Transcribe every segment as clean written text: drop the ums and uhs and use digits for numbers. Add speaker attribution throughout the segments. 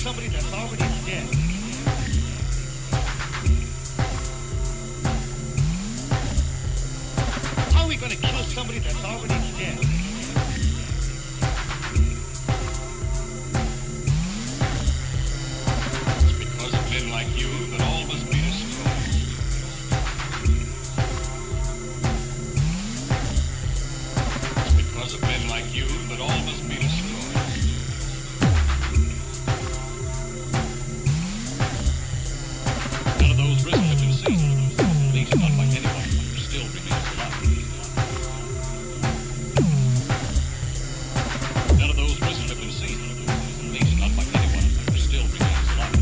Speaker 1: somebody that's already dead? How are we going to kill somebody that's already dead?
Speaker 2: It's because of men like you that all must be destroyed. It's because of men like you that all must be destroyed. None of those risks have been seen, at least not by anyone who still remains alive. None of those risks have been seen, at least not by anyone who still remains alive.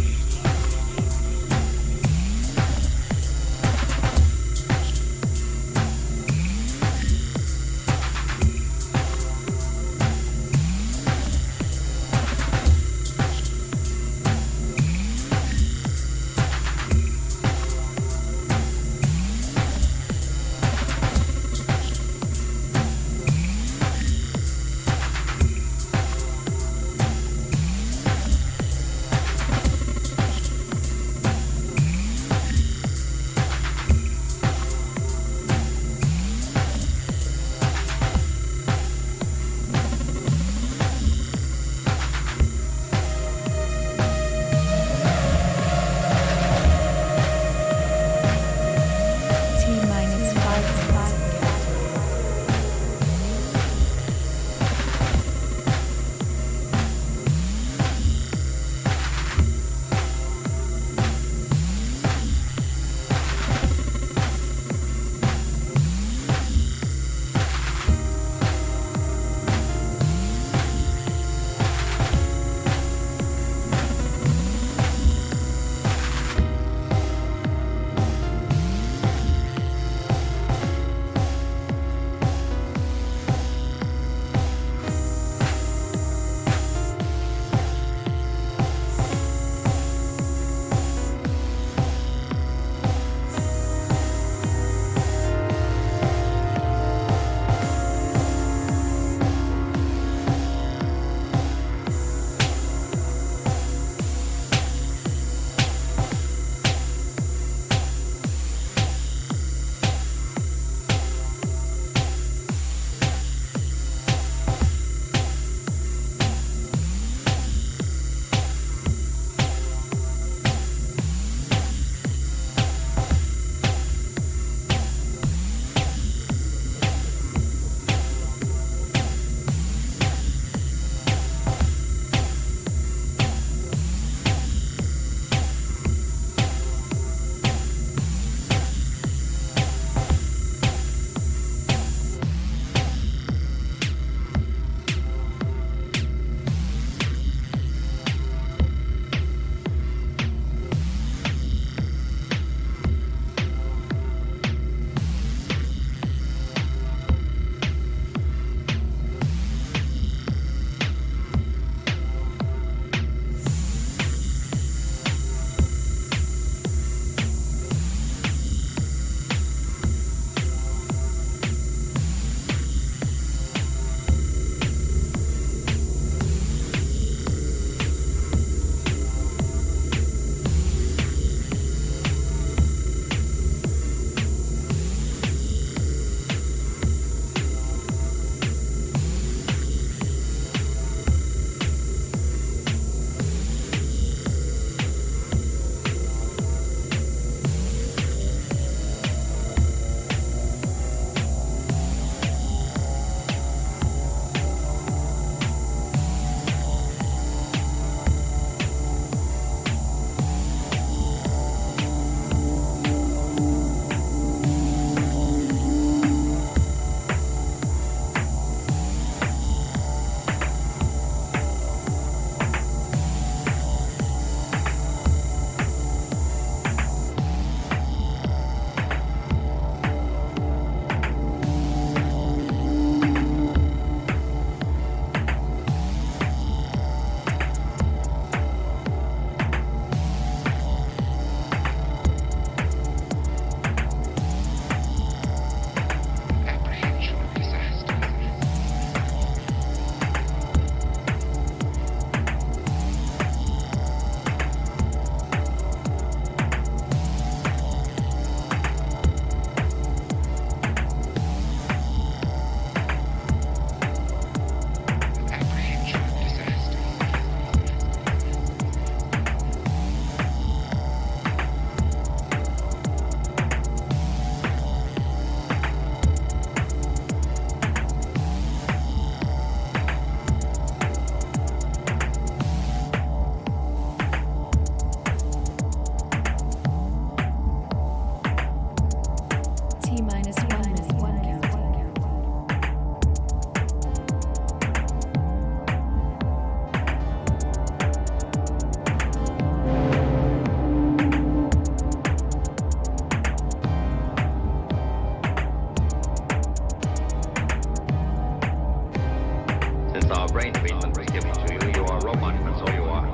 Speaker 3: brain treatment was given to you. You are a robot, that's all you are.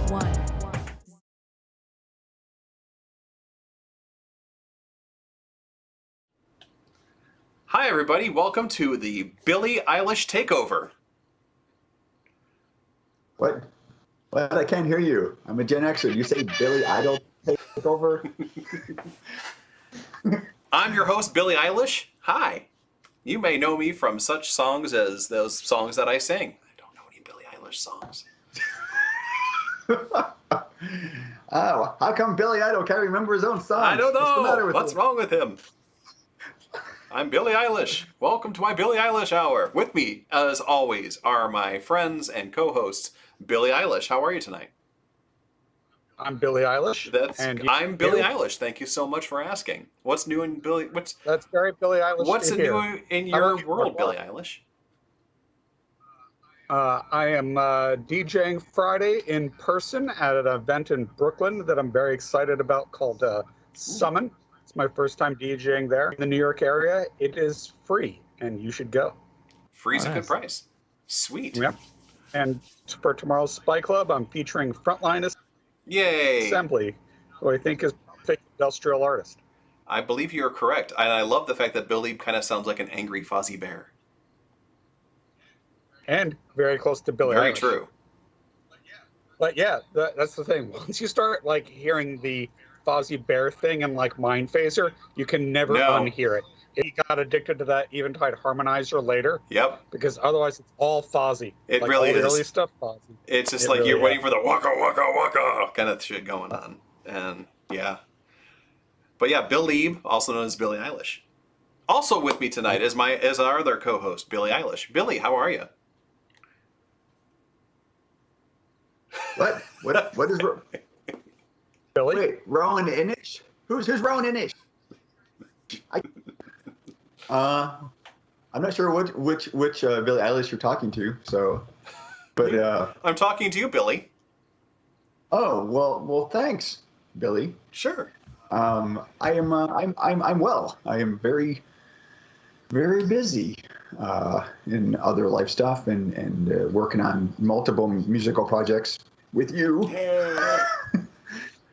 Speaker 4: 1.
Speaker 5: Hi, everybody. Welcome to the Billie Eilish Takeover.
Speaker 6: What? What? I can't hear you. I'm a Gen Xer. You say Billy Idol takeover?
Speaker 5: I'm your host, Billie Eilish. Hi. You may know me from such songs as those songs that I sing. I don't know any Billie Eilish songs.
Speaker 6: Oh, how come Billy Idol can't remember his own song?
Speaker 5: I don't
Speaker 6: What's the matter
Speaker 5: know.
Speaker 6: with
Speaker 5: What's
Speaker 6: him?
Speaker 5: wrong with him? I'm Billie Eilish. Welcome to my Billie Eilish Hour. With me, as always, are my friends and co-hosts, Billie Eilish. How are you tonight?
Speaker 7: I'm Billie Eilish.
Speaker 5: I'm Billie Eilish. Thank you so much for asking. What's new in Billie?
Speaker 7: That's very Billie Eilish.
Speaker 5: What's
Speaker 7: to
Speaker 5: new
Speaker 7: hear.
Speaker 5: in
Speaker 7: How
Speaker 5: your
Speaker 7: about you,
Speaker 5: world,
Speaker 7: Mark?
Speaker 5: Billie Eilish?
Speaker 7: I am DJing Friday in person at an event in Brooklyn that I'm very excited about called Summon. It's my first time DJing there in the New York area. It is free, and you should go.
Speaker 5: Free's a good price. Sweet.
Speaker 7: Yep. And for tomorrow's Spy Club, I'm featuring Frontline
Speaker 5: Yay!
Speaker 7: Assembly, who I think is a perfect industrial artist.
Speaker 5: I believe you're correct. And I love the fact that Billy kind of sounds like an angry Fozzie Bear.
Speaker 7: And very close to Billie
Speaker 5: Very
Speaker 7: Eilish.
Speaker 5: true.
Speaker 7: But yeah, that's the thing. Once you start like hearing the Fozzie Bear thing and like Mind Phaser, you can never unhear it. If you got addicted to that Eventide harmonizer later,
Speaker 5: Yep.
Speaker 7: because otherwise it's all Fozzie.
Speaker 5: It
Speaker 7: like
Speaker 5: really
Speaker 7: all the
Speaker 5: is.
Speaker 7: early stuff Fozzie.
Speaker 5: It's just
Speaker 7: It
Speaker 5: like
Speaker 7: really
Speaker 5: you're
Speaker 7: is.
Speaker 5: waiting for the waka waka waka kind of shit going on. And yeah. But yeah, Bill Lieb, also known as Billie Eilish. Also with me tonight is our other co-host, Billie Eilish. Billy, how are you?
Speaker 6: What? What is...
Speaker 7: Billy?
Speaker 6: Wait, Rowan Inish? Who's Rowan Inish? I'm not sure which Billie Eilish you're talking to. So, but
Speaker 5: I'm talking to you, Billy.
Speaker 6: oh well, thanks, Billy.
Speaker 5: Sure.
Speaker 6: I'm well. I am very busy in other life stuff and working on multiple musical projects with you.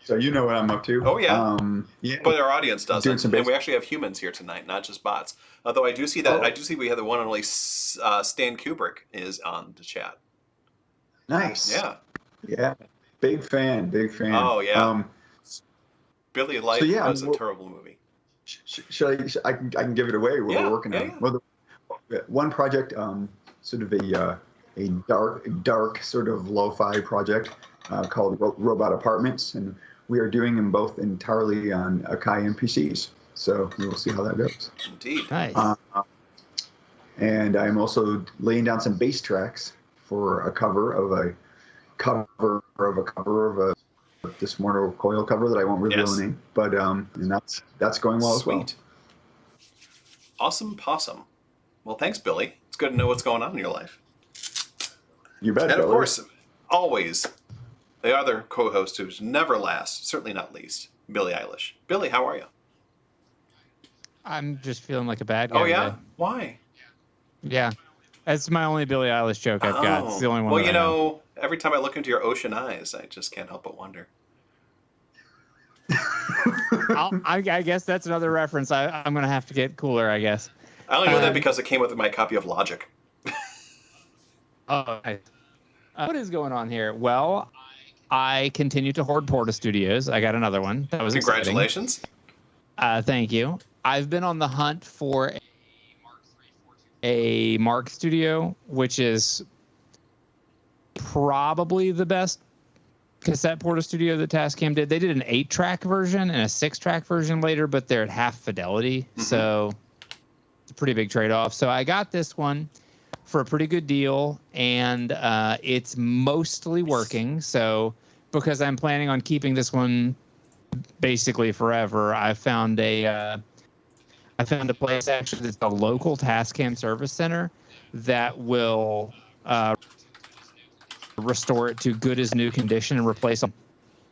Speaker 6: So you know what I'm up to.
Speaker 5: Oh yeah.
Speaker 6: Yeah.
Speaker 5: But our audience
Speaker 6: Doing
Speaker 5: doesn't,
Speaker 6: some
Speaker 5: and we actually have humans here tonight, not just bots. Although I do see that I do see we have the one and only Stan Kubrick is on the chat.
Speaker 6: Nice.
Speaker 5: Yeah.
Speaker 6: Yeah. Big fan.
Speaker 5: Oh yeah. Billy Light was a terrible movie.
Speaker 6: I can give it away what we're working on.
Speaker 5: Yeah.
Speaker 6: Well, one project, sort of a dark sort of lo-fi project called Robot Apartments, and we are doing them both entirely on Akai MPCs. So we'll see how that goes.
Speaker 5: Indeed.
Speaker 4: Nice.
Speaker 6: And I'm also laying down some bass tracks for a cover of this Mortal Coil cover that I won't reveal the name, but and that's going well as well.
Speaker 5: Sweet. Awesome possum. Well, thanks, Billy. It's good to know what's going on in your life.
Speaker 6: You bet.
Speaker 5: And of
Speaker 6: Billy.
Speaker 5: course, always the other co-host who's never last, certainly not least, Billie Eilish. Billy, how are you?
Speaker 4: I'm just feeling like a bad guy.
Speaker 5: Oh yeah?
Speaker 4: today.
Speaker 5: Why?
Speaker 4: Yeah. That's my only Billie Eilish joke I've got. It's the only one.
Speaker 5: Well,
Speaker 4: that
Speaker 5: you
Speaker 4: I know.
Speaker 5: every time I look into your ocean eyes, I just can't help but wonder.
Speaker 4: I guess that's another reference. I'm going to have to get cooler, I guess.
Speaker 5: I only know that because it came with my copy of Logic.
Speaker 4: Oh, nice. What is going on here? Well, I continue to hoard Porta Studios. I got another one. That was
Speaker 5: Congratulations.
Speaker 4: exciting. Thank you. I've been on the hunt for a Mark Studio, which is probably the best cassette Porta Studio that Tascam did. They did an 8-track version and a 6-track version later, but they're at half fidelity. So it's a pretty big trade-off. So I got this one for a pretty good deal, and it's mostly working. So because I'm planning on keeping this one basically forever, I found a place actually that's a local Tascam service center that will restore it to good as new condition and replace them,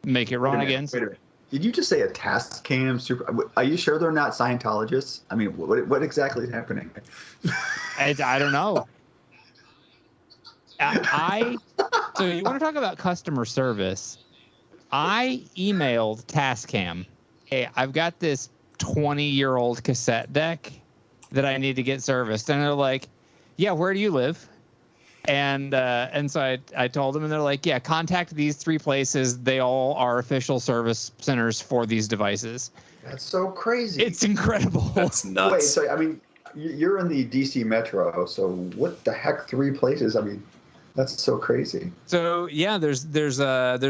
Speaker 4: make it run again.
Speaker 6: Wait a minute. Did you just say a Tascam super? Are you sure they're not Scientologists? I mean, what exactly is happening?
Speaker 4: I don't know. So you want to talk about customer service? I emailed Tascam. Hey, I've got this 20-year-old cassette deck that I need to get serviced, and they're like, "Yeah, where do you live?" And so I told them, and they're like, "Yeah, contact these 3 places. They all are official service centers for these devices."
Speaker 6: That's so crazy.
Speaker 4: It's incredible.
Speaker 5: That's nuts.
Speaker 6: Wait, so I mean, you're in the DC Metro, so what the heck? 3 places? I mean, that's so crazy.
Speaker 4: So yeah, there's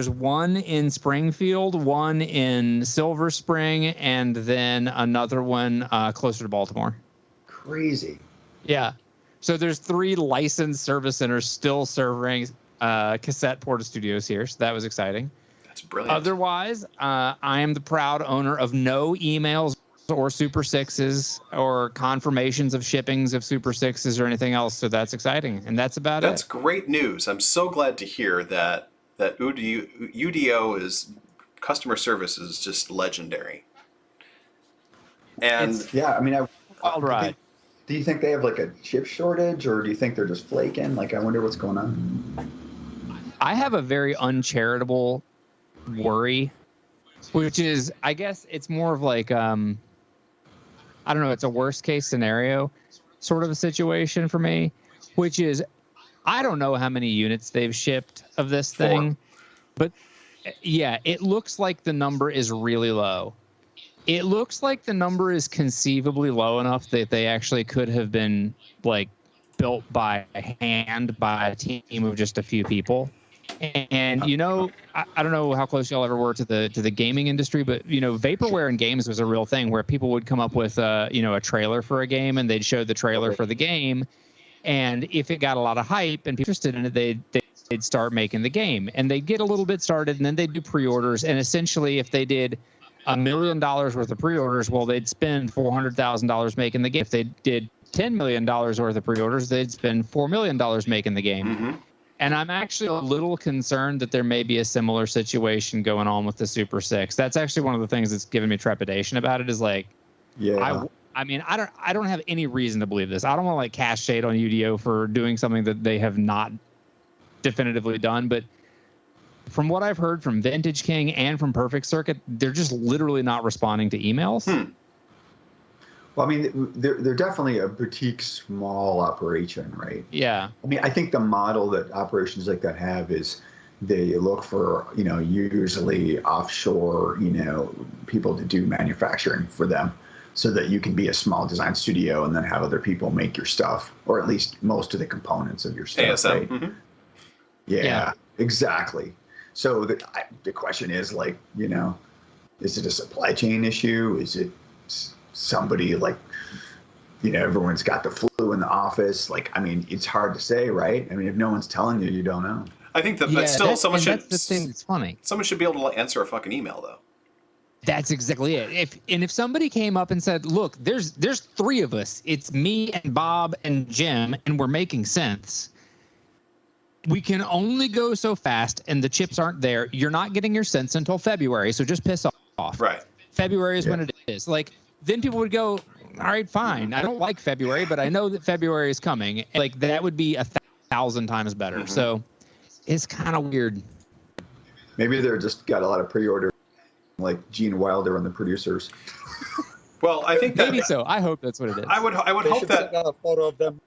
Speaker 4: one in Springfield, one in Silver Spring, and then another one closer to Baltimore.
Speaker 6: Crazy.
Speaker 4: Yeah. So there's 3 licensed service centers still serving cassette Porta Studios here. So that was exciting.
Speaker 5: That's brilliant.
Speaker 4: Otherwise, I am the proud owner of no emails or Super 6s or confirmations of shippings of Super 6s or anything else. So that's exciting. And that's about it.
Speaker 5: That's great news. I'm so glad to hear that UDO is customer service is just legendary. And
Speaker 6: Yeah, I mean,
Speaker 4: All right.
Speaker 6: do you think they have like a chip shortage, or do you think they're just flaking? Like, I wonder what's going on.
Speaker 4: I have a very uncharitable worry, which is, I guess it's more of like, I don't know, it's a worst case scenario sort of a situation for me, which is, I don't know how many units they've shipped of this thing, but yeah, it looks like the number is really low. It looks like the number is conceivably low enough that they actually could have been like built by hand by a team of just a few people. And you know, I don't know how close y'all ever were to the gaming industry, but you know, vaporware in games was a real thing where people would come up with a trailer for a game, and they'd show the trailer for the game, and if it got a lot of hype and people interested in it, they'd start making the game, and they'd get a little bit started, and then they'd do pre-orders, and essentially if they did $1 million worth of pre-orders, well, they'd spend $400,000 making the game. If they did $10 million worth of pre-orders, they'd spend $4 million making the game.
Speaker 5: mm-hmm.
Speaker 4: And I'm actually a little concerned that there may be a similar situation going on with the Super 6. That's actually one of the things that's given me trepidation about it, is like,
Speaker 6: Yeah.
Speaker 4: I mean, I don't have any reason to believe this. I don't want to like cast shade on UDO for doing something that they have not definitively done, but from what I've heard from Vintage King and from Perfect Circuit, they're just literally not responding to emails.
Speaker 6: Well, I mean, they're definitely a boutique, small operation, right?
Speaker 4: Yeah.
Speaker 6: I mean, I think the model that operations like that have is they look for, usually offshore, people to do manufacturing for them, so that you can be a small design studio and then have other people make your stuff, or at least most of the components of your stuff.
Speaker 5: ASM.
Speaker 6: Right?
Speaker 5: Mm-hmm.
Speaker 6: Yeah, exactly. So the question is, like, is it a supply chain issue? Is it somebody like, everyone's got the flu in the office? Like, I mean, it's hard to say, right? I mean, if no one's telling you, you don't know.
Speaker 5: I think that, but still, someone should.
Speaker 4: That's the thing that's funny.
Speaker 5: Someone should be able to answer a fucking email, though.
Speaker 4: That's exactly it. If somebody came up and said, "Look, there's 3 of us. It's me and Bob and Jim, and we're making synths. We can only go so fast, and the chips aren't there. You're not getting your synths until February, so just piss off."
Speaker 5: Right.
Speaker 4: February is when it is. Like, then people would go, "All right, fine. I don't like February, but I know that February is coming." Like, that would be 1,000 times better.
Speaker 5: Mm-hmm.
Speaker 4: So it's kind of weird.
Speaker 6: Maybe they're just got a lot of pre-order, like Gene Wilder and the producers.
Speaker 5: Well, I think that
Speaker 4: Maybe so. I hope that's what it is.
Speaker 5: I would
Speaker 7: They
Speaker 5: hope
Speaker 7: should
Speaker 5: that
Speaker 7: send out a photo of them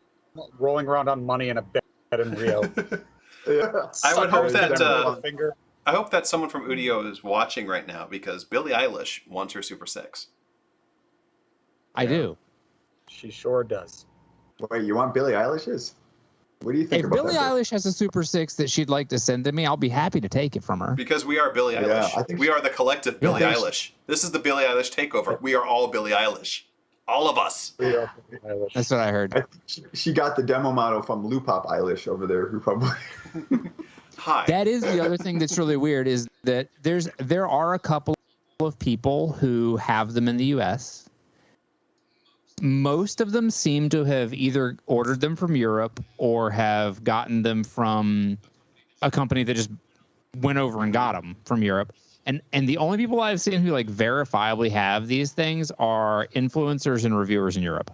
Speaker 7: rolling around on money in a bed in Rio.
Speaker 6: Yeah.
Speaker 5: I would hope that
Speaker 7: Finger.
Speaker 5: I hope that someone from Udio is watching right now, because Billie Eilish wants her Super 6.
Speaker 4: I do.
Speaker 7: She sure does.
Speaker 6: Wait, you want Billie Eilish's? What do you think
Speaker 4: If
Speaker 6: about
Speaker 4: Billie
Speaker 6: that?
Speaker 4: Eilish has a Super 6 that she'd like to send to me, I'll be happy to take it from her.
Speaker 5: Because we are Billie
Speaker 6: Yeah,
Speaker 5: Eilish.
Speaker 6: I think
Speaker 5: We are the collective Billie
Speaker 4: Yeah.
Speaker 5: Eilish. This is the Billie Eilish takeover. We are all Billie Eilish. All of us.
Speaker 7: Yeah.
Speaker 4: That's what I heard.
Speaker 6: I think she got the demo model from Loopop Eilish over there, who probably.
Speaker 5: Hi.
Speaker 4: That is the other thing that's really weird is that there are a couple of people who have them in the US. Most of them seem to have either ordered them from Europe or have gotten them from a company that just went over and got them from Europe. And the only people I've seen who like verifiably have these things are influencers and reviewers in Europe.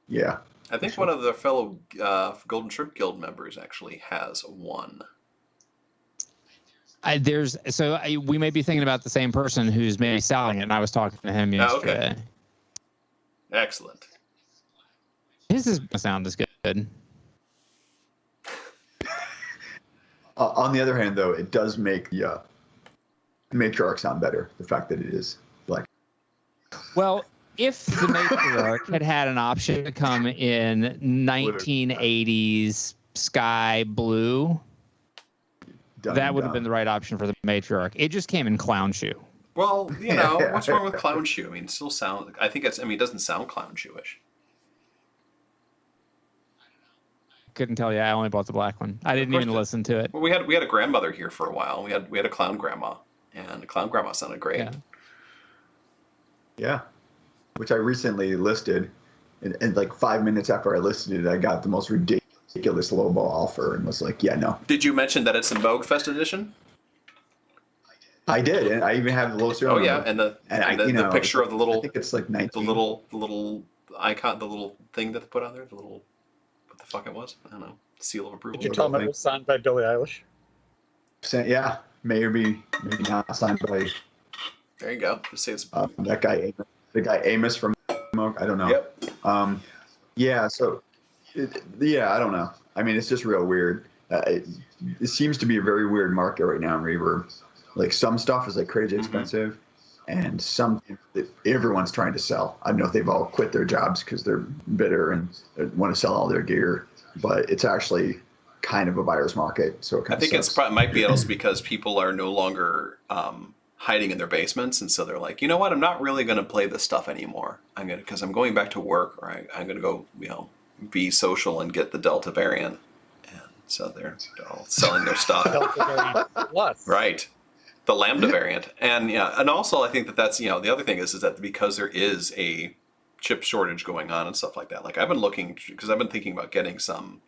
Speaker 6: Yeah.
Speaker 5: I think one of the fellow Golden Shrimp Guild members actually has one.
Speaker 4: We may be thinking about the same person who's maybe selling it, and I was talking to him yesterday.
Speaker 5: Okay. Excellent.
Speaker 4: His doesn't sound as good.
Speaker 6: On the other hand, though, it does make the matriarch sound better. The fact that it is black.
Speaker 4: Well, if the matriarch had had an option to come in 1980s sky blue, that would have been the right option for the matriarch. It just came in clown shoe.
Speaker 5: Well, you know, what's wrong with clown shoe? I mean, it still sound. I think it's. I mean, it doesn't sound clown shoeish.
Speaker 4: Couldn't tell you. I only bought the black one. I didn't even listen to it.
Speaker 5: Well, we had a grandmother here for a while. We had a clown grandma, and the clown grandma sounded great.
Speaker 6: Yeah. Which I recently listed, and like 5 minutes after I listed it, I got the most ridiculous lowball offer, and was like, "Yeah, no."
Speaker 5: Did you mention that it's a Vogue Fest edition?
Speaker 6: I did, and I even have the low serial
Speaker 5: Oh yeah,
Speaker 6: number.
Speaker 5: and the picture of the little.
Speaker 6: I think it's like 19.
Speaker 5: The little icon, the little thing that they put on there, the little, what the fuck it was? I don't know. Seal of approval.
Speaker 7: Did you tell me it was signed by Billie Eilish?
Speaker 6: Yeah, maybe not signed by.
Speaker 5: There you go. Just say it's.
Speaker 6: That guy, the guy Amos from. I don't know.
Speaker 5: Yep.
Speaker 6: Yeah. So, I don't know. I mean, it's just real weird. It seems to be a very weird market right now in reverb. Like some stuff is like crazy expensive, and some everyone's trying to sell. I don't know if they've all quit their jobs because they're bitter and want to sell all their gear, but it's actually kind of a buyer's market. So
Speaker 5: I think it might be also because people are no longer hiding in their basements, and so they're like, you know what, I'm not really going to play this stuff anymore. Because I'm going back to work, or I'm going to go, be social and get the Delta variant, and so they're all selling their stuff.
Speaker 7: Delta variant plus.
Speaker 5: Right. The Lambda variant. And and also I think that's, the other thing is that because there is a chip shortage going on and stuff like that. Like I've been looking, because I've been thinking about getting some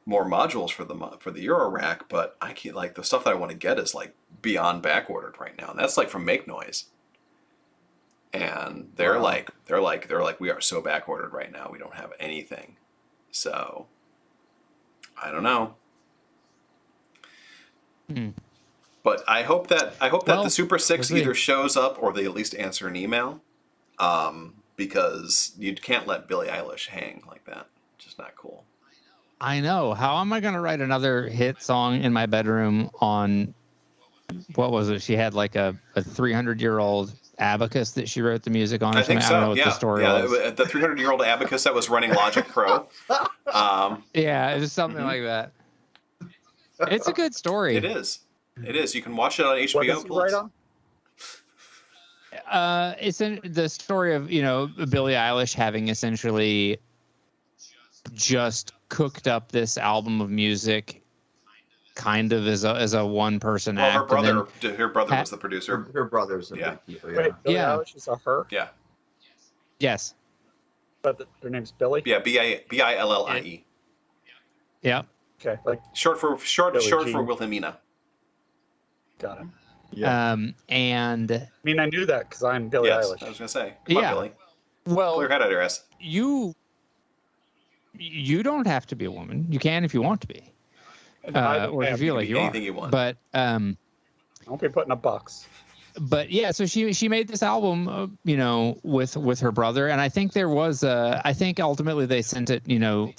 Speaker 5: more modules for the Euro rack, but I can't, like the stuff that I want to get is like beyond back ordered right now. And that's like from Make Noise. And they're like, we are so back ordered right now. We don't have anything. So I don't know. But I hope that the Super 6 either shows up or they at least answer an email, because you can't let Billie Eilish hang like that. Just not cool.
Speaker 4: I know. How am I going to write another hit song in my bedroom on, what was it? She had like a 300-year-old abacus that she wrote the music on.
Speaker 5: I think so.
Speaker 4: I don't know what the story was.
Speaker 5: The 300-year-old abacus that was running Logic Pro.
Speaker 4: Yeah, it was something like that. It's a good story.
Speaker 5: It is. It is. You can watch it on HBO.
Speaker 7: What is he right on?
Speaker 4: It's the story of Billie Eilish having essentially just cooked up this album of music, kind of as a one person act.
Speaker 5: Her brother was the producer.
Speaker 6: Her brother's.
Speaker 5: Yeah.
Speaker 7: Wait, Billie Eilish is a her?
Speaker 5: Yeah.
Speaker 4: Yes.
Speaker 7: But their name's Billie?
Speaker 5: Yeah. Billie.
Speaker 4: Yeah.
Speaker 7: Okay. Like
Speaker 5: short for Wilhelmina.
Speaker 7: Got it.
Speaker 6: Yeah.
Speaker 4: And
Speaker 7: I mean, I knew that because I'm Billie
Speaker 5: Yes,
Speaker 7: Eilish.
Speaker 5: I was gonna say. Come on, Billie.
Speaker 4: Well,
Speaker 5: Pull your head out of your ass.
Speaker 4: you don't have to be a woman. You can if you want to be, or if you feel like you
Speaker 5: anything
Speaker 4: are.
Speaker 5: you want.
Speaker 4: But
Speaker 7: Don't be put in a box.
Speaker 4: But yeah, so she made this album, with her brother, and I think there was I think ultimately they sent it.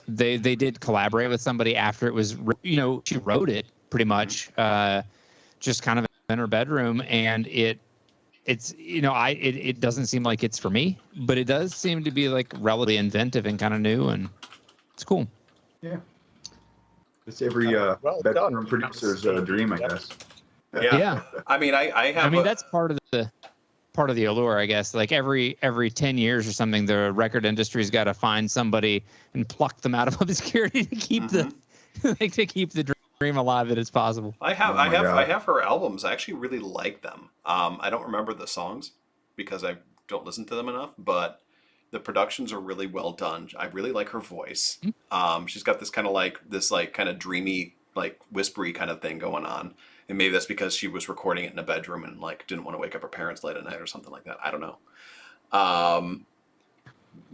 Speaker 4: They did collaborate with somebody after it was. She wrote it pretty much, just kind of in her bedroom, and it doesn't seem like it's for me, but it does seem to be like relatively inventive and kind of new, and it's cool.
Speaker 6: Yeah. It's every
Speaker 7: Well
Speaker 6: bedroom
Speaker 7: done.
Speaker 6: producer's dream, I guess.
Speaker 5: Yeah. I mean, I have.
Speaker 4: I mean, that's part of the allure, I guess. Like every 10 years or something, the record industry's got to find somebody and pluck them out of obscurity to keep the to keep the dream alive that it's possible.
Speaker 5: I have
Speaker 6: Oh my God.
Speaker 5: I have her albums. I actually really like them. I don't remember the songs because I don't listen to them enough, but the productions are really well done. I really like her voice. She's got this kind of dreamy, like whispery kind of thing going on. And maybe that's because she was recording it in a bedroom and like didn't want to wake up her parents late at night or something like that. I don't know.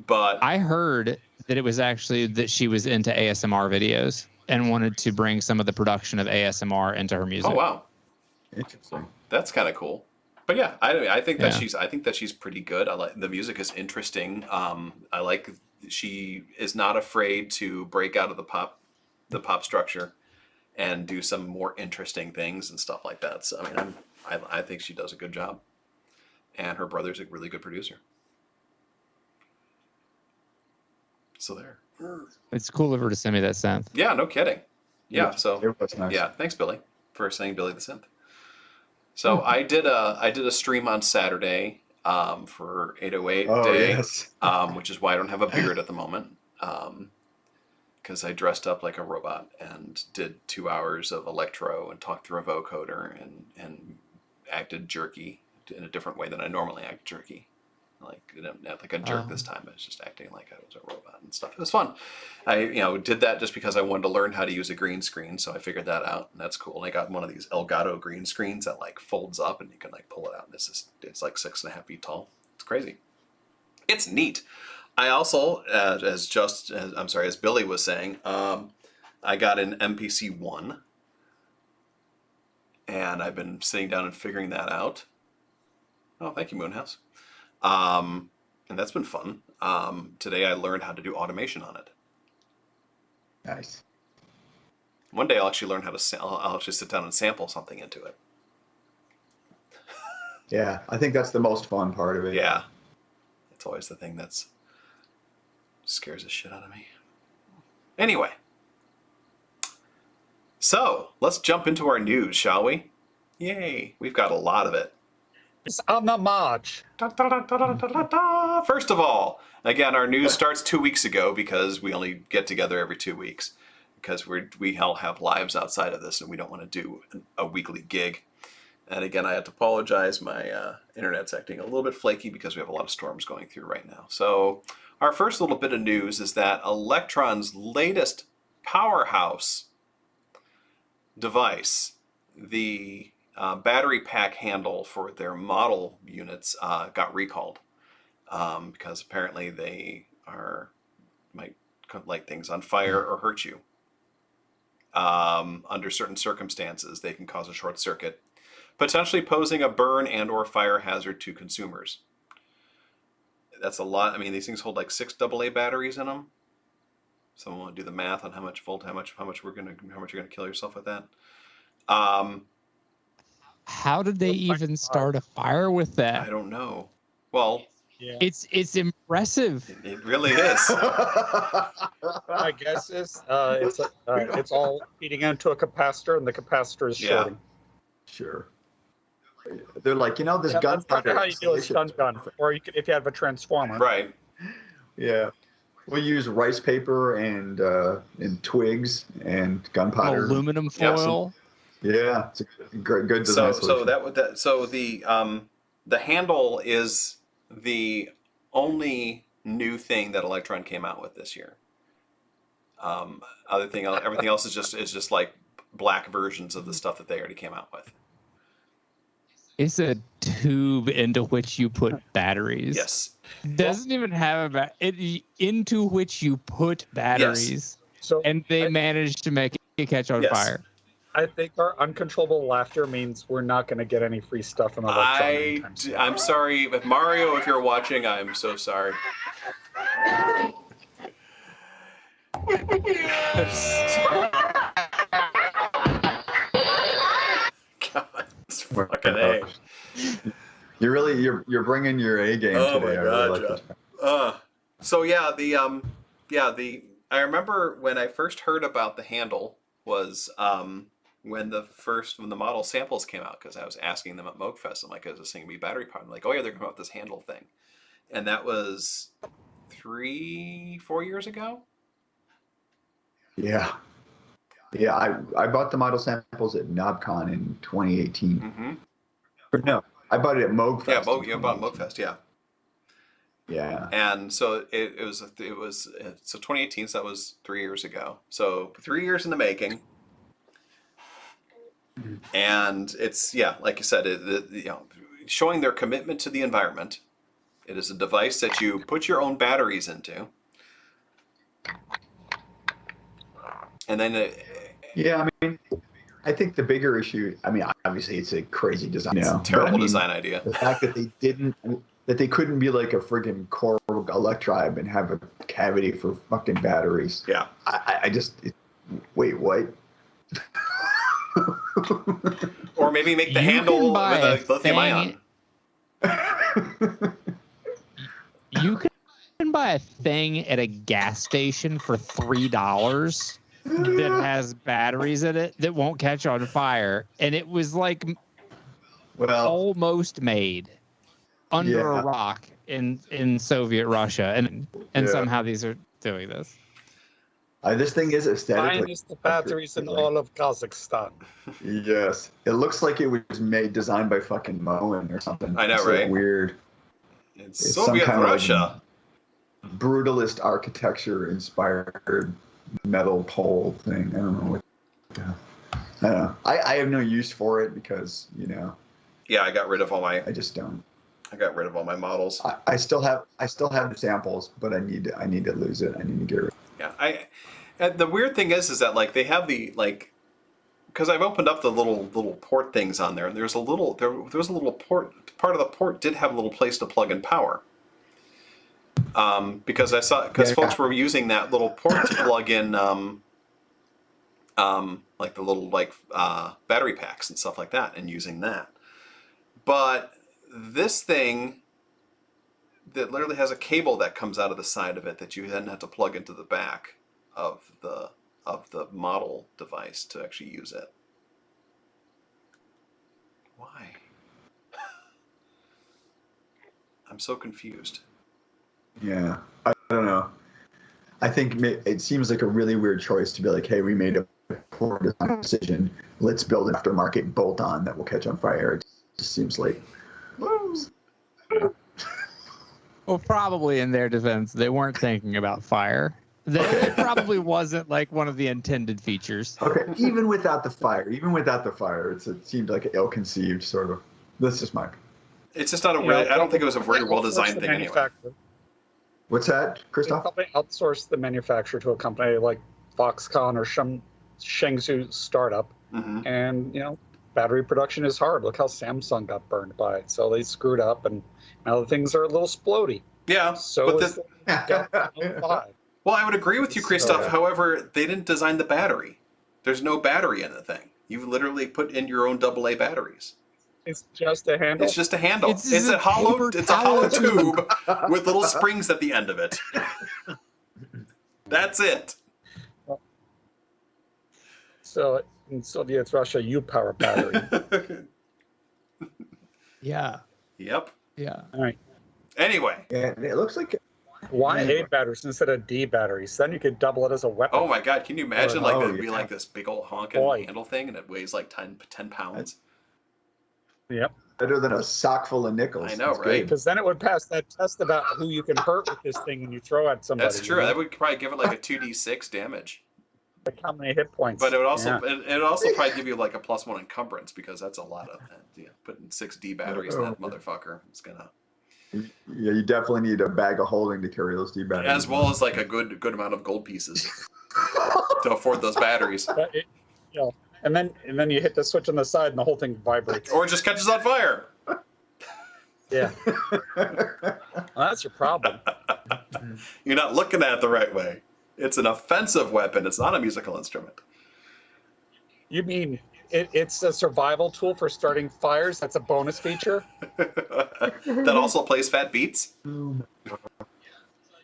Speaker 5: But
Speaker 4: I heard that it was actually that she was into ASMR videos and wanted to bring some of the production of ASMR into her music.
Speaker 5: oh wow,
Speaker 6: Interesting.
Speaker 5: that's kind of cool. But yeah, I think that
Speaker 4: Yeah.
Speaker 5: she's pretty good. I like the music is interesting. I like she is not afraid to break out of the pop structure and do some more interesting things and stuff like that. So I mean, I think she does a good job, and her brother's a really good producer. So there.
Speaker 4: It's cool of her to send me that synth.
Speaker 5: Yeah, no kidding. Yeah, so
Speaker 6: It was nice.
Speaker 5: yeah, thanks Billy for saying Billy the Synth. So I did a stream on Saturday for 808
Speaker 6: Oh,
Speaker 5: Day,
Speaker 6: yes.
Speaker 5: which is why I don't have a beard at the moment, because I dressed up like a robot and did 2 hours of electro and talked through a vocoder and acted jerky in a different way than I normally act jerky. Not like a jerk this time. I was just acting like I was a robot and stuff. It was fun. I did that just because I wanted to learn how to use a green screen, so I figured that out, and that's cool. And I got one of these Elgato green screens that like folds up and you can like pull it out. And it's like 6.5 feet tall. It's crazy. It's neat. I also, as Billy was saying, I got an MPC-1, and I've been sitting down and figuring that out. Oh, thank you, Moonhouse. And that's been fun. Today I learned how to do automation on it.
Speaker 6: Nice.
Speaker 5: One day I'll actually learn how to I'll actually sit down and sample something into it.
Speaker 6: Yeah, I think that's the most fun part of it.
Speaker 5: Yeah. It's always the thing that's scares the shit out of me. Anyway. So, let's jump into our news, shall we? Yay. We've got a lot of it.
Speaker 7: It's on the march.
Speaker 5: Da, da, da, da, da, da, da. First of all, again, our news starts 2 weeks ago because we only get together every 2 weeks because we all have lives outside of this and we don't want to do a weekly gig. And again, I had to apologize. My internet's acting a little bit flaky because we have a lot of storms going through right now. So our first little bit of news is that Electron's latest powerhouse device, the battery pack handle for their model units, got recalled because apparently they might light things on fire or hurt you. Under certain circumstances, they can cause a short circuit, potentially posing a burn and or fire hazard to consumers. That's a lot. I mean, these things hold like 6 AA batteries in them. Someone want to do the math on how much you're gonna kill yourself with that.
Speaker 4: How did they even start a fire with that?
Speaker 5: I don't know. Well,
Speaker 7: Yeah.
Speaker 4: It's impressive.
Speaker 5: it really is.
Speaker 7: My guess is it's all feeding into a capacitor, and the capacitor is
Speaker 5: Yeah.
Speaker 7: shorting.
Speaker 6: Sure. They're like, this
Speaker 7: That's kind
Speaker 6: gunpowder.
Speaker 7: of how you do a stun gun, or if you have a transformer.
Speaker 5: Right.
Speaker 6: Yeah. We use rice paper and twigs and gunpowder.
Speaker 4: Aluminum
Speaker 5: Yeah.
Speaker 4: foil.
Speaker 6: Yeah, it's a good design solution.
Speaker 5: The handle is the only new thing that Electron came out with this year. Everything else is just like black versions of the stuff that they already came out with.
Speaker 4: It's a tube into which you put batteries.
Speaker 5: Yes.
Speaker 4: Doesn't even have into which you put batteries.
Speaker 7: So
Speaker 4: And they managed to make it catch on
Speaker 5: Yes.
Speaker 4: fire.
Speaker 7: I think our uncontrollable laughter means we're not going to get any free stuff in Electron anytime soon.
Speaker 5: I'm sorry, if Mario, if you're watching, I'm so sorry. God, it's fucking A.
Speaker 6: You're bringing your A game
Speaker 5: Oh
Speaker 6: today.
Speaker 5: my
Speaker 6: I really
Speaker 5: God,
Speaker 6: like
Speaker 5: Jeff.
Speaker 6: this.
Speaker 5: So yeah, I remember when I first heard about the handle was when the model samples came out, because I was asking them at Moogfest, I'm like, is this thing gonna be battery powered? I'm like, oh yeah, they're gonna come out with this handle thing, and that was 3-4 years ago.
Speaker 6: Yeah. Yeah, I bought the model samples at NobCon in 2018.
Speaker 5: Mm-hmm.
Speaker 6: Or no, I bought it at Moogfest.
Speaker 5: Yeah, you bought Moogfest, yeah.
Speaker 6: Yeah.
Speaker 5: And so it was so 2018, so that was 3 years ago. So 3 years in the making. And it's, yeah, like you said, showing their commitment to the environment. It is a device that you put your own batteries into. And then
Speaker 6: yeah, I mean, I think the bigger issue, I mean, obviously it's a crazy design.
Speaker 5: It's a terrible design idea.
Speaker 6: The fact that they couldn't be like a friggin' core electribe and have a cavity for fucking batteries.
Speaker 5: Yeah.
Speaker 6: Wait, what?
Speaker 5: Or maybe make the handle with a lithium ion.
Speaker 4: You can buy a thing at a gas station for $3 that has batteries in it that won't catch on fire, and it was like almost made under a rock in Soviet Russia, and somehow these are doing this.
Speaker 6: This thing is aesthetically.
Speaker 7: Finest batteries in all of Kazakhstan.
Speaker 6: Yes, it looks like it was designed by fucking Moen or something.
Speaker 5: I know,
Speaker 6: it's
Speaker 5: right?
Speaker 6: Like weird.
Speaker 5: It's Soviet Russia.
Speaker 6: Brutalist architecture inspired metal pole thing. I don't know what. I don't know. I have no use for it because
Speaker 5: Yeah, I got rid of all my.
Speaker 6: I just don't.
Speaker 5: I got rid of all my models.
Speaker 6: I still have the samples, but I need to lose it. I need to get rid.
Speaker 5: Yeah, and the weird thing is that like they have the because I've opened up the little port things on there, and there was a little port. Part of the port did have a little place to plug in power. Because folks were using that little port to plug in like the little battery packs and stuff like that, and using that. But this thing that literally has a cable that comes out of the side of it that you then have to plug into the back of the model device to actually use it. Why? I'm so confused.
Speaker 6: Yeah, I don't know. I think it seems like a really weird choice to be like, hey, we made a poor design decision. Let's build an aftermarket bolt-on that will catch on fire. It just seems like.
Speaker 4: Well, probably in their defense, they weren't thinking about fire. It probably wasn't like one of the intended features.
Speaker 6: Okay, even without the fire, it seemed like an ill-conceived sort of. That's just my.
Speaker 5: It's just not a really. I don't think it was a very well-designed thing anyway.
Speaker 6: What's that, Christoph?
Speaker 7: They outsourced the manufacturer to a company like Foxconn or some Shenzhou startup, and battery production is hard. Look how Samsung got burned by it. So they screwed up, and now the things are a little splody.
Speaker 5: Yeah.
Speaker 7: So
Speaker 5: well, I would agree with you, Christoph. However, they didn't design the battery. There's no battery in the thing. You literally put in your own AA batteries.
Speaker 7: It's just a handle.
Speaker 5: It's just a handle. It's a hollow tube with little springs at the end of it. That's it.
Speaker 7: So in Soviet Russia, you power battery.
Speaker 4: Yeah.
Speaker 5: Yep.
Speaker 4: Yeah.
Speaker 7: All right.
Speaker 5: Anyway.
Speaker 6: Yeah, it looks like.
Speaker 7: Why A batteries instead of D batteries? Then you could double it as a weapon.
Speaker 5: Oh my God! Can you imagine it'd be like this big old honking handle thing, and it weighs like 10 pounds.
Speaker 7: Yep.
Speaker 6: Better than a sock full of nickels.
Speaker 5: I know, right?
Speaker 7: Because then it would pass that test about who you can hurt with this thing when you throw at somebody.
Speaker 5: That's true. That would probably give it like a 2d6 damage.
Speaker 7: Like how many hit points?
Speaker 5: But it would also probably give you like a +1 encumbrance, because that's a lot of putting 6 D batteries in that motherfucker. It's gonna.
Speaker 6: Yeah, you definitely need a bag of holding to carry those D batteries.
Speaker 5: As well as like a good amount of gold pieces to afford those batteries.
Speaker 7: And then you hit the switch on the side and the whole thing vibrates.
Speaker 5: Or it just catches on fire.
Speaker 7: Yeah. Well, that's your problem.
Speaker 5: You're not looking at it the right way. It's an offensive weapon. It's not a musical instrument.
Speaker 7: You mean it's a survival tool for starting fires? That's a bonus feature?
Speaker 5: That also plays fat beats?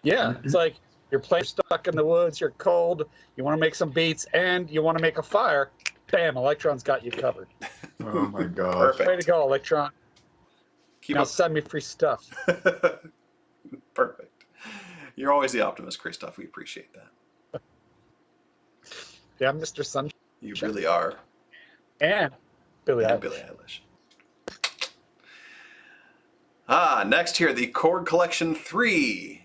Speaker 7: Yeah. It's like You're playing, stuck in the woods, you're cold, you want to make some beats, and you want to make a fire. Bam, Electron's got you covered.
Speaker 6: Oh my god.
Speaker 5: Perfect.
Speaker 7: Way to go, Electron.
Speaker 5: Keep
Speaker 7: Now
Speaker 5: up.
Speaker 7: send me free stuff.
Speaker 5: Perfect. You're always the optimist, Christoph. We appreciate that.
Speaker 7: Yeah, Mr. Sunshine.
Speaker 5: You really are.
Speaker 7: And Billie
Speaker 5: And
Speaker 7: Eilish.
Speaker 5: Billie Eilish. Next here, the Korg Collection 3.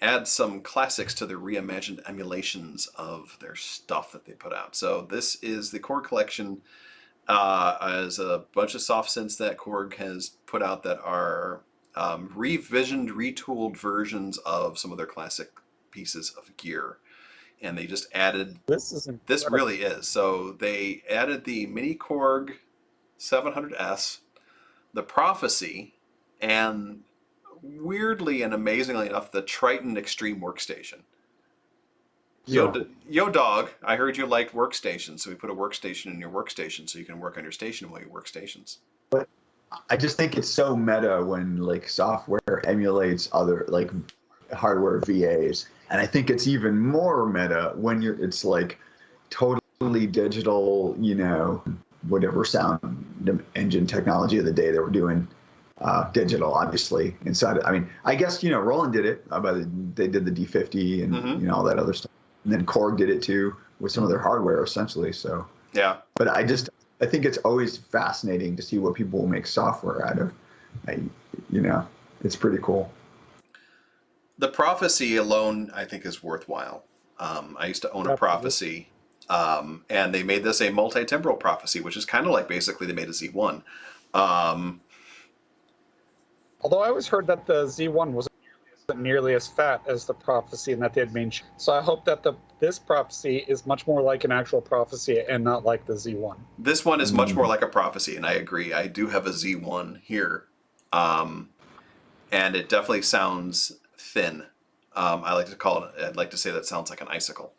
Speaker 5: Add some classics to the reimagined emulations of their stuff that they put out. So this is the Korg Collection as a bunch of soft synths that Korg has put out that are revisioned, retooled versions of some of their classic pieces of gear. And they just added, this really is. So they added the Mini Korg 700S, the Prophecy, and weirdly and amazingly enough, the Triton Extreme Workstation. Yo dog, I heard you liked workstations, so we put a workstation in your workstation so you can work on your station while you work stations.
Speaker 6: But I just think it's so meta when like software emulates other like hardware VAs, and I think it's even more meta when it's like totally digital, you know, whatever sound engine technology of the day they were doing. Digital, obviously, inside. I mean, I guess, you know, Roland did it. They did the D50 and you know, all that other stuff. And then Korg did it too with some of their hardware, essentially. So
Speaker 5: yeah.
Speaker 6: But I think it's always fascinating to see what people will make software out of. You know, it's pretty cool.
Speaker 5: The Prophecy alone, I think, is worthwhile. I used to own a Prophecy, and they made this a multi-temporal Prophecy, which is kind of like basically they made a Z1.
Speaker 7: Although I always heard that the Z1 wasn't nearly as fat as the Prophecy and that they had made. So I hope that this Prophecy is much more like an actual Prophecy and not like the Z1.
Speaker 5: This one is much more like a Prophecy, and I agree. I do have a Z1 here, and it definitely sounds thin. I like to call it. I'd like to say that sounds like an icicle.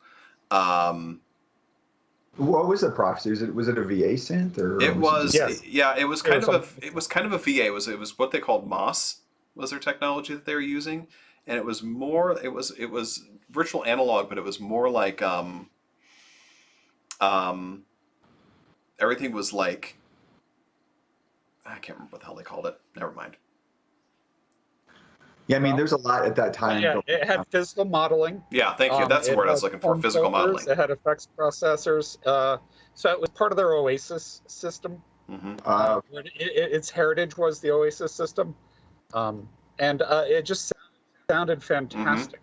Speaker 6: What was the Prophecy? Was it a VA synth or?
Speaker 5: It was.
Speaker 7: Yes.
Speaker 5: Yeah, it was kind of a VA. It was what they called MOS was their technology that they were using, and it was more. It was virtual analog, but it was more like everything was like, I can't remember what the hell they called it. Never mind.
Speaker 6: Yeah, I mean, there's a lot at that time.
Speaker 7: Yeah, it had physical modeling.
Speaker 5: Yeah, thank you. That's the word I was looking for. Physical modeling.
Speaker 7: It had effects processors. So it was part of their Oasis system.
Speaker 5: Mm-hmm.
Speaker 7: Its heritage was the Oasis system. And it just sounded fantastic.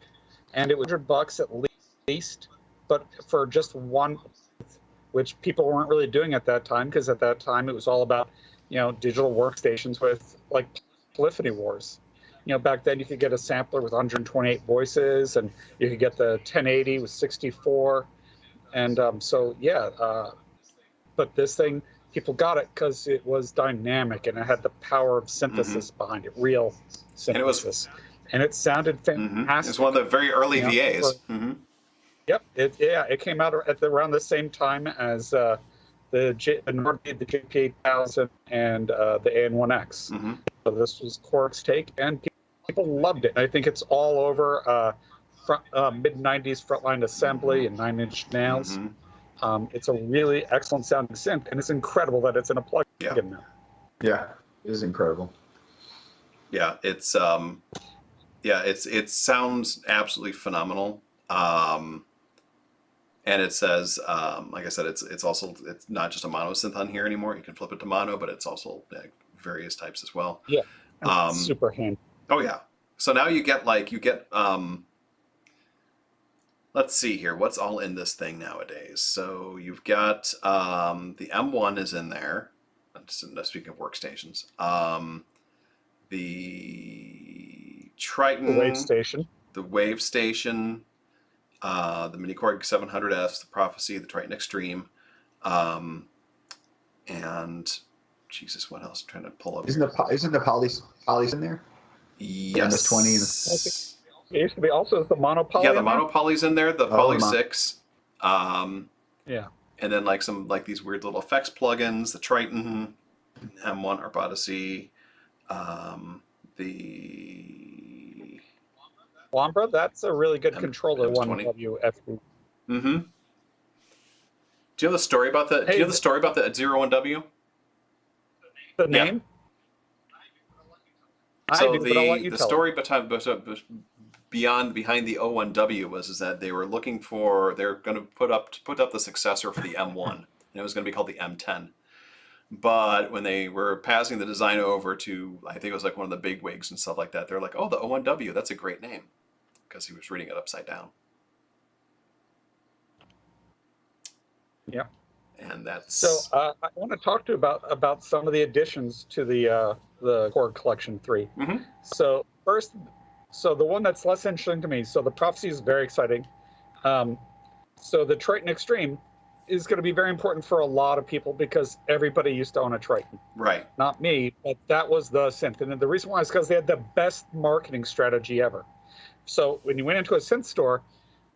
Speaker 7: And it was $100 at least, but for just one, which people weren't really doing at that time, because at that time it was all about, you know, digital workstations with like Polyphony Wars. You know, back then you could get a sampler with 128 voices, and you could get the 1080 with 64. And but this thing, people got it because it was dynamic and it had the power of synthesis behind it, real synthesis. And it sounded fantastic.
Speaker 5: It's one of the very early VAs.
Speaker 7: Yep, it came out at around the same time as the Norby, the JP8000, and the AN1X. So this was Korg's take, and people loved it. I think it's all over mid-90s Frontline Assembly and 9 Inch Nails. It's a really excellent sounding synth, and it's incredible that it's in a plug-in now.
Speaker 6: Yeah, it is incredible.
Speaker 5: Yeah, it's it sounds absolutely phenomenal. And it says, like I said, it's not just a mono synth on here anymore. You can flip it to mono, but it's also various types as well.
Speaker 7: Yeah, super handy.
Speaker 5: Oh yeah. So now you get let's see here, what's all in this thing nowadays. So you've got the M1 is in there. Speaking of workstations, the Triton,
Speaker 7: the Wave Station,
Speaker 5: the Mini Korg 700S, the Prophecy, the Triton Extreme, and Jesus, what else? I'm trying to pull up.
Speaker 6: Isn't the Poly in there?
Speaker 5: Yes.
Speaker 6: The 20.
Speaker 7: It used to be also the mono poly.
Speaker 5: Yeah, the mono poly's in there. The Poly 6.
Speaker 7: Yeah.
Speaker 5: And then these weird little effects plugins, the Triton, M1 Arp Odyssey, the
Speaker 7: Wambra, that's a really good
Speaker 5: M-
Speaker 7: controller.
Speaker 5: M20.
Speaker 7: 1WFB.
Speaker 5: Mm-hmm. Do you know the story about the? Do
Speaker 7: Hey,
Speaker 5: you know the story about the 01W?
Speaker 7: The
Speaker 5: Yeah.
Speaker 7: name?
Speaker 5: So
Speaker 7: I do, but I'll let you
Speaker 5: the
Speaker 7: tell
Speaker 5: story behind the 01W was that they were looking for, they're going to put up the successor for the M1, and it was going to be called the M10. But when they were passing the design over to, I think it was like one of the big wigs and stuff like that, they're like, "Oh, the 01W, that's a great name," because he was reading it upside down.
Speaker 7: Yeah.
Speaker 5: And that's
Speaker 7: So I want to talk to you about some of the additions to the Korg Collection 3.
Speaker 5: Mhm.
Speaker 7: So first, the one that's less interesting to me. So the Prophecy is very exciting. So the Triton Extreme is going to be very important for a lot of people because everybody used to own a Triton.
Speaker 5: right.
Speaker 7: Not me, but that was the synth. And the reason why is because they had the best marketing strategy ever. So when you went into a synth store,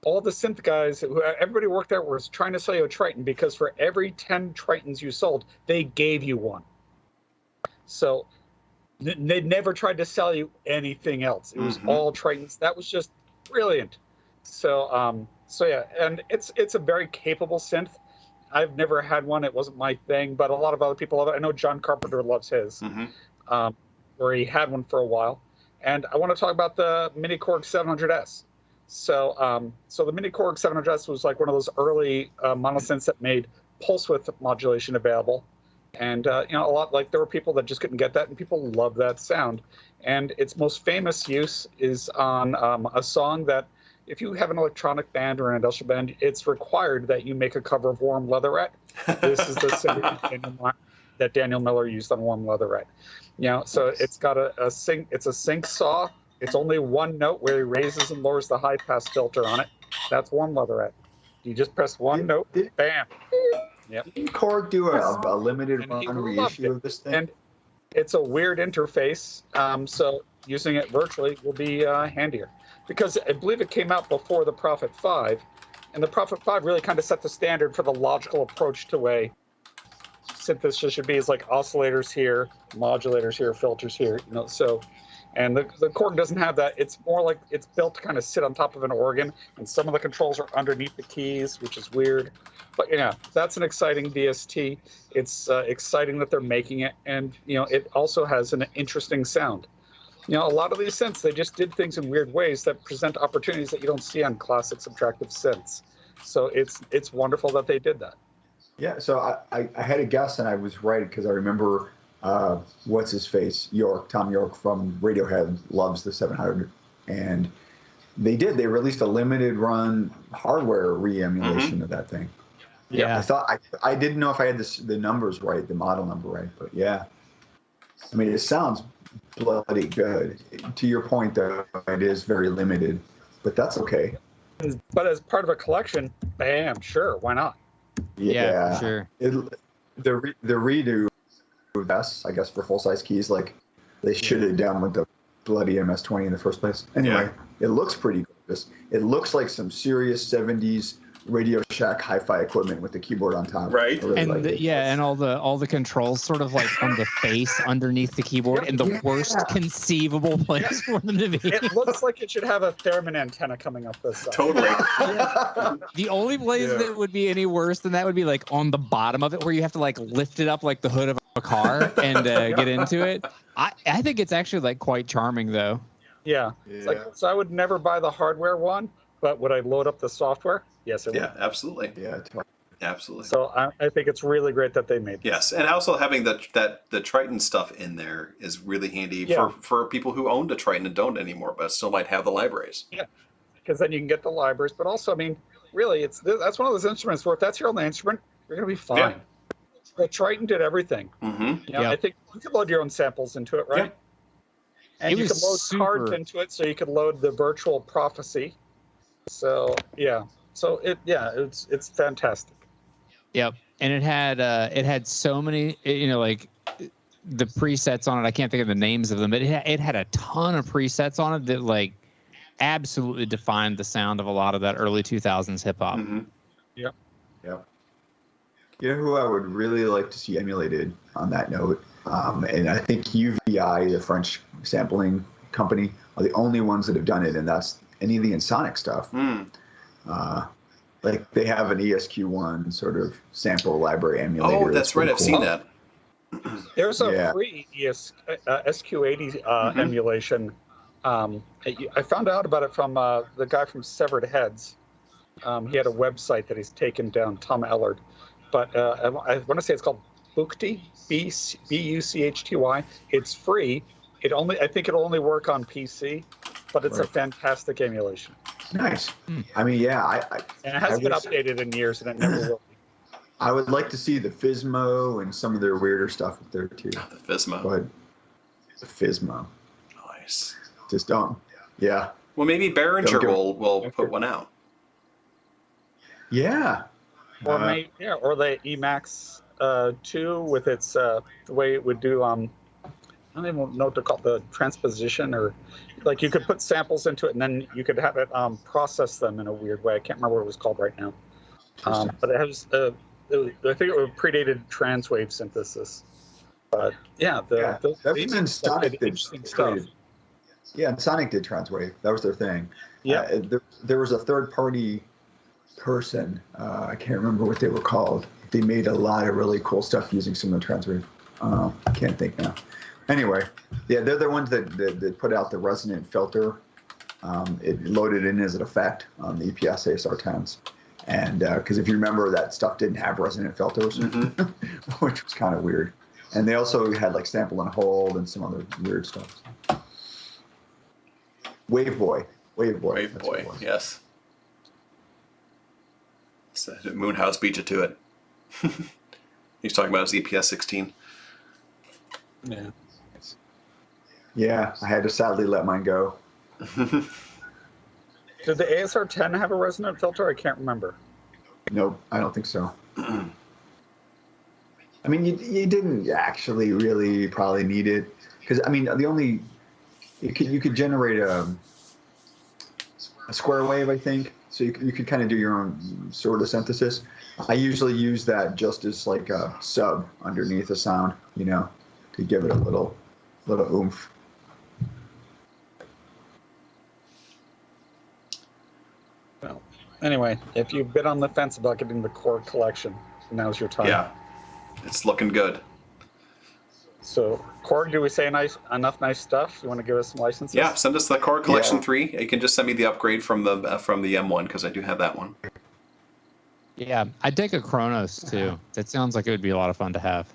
Speaker 7: all the synth guys, everybody worked there was trying to sell you a Triton because for every 10 Tritons you sold, they gave you one. So they never tried to sell you anything else. It was all Tritons. That was just brilliant. So yeah, and it's a very capable synth. I've never had one. It wasn't my thing, but a lot of other people love it. I know John Carpenter loves his, where he had one for a while. And I want to talk about the Mini Korg 700S. So the Mini Korg 700S was like one of those early monosynths that made pulse width modulation available. And a lot, like, there were people that just couldn't get that, and people love that sound. And its most famous use is on a song that, if you have an electronic band or an industrial band, it's required that you make a cover of Warm Leatherette. This is the synth that Daniel Miller used on Warm Leatherette. So it's got a sync saw. It's only one note where he raises and lowers the high pass filter on it. That's Warm Leatherette. You just press one note, bam. Yep.
Speaker 6: Didn't Korg do a limited
Speaker 7: And he
Speaker 6: run
Speaker 7: loved
Speaker 6: reissue
Speaker 7: it.
Speaker 6: of this thing?
Speaker 7: And it's a weird interface, so using it virtually will be handier. Because I believe it came out before the Prophet 5, and the Prophet 5 really kind of set the standard for the logical approach to way synthesis should be. Is like oscillators here, modulators here, filters here, so. And the Korg doesn't have that. It's more like it's built to kind of sit on top of an organ, and some of the controls are underneath the keys, which is weird. But yeah, that's an exciting VST. It's exciting that they're making it, and it also has an interesting sound. A lot of these synths, they just did things in weird ways that present opportunities that you don't see on classic subtractive synths. So it's wonderful that they did that.
Speaker 6: Yeah, so I had a guess, and I was right because I remember what's his face, Tom York from Radiohead loves the 700, and they released a limited run hardware re-emulation of that thing.
Speaker 4: Yeah.
Speaker 6: I didn't know if I had the numbers right, the model number right, but yeah. I mean, it sounds bloody good. To your point, though, it is very limited, but that's okay.
Speaker 7: But as part of a collection, bam, sure, why not?
Speaker 4: Yeah, for sure.
Speaker 6: The redo, best, I guess, for full-size keys, like they should have done with the bloody MS-20 in the first place. Anyway, It looks pretty gorgeous. It looks like some serious 70s Radio Shack hi-fi equipment with the keyboard on top.
Speaker 5: Right.
Speaker 6: I really
Speaker 4: And
Speaker 6: like it.
Speaker 4: and all the controls sort of like on the face underneath the keyboard in the worst conceivable place for them to be.
Speaker 7: It looks like it should have a theremin antenna coming up this side.
Speaker 5: Totally.
Speaker 4: The only place that would be any worse than that would be like on the bottom of it, where you have to like lift it up like the hood of a car and get into it. I think it's actually like quite charming though.
Speaker 7: Yeah. It's like, so I would never buy the hardware one, but would I load up the software? Yes, I would.
Speaker 5: Yeah, absolutely.
Speaker 6: Yeah,
Speaker 5: Absolutely.
Speaker 7: So I think it's really great that they made this.
Speaker 5: Yes, and also having the Triton stuff in there is really handy for people who owned a Triton and don't anymore, but still might have the libraries.
Speaker 7: Yeah, because then you can get the libraries. But also, I mean, really, that's one of those instruments where if that's your only instrument, you're going to be fine.
Speaker 5: Yeah.
Speaker 7: The Triton did everything.
Speaker 5: Mm-hmm.
Speaker 7: I think you could load your own samples into it, right?
Speaker 5: Yeah.
Speaker 7: And you could load cards into it, so you could load the virtual prophecy. So it's fantastic.
Speaker 4: Yep, and it had so many, like the presets on it. I can't think of the names of them, but it had a ton of presets on it that like absolutely defined the sound of a lot of that early 2000s hip hop.
Speaker 5: Mm-hmm.
Speaker 7: Yep.
Speaker 6: You know who I would really like to see emulated on that note? And I think UVI, the French sampling company, are the only ones that have done it, and that's any of the Ensoniq stuff. Like they have an ESQ1 sort of sample library emulator.
Speaker 5: Oh, that's right. I've seen that.
Speaker 7: There's a
Speaker 6: Yeah.
Speaker 7: free SQ80 emulation. I found out about it from the guy from Severed Heads. He had a website that he's taken down, Tom Ellard. But I want to say it's called Buchty, Buchty. It's free. I think it'll only work on PC, but it's a fantastic emulation.
Speaker 6: Nice. I mean, yeah,
Speaker 7: And it hasn't been updated in years, and it never will be.
Speaker 6: I would like to see the Fizmo and some of their weirder stuff up there too.
Speaker 5: The Fizmo.
Speaker 6: But the Fizmo.
Speaker 5: Nice.
Speaker 6: Just don't. Yeah.
Speaker 5: Well, maybe Behringer will put one out.
Speaker 6: Yeah.
Speaker 7: Or or the Emax 2 with its the way it would do I don't even know what to call it, the transposition, or like you could put samples into it and then you could have it process them in a weird way. I can't remember what it was called right now. But it has I think it predated transwave synthesis. But yeah,
Speaker 6: that was
Speaker 7: Emax did interesting stuff.
Speaker 6: Yeah, and Sonic did Transwave. That was their thing.
Speaker 7: Yeah.
Speaker 6: There was a third-party person. I can't remember what they were called. They made a lot of really cool stuff using some of the Transwave. I can't think now. Anyway, yeah, they're the ones that put out the resonant filter. It loaded in as an effect on the EPS ASR 10s. And because if you remember, that stuff didn't have resonant filters, which was kind of weird. And they also had like sample and hold and some other weird stuff. Waveboy,
Speaker 5: yes. So Moonhouse beat you to it. He's talking about his EPS 16.
Speaker 7: Yeah.
Speaker 6: Yeah, I had to sadly let mine go.
Speaker 7: Did the ASR 10 have a resonant filter? I can't remember.
Speaker 6: Nope, I don't think so. I mean, you didn't actually really probably need it because I mean you could generate a square wave, I think. So you could kind of do your own sort of synthesis. I usually use that just as like a sub underneath a sound, to give it a little oomph.
Speaker 7: Well, anyway, if you've been on the fence about getting the core collection, now's your time.
Speaker 5: Yeah, it's looking good.
Speaker 7: So, Korg, do we say enough nice stuff? You want to give us some licenses?
Speaker 5: Yeah, send us the Core Collection 3. You can just send me the upgrade from the M1 because I do have that one.
Speaker 4: Yeah, I'd take a Kronos too. That sounds like it would be a lot of fun to have.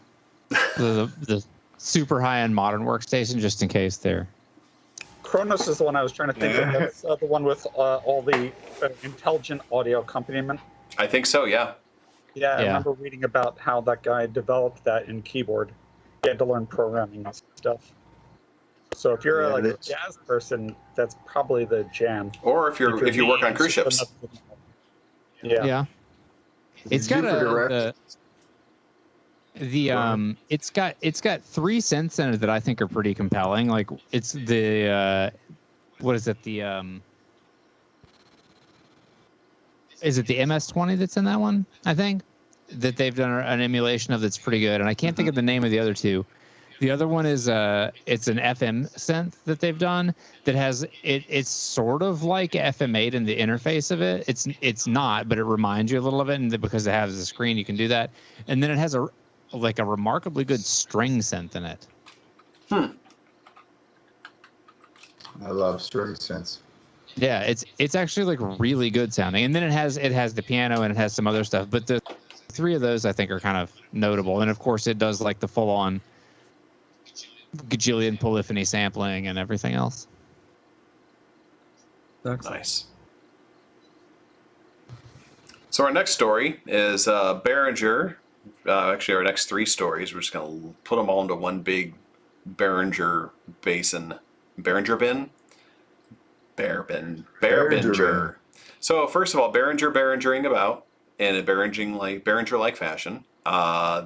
Speaker 4: The super high-end modern workstation, just in case there.
Speaker 7: Kronos is the one I was trying to think of. That's the one with all the intelligent audio accompaniment.
Speaker 5: I think so, yeah.
Speaker 7: Yeah, I remember reading about how that guy developed that in keyboard. He had to learn programming and stuff. So if you're a jazz person, that's probably the jam.
Speaker 5: Or if you work on cruise ships.
Speaker 7: Yeah.
Speaker 4: It's got it's got 3 synths in it that I think are pretty compelling. Like it's the what is it? Is it the MS-20 that's in that one? I think that they've done an emulation of that's pretty good, and I can't think of the name of the other two. The other one is it's an FM synth that they've done that has it's sort of like FM8 in the interface of it. It's not, but it reminds you a little of it, and because it has a screen, you can do that. And then it has a remarkably good string synth in it.
Speaker 6: I love string synths.
Speaker 4: Yeah, it's actually like really good sounding. And then it has the piano and it has some other stuff, but the 3 of those I think are kind of notable. And of course it does like the full on gajillion polyphony sampling and everything else.
Speaker 5: Nice. So our next story is Behringer. Actually, our next 3 stories, we're just going to put them all into one big Behringer basin. Behringer bin? Behringer. So first of all, Behringering about in a Behringer-like fashion.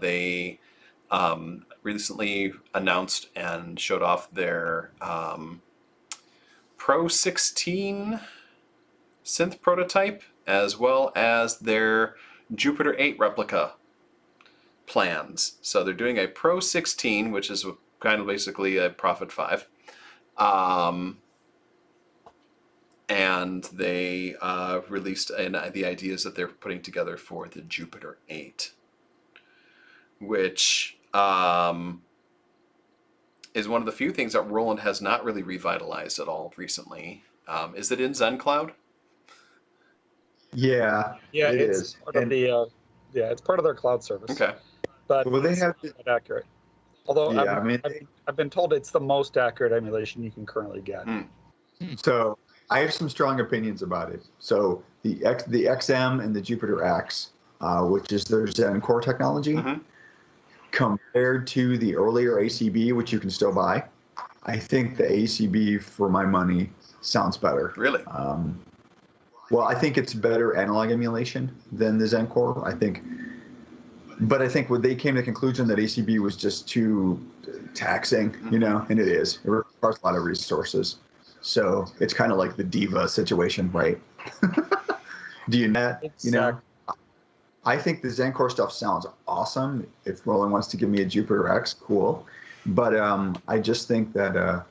Speaker 5: They recently announced and showed off their Pro 16 synth prototype, as well as their Jupiter 8 replica plans. So they're doing a Pro 16, which is kind of basically a Prophet 5. and they released the ideas that they're putting together for the Jupiter 8, which is one of the few things that Roland has not really revitalized at all recently. Is it in Zen Cloud?
Speaker 6: Yeah,
Speaker 7: Yeah,
Speaker 6: it
Speaker 7: it's
Speaker 6: is.
Speaker 7: part of the it's part of their cloud service.
Speaker 5: Okay.
Speaker 7: But
Speaker 6: Well, they
Speaker 7: it's
Speaker 6: have
Speaker 7: not accurate. Although
Speaker 6: Yeah,
Speaker 7: I've been told it's the most accurate emulation you can currently get.
Speaker 6: So I have some strong opinions about it. So the XM and the Jupiter X, which is their Zen core technology, compared to the earlier ACB, which you can still buy, I think the ACB, for my money, sounds better.
Speaker 5: Really?
Speaker 6: Well, I think it's better analog emulation than the Zen core. But I think when they came to the conclusion that ACB was just too taxing, and it is. It requires a lot of resources. So it's kind of like the Diva situation, right? Do you know that?
Speaker 7: Exactly.
Speaker 6: I think the Zen core stuff sounds awesome. If Roland wants to give me a Jupiter X, cool. But I just think that,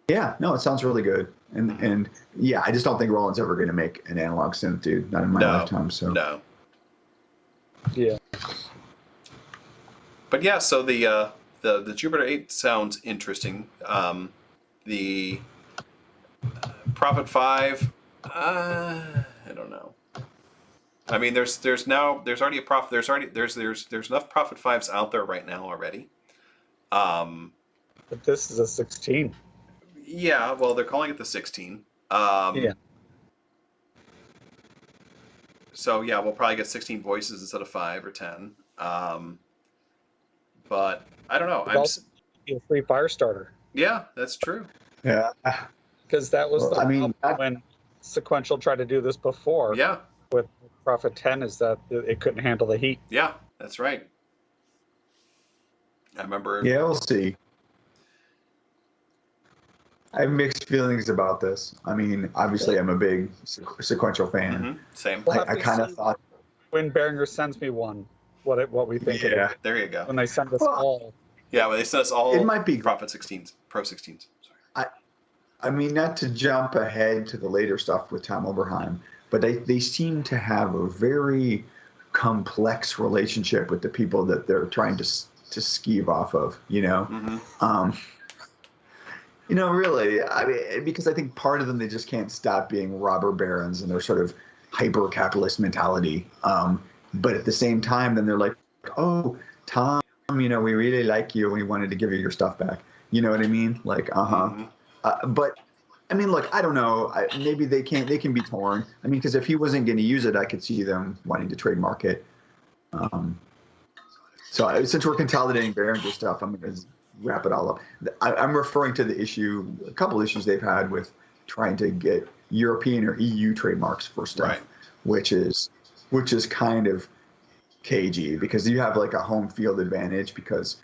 Speaker 6: it sounds really good. And yeah, I just don't think Roland's ever going to make an analog synth, dude. Not in my lifetime. So
Speaker 5: No.
Speaker 7: Yeah.
Speaker 5: But yeah, so the Jupiter 8 sounds interesting. The Prophet 5, I don't know. I mean, there's already a Prophet. There's enough Prophet 5s out there right now already.
Speaker 7: But this is a 16.
Speaker 5: Yeah, well, they're calling it the 16.
Speaker 7: Yeah.
Speaker 5: So yeah, we'll probably get 16 voices instead of 5 or 10. But I don't know.
Speaker 7: It'd also be a free fire starter.
Speaker 5: Yeah, that's true.
Speaker 6: yeah.
Speaker 7: Because that was
Speaker 6: Well,
Speaker 7: when Sequential tried to do this before.
Speaker 5: Yeah,
Speaker 7: With Prophet 10 is that it couldn't handle the heat.
Speaker 5: yeah, that's right. I remember.
Speaker 6: Yeah, we'll see. I have mixed feelings about this. I mean, obviously, I'm a big sequential fan.
Speaker 5: Same.
Speaker 7: We'll have
Speaker 6: I
Speaker 7: to
Speaker 6: kind of
Speaker 7: see
Speaker 6: thought,
Speaker 7: when Behringer sends me one, what we think of
Speaker 6: yeah,
Speaker 7: it.
Speaker 5: There you go.
Speaker 7: When they send us
Speaker 6: Well,
Speaker 7: all.
Speaker 5: Yeah, well, they sent us all
Speaker 6: It might be-
Speaker 5: Prophet 16s, Pro 16s. Sorry.
Speaker 6: I mean, not to jump ahead to the later stuff with Tom Oberheim, but they seem to have a very complex relationship with the people that they're trying to skeeve off of, really, I mean, because I think part of them, they just can't stop being robber barons and their sort of hyper-capitalist mentality. But at the same time, then they're like, oh, Tom, we really like you and we wanted to give you your stuff back. You know what I mean? Like, but I mean, look, I don't know. Maybe they can be torn. I mean, because if he wasn't going to use it, I could see them wanting to trademark it. So since we're consolidating Behringer stuff, I'm going to wrap it all up. I'm referring to a couple issues they've had with trying to get European or EU trademarks for stuff,
Speaker 5: Right.
Speaker 6: which is kind of cagey because you have like a home field advantage because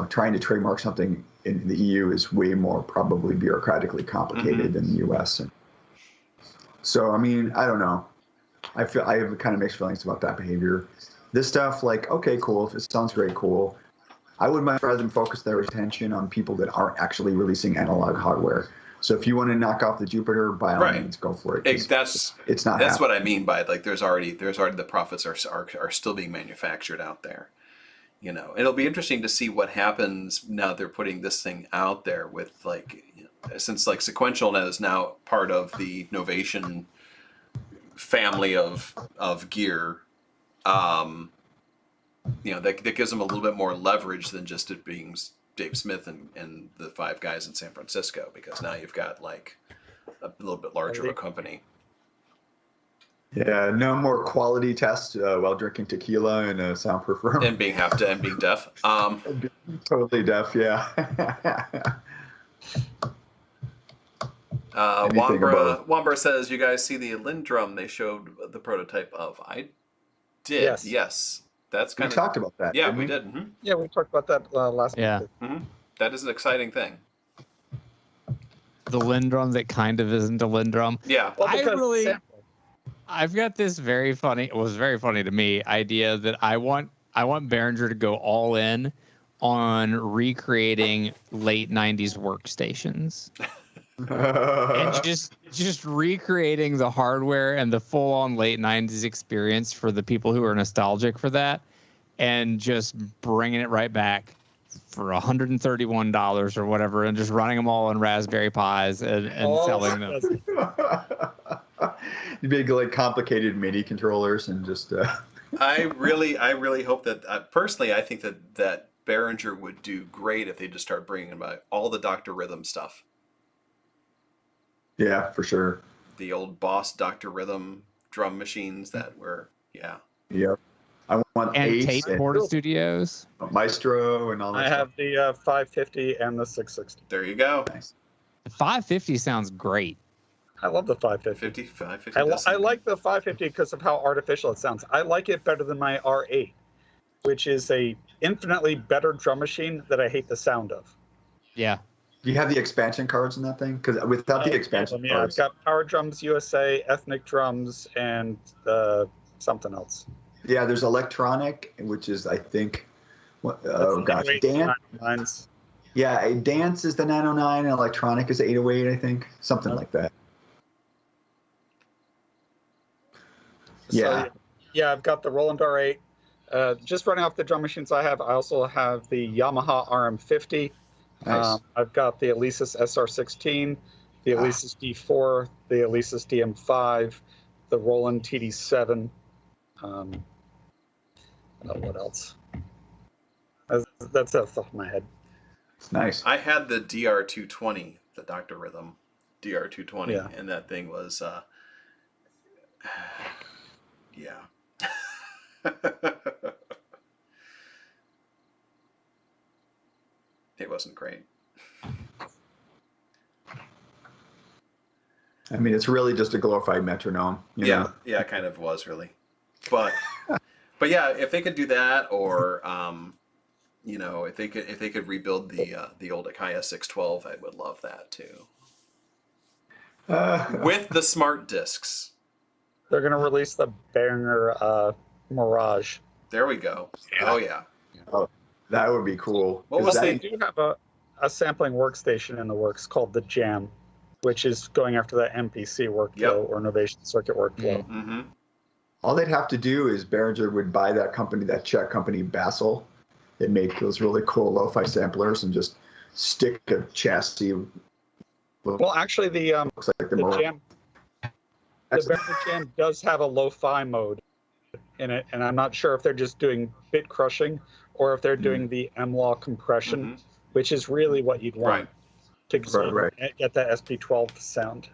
Speaker 6: trying to trademark something in the EU is way more probably bureaucratically complicated than the US. And so, I mean, I don't know. I have kind of mixed feelings about that behavior. This stuff, like, okay, cool. If it sounds very cool, I would much rather them focus their attention on people that aren't actually releasing analog hardware. So if you want to knock off the Jupiter, by all means, go for it.
Speaker 5: That's
Speaker 6: it's not.
Speaker 5: That's what I mean by like. There's already the Prophets are still being manufactured out there. It'll be interesting to see what happens now they're putting this thing out there with like, since like Sequential is now part of the Novation family of gear. That gives them a little bit more leverage than just it being Dave Smith and the 5 guys in San Francisco, because now you've got like a little bit larger of a company.
Speaker 6: Yeah, no more quality tests while drinking tequila in a soundproof room.
Speaker 5: And being deaf.
Speaker 6: Totally deaf, yeah.
Speaker 5: Wambra says, you guys see the Lindrum they showed the prototype of? I did, yes. That's
Speaker 6: We
Speaker 5: kind of
Speaker 6: talked about that.
Speaker 5: Yeah,
Speaker 6: didn't
Speaker 5: we did.
Speaker 7: Yeah, we talked about that last
Speaker 4: Yeah.
Speaker 7: week.
Speaker 5: That is an exciting thing.
Speaker 4: The Lindrum that kind of isn't a Lindrum.
Speaker 5: Yeah.
Speaker 7: Well,
Speaker 4: I
Speaker 7: because
Speaker 4: really, I've got this very funny, it was very funny to me, idea that I want Behringer to go all in on recreating late 90s workstations. and just recreating the hardware and the full-on late 90s experience for the people who are nostalgic for that, and just bringing it right back for $131 or whatever, and just running them all on Raspberry Pis and selling them.
Speaker 6: You make like complicated MIDI controllers and just.
Speaker 5: I really hope that personally, I think that Behringer would do great if they just start bringing about all the Dr. Rhythm stuff.
Speaker 6: Yeah, for sure.
Speaker 5: The old Boss Dr. Rhythm drum machines that were, yeah.
Speaker 6: Yep. I want
Speaker 4: And
Speaker 6: Ace
Speaker 4: Tate Porta Studios.
Speaker 6: Maestro and all that
Speaker 7: I have the 550 and the 660.
Speaker 5: There you go.
Speaker 6: Nice.
Speaker 4: The 550 sounds great.
Speaker 7: I love the 550.
Speaker 5: 550.
Speaker 7: I like the 550 because of how artificial it sounds. I like it better than my R8, which is a infinitely better drum machine that I hate the sound of.
Speaker 4: Yeah.
Speaker 6: Do you have the expansion cards in that thing? Because without the expansion
Speaker 7: Yeah,
Speaker 6: cards,
Speaker 7: I've got Power Drums USA, Ethnic Drums, and something else.
Speaker 6: yeah, there's electronic, which is I think,
Speaker 7: That's
Speaker 6: Dance.
Speaker 7: 909s.
Speaker 6: Yeah, Dance is the 909, and electronic is the 808, I think, something like that. Yeah.
Speaker 7: So, yeah, I've got the Roland R8. Just running off the drum machines I have, I also have the Yamaha RM50.
Speaker 6: Nice.
Speaker 7: I've got the Alesis SR16, the Alesis D4, the Alesis DM5, the Roland TD7. What else? That's off the top of my head.
Speaker 6: It's nice.
Speaker 5: I had the DR220, the Dr. Rhythm DR220,
Speaker 7: Yeah.
Speaker 5: and that thing was, yeah. It wasn't great.
Speaker 6: I mean, it's really just a glorified metronome. You know?
Speaker 5: Yeah, it kind of was really, but yeah, if they could do that, or if they could rebuild the old Akai 612, I would love that too. With the smart discs.
Speaker 7: They're going to release the Behringer Mirage.
Speaker 5: There we go. Oh yeah.
Speaker 6: Oh, that would be cool.
Speaker 5: What was
Speaker 7: They do have a sampling workstation in the works called the Jam, which is going after the MPC workflow or Novation Circuit workflow.
Speaker 5: Mm-hmm.
Speaker 6: All they'd have to do is Behringer would buy that company, that Czech company, Basel. They make those really cool lo-fi samplers and just stick a chassis.
Speaker 7: Well, actually, the
Speaker 6: Looks like the
Speaker 7: Jam, the Behringer Jam does have a lo-fi mode in it, and I'm not sure if they're just doing bit crushing or if they're doing the M-Law compression, which is really what you'd want to sort of get that SP12 sound.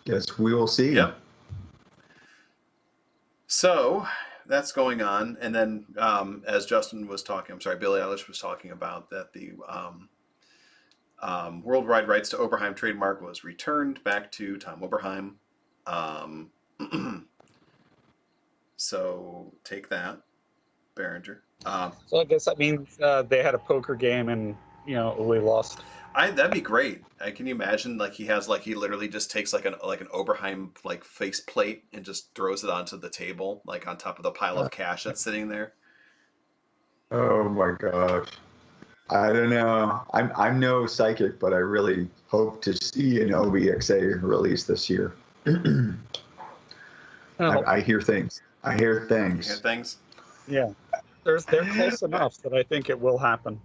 Speaker 6: Yes, we will see.
Speaker 5: Yeah. So that's going on, and then as Justin was talking, Billie Eilish was talking about that the worldwide rights to Oberheim trademark was returned back to Tom Oberheim. So take that, Behringer.
Speaker 7: So I guess that means they had a poker game and we lost.
Speaker 5: That'd be great. Can you imagine? He literally just takes like an Oberheim face plate and just throws it onto the table, on top of the pile of cash that's sitting there.
Speaker 6: Oh my gosh. I don't know. I'm no psychic, but I really hope to see an OBXA release this year. I hear things. I hear things.
Speaker 5: You hear things?
Speaker 7: Yeah. They're close enough that I think it will happen.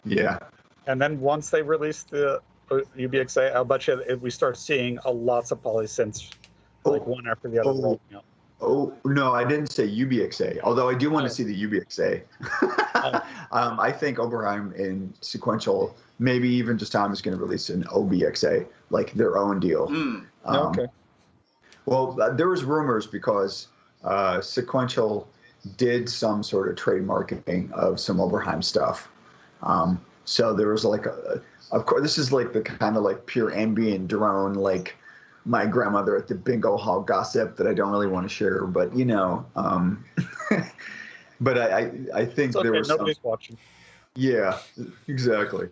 Speaker 6: Yeah.
Speaker 7: And then once they release the UBXA, I'll bet you we start seeing lots of polysynths, one after the other rolling out.
Speaker 6: Oh, no, I didn't say UBXA, although I do want to see the UBXA. I think Oberheim and Sequential, maybe even just Tom, is going to release an OBXA, their own deal.
Speaker 7: Okay.
Speaker 6: Well, there was rumors because Sequential did some sort of trademarking of some Oberheim stuff. So there was of course, this is the kind of pure ambient drone, my grandmother at the bingo hall gossip that I don't really want to share, but but I think there was
Speaker 7: nobody's watching.
Speaker 6: Yeah, exactly.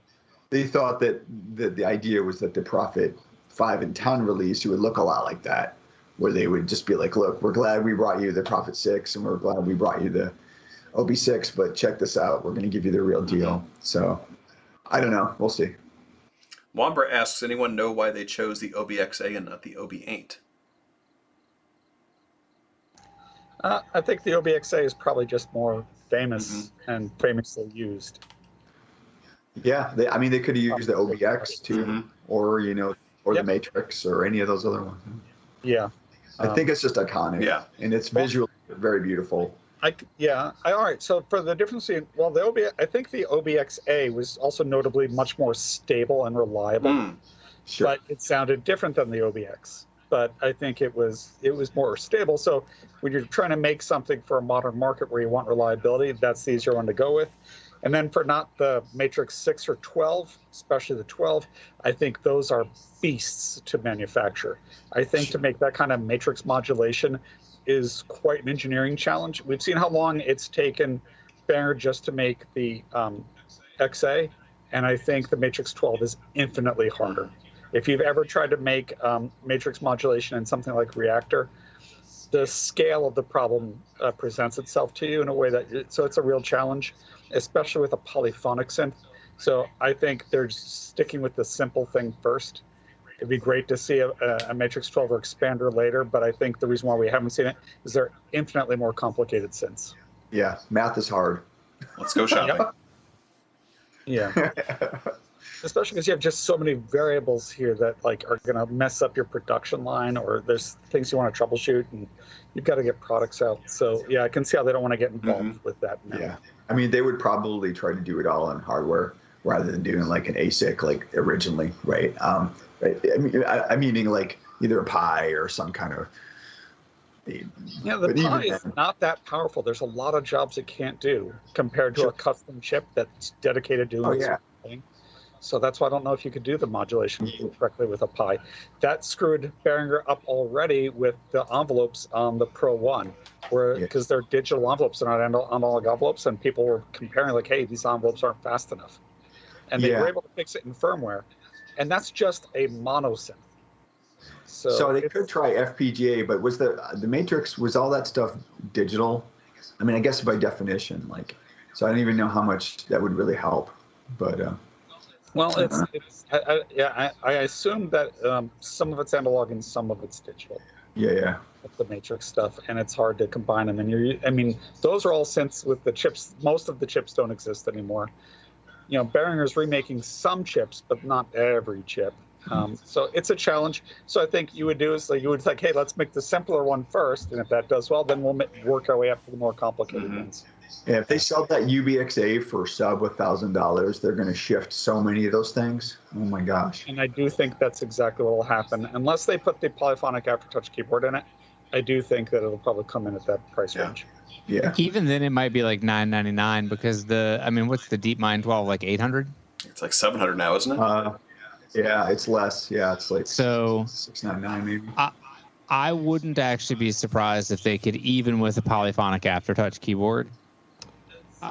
Speaker 6: They thought that the idea was that the Prophet 5 and 10 release would look a lot like that, where they would just be look, we're glad we brought you the Prophet 6 and we're glad we brought you the OB6, but check this out, we're going to give you the real deal. So I don't know. We'll see.
Speaker 5: Womber asks, anyone know why they chose the OBXA and not the OB8?
Speaker 7: I think the OBXA is probably just more famous and famously used.
Speaker 6: Yeah, I mean, they could have used the OBX too, or the Matrix or any of those other ones.
Speaker 7: Yeah.
Speaker 6: I think it's just iconic.
Speaker 5: Yeah.
Speaker 6: And it's visually very beautiful.
Speaker 7: All right. So for the difference in, I think the OBXA was also notably much more stable and reliable,
Speaker 6: Sure.
Speaker 7: but it sounded different than the OBX. But I think it was more stable. So when you're trying to make something for a modern market where you want reliability, that's the easier one to go with. And then for not the Matrix 6 or 12, especially the 12, I think those are beasts to manufacture. I think to make that kind of matrix modulation is quite an engineering challenge. We've seen how long it's taken Behringer just to make the XA, and I think the Matrix 12 is infinitely harder. If you've ever tried to make matrix modulation in something like Reactor, the scale of the problem presents itself to you in a way that, so it's a real challenge, especially with a polyphonic synth. So I think they're sticking with the simple thing first. It'd be great to see a Matrix 12 or Expander later, but I think the reason why we haven't seen it is they're infinitely more complicated synths.
Speaker 6: Yeah, math is hard.
Speaker 5: Let's go shopping.
Speaker 7: Yeah. Especially because you have just so many variables here that are going to mess up your production line, or there's things you want to troubleshoot, and you've got to get products out. So yeah, I can see how they don't want to get involved with that now.
Speaker 6: Yeah, I mean, they would probably try to do it all on hardware rather than doing like an ASIC like originally, right? I'm meaning like either a Pi or some kind of.
Speaker 7: Yeah, the Pi is not that powerful. There's a lot of jobs it can't do compared to a custom chip that's dedicated to doing something. So that's why I don't know if you could do the modulation correctly with a Pi. That screwed Behringer up already with the envelopes on the Pro 1, because they're digital envelopes, they're not analog envelopes, and people were comparing like, hey, these envelopes aren't fast enough. And they were able to fix it in firmware. And that's just a mono synth.
Speaker 6: So they could try FPGA, but was the Matrix, was all that stuff digital? I mean, I guess by definition, so I don't even know how much that would really help. But
Speaker 7: well, I assume that some of it's analog and some of it's digital.
Speaker 6: Yeah.
Speaker 7: The Matrix stuff, and it's hard to combine them. And those are all synths with the chips. Most of the chips don't exist anymore. Behringer's remaking some chips, but not every chip. So it's a challenge. So I think you would do is you would think, hey, let's make the simpler one first, and if that does well, then we'll work our way up to the more complicated ones.
Speaker 6: Yeah, if they sell that UBXA for sub $1,000, they're going to shift so many of those things. Oh my gosh!
Speaker 7: And I do think that's exactly what will happen, unless they put the polyphonic aftertouch keyboard in it. I do think that it'll probably come in at that price range.
Speaker 6: Yeah.
Speaker 4: Even then, it might be like $999 because what's the DeepMind 12, like 800?
Speaker 5: It's like 700 now, isn't it?
Speaker 6: Yeah, it's less. Yeah, it's like
Speaker 4: so
Speaker 6: 699 maybe.
Speaker 4: I wouldn't actually be surprised if they could, even with a polyphonic aftertouch keyboard.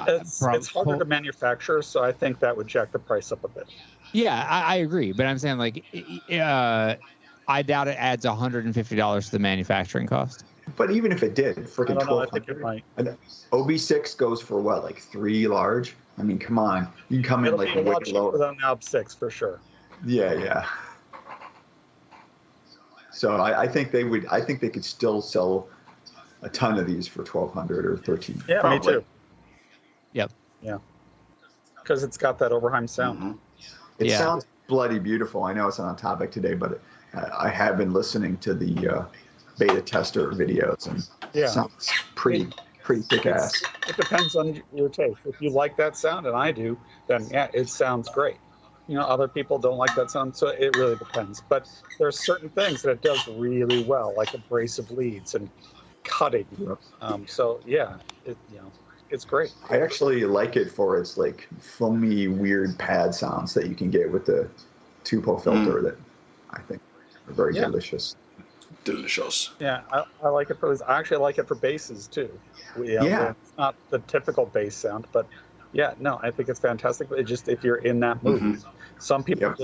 Speaker 7: It's harder to manufacture, so I think that would jack the price up a bit.
Speaker 4: Yeah, I agree, but I'm saying I doubt it adds $150 to the manufacturing cost.
Speaker 6: But even if it did, freaking
Speaker 7: I think it might.
Speaker 6: OB6 goes for what, like 3 large? I mean, come on, you can come in like
Speaker 7: a lot
Speaker 6: way lower
Speaker 7: than an OB6 for sure.
Speaker 6: Yeah. So I think they would. I think they could still sell a ton of these for 1,200 or 13.
Speaker 7: Yeah,
Speaker 5: Probably.
Speaker 7: me too.
Speaker 4: Yep.
Speaker 7: Yeah. Because it's got that Oberheim sound.
Speaker 6: It sounds bloody beautiful. I know it's not on topic today, but I have been listening to the beta tester videos, and it sounds pretty kick ass.
Speaker 7: It depends on your taste. If you like that sound, and I do, then yeah, it sounds great. Other people don't like that sound, so it really depends. But there are certain things that it does really well, like abrasive leads and cutting. So yeah, it's great.
Speaker 6: I actually like it for its like foamy, weird pad sounds that you can get with the 2-pole filter that I think are very delicious.
Speaker 5: Delicious.
Speaker 7: Yeah, I like it for this. I actually like it for basses too. It's not the typical bass sound, but yeah, no, I think it's fantastic. But just if you're in that mood, some people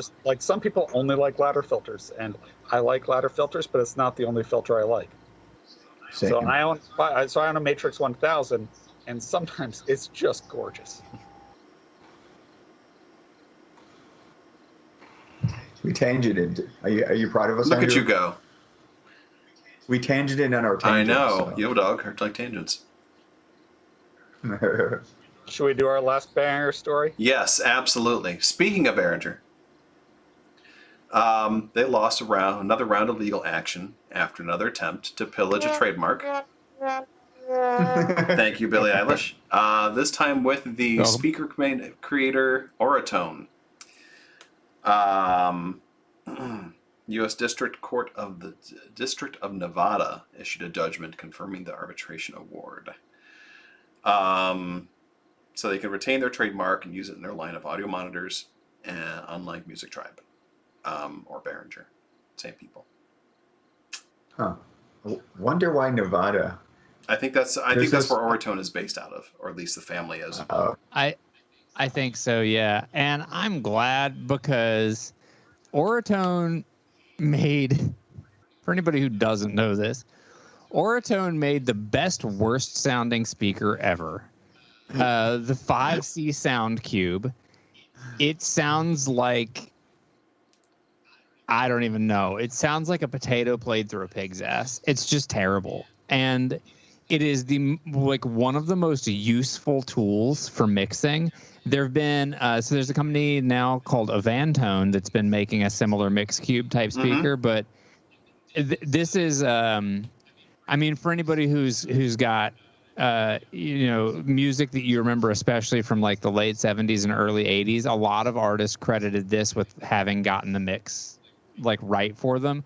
Speaker 7: some people only like ladder filters, and I like ladder filters, but it's not the only filter I like.
Speaker 6: Same.
Speaker 7: So I own a Matrix 1000, and sometimes it's just gorgeous.
Speaker 6: We tangented. Are you proud of us?
Speaker 5: Look at
Speaker 6: Andrew?
Speaker 5: you go.
Speaker 6: We tangented on our
Speaker 5: I
Speaker 6: tangents.
Speaker 5: know. Yo, dog. I like tangents.
Speaker 6: So.
Speaker 7: Should we do our last Behringer story?
Speaker 5: Yes, absolutely. Speaking of Behringer, they lost another round of legal action after another attempt to pillage a trademark. Thank you, Billie Eilish. This time with the
Speaker 4: Welcome.
Speaker 5: speaker creator Auratone. U.S. District Court of the District of Nevada issued a judgment confirming the arbitration award. So they can retain their trademark and use it in their line of audio monitors, unlike Music Tribe or Behringer. Same people.
Speaker 6: Huh. Wonder why Nevada?
Speaker 5: I think that's where Auratone is based out of, or at least the family is.
Speaker 4: I think so, yeah. And I'm glad because Auratone made, for anybody who doesn't know this, Auratone made the best worst sounding speaker ever. The 5C Sound Cube. It sounds like, I don't even know. It sounds like a potato played through a pig's ass. It's just terrible. And it is one of the most useful tools for mixing. There've been so there's a company now called Auratone that's been making a similar mix cube type speaker, but this is I mean, for anybody who's got music that you remember, especially from like the late 70s and early 80s, a lot of artists credited this with having gotten the mix like right for them.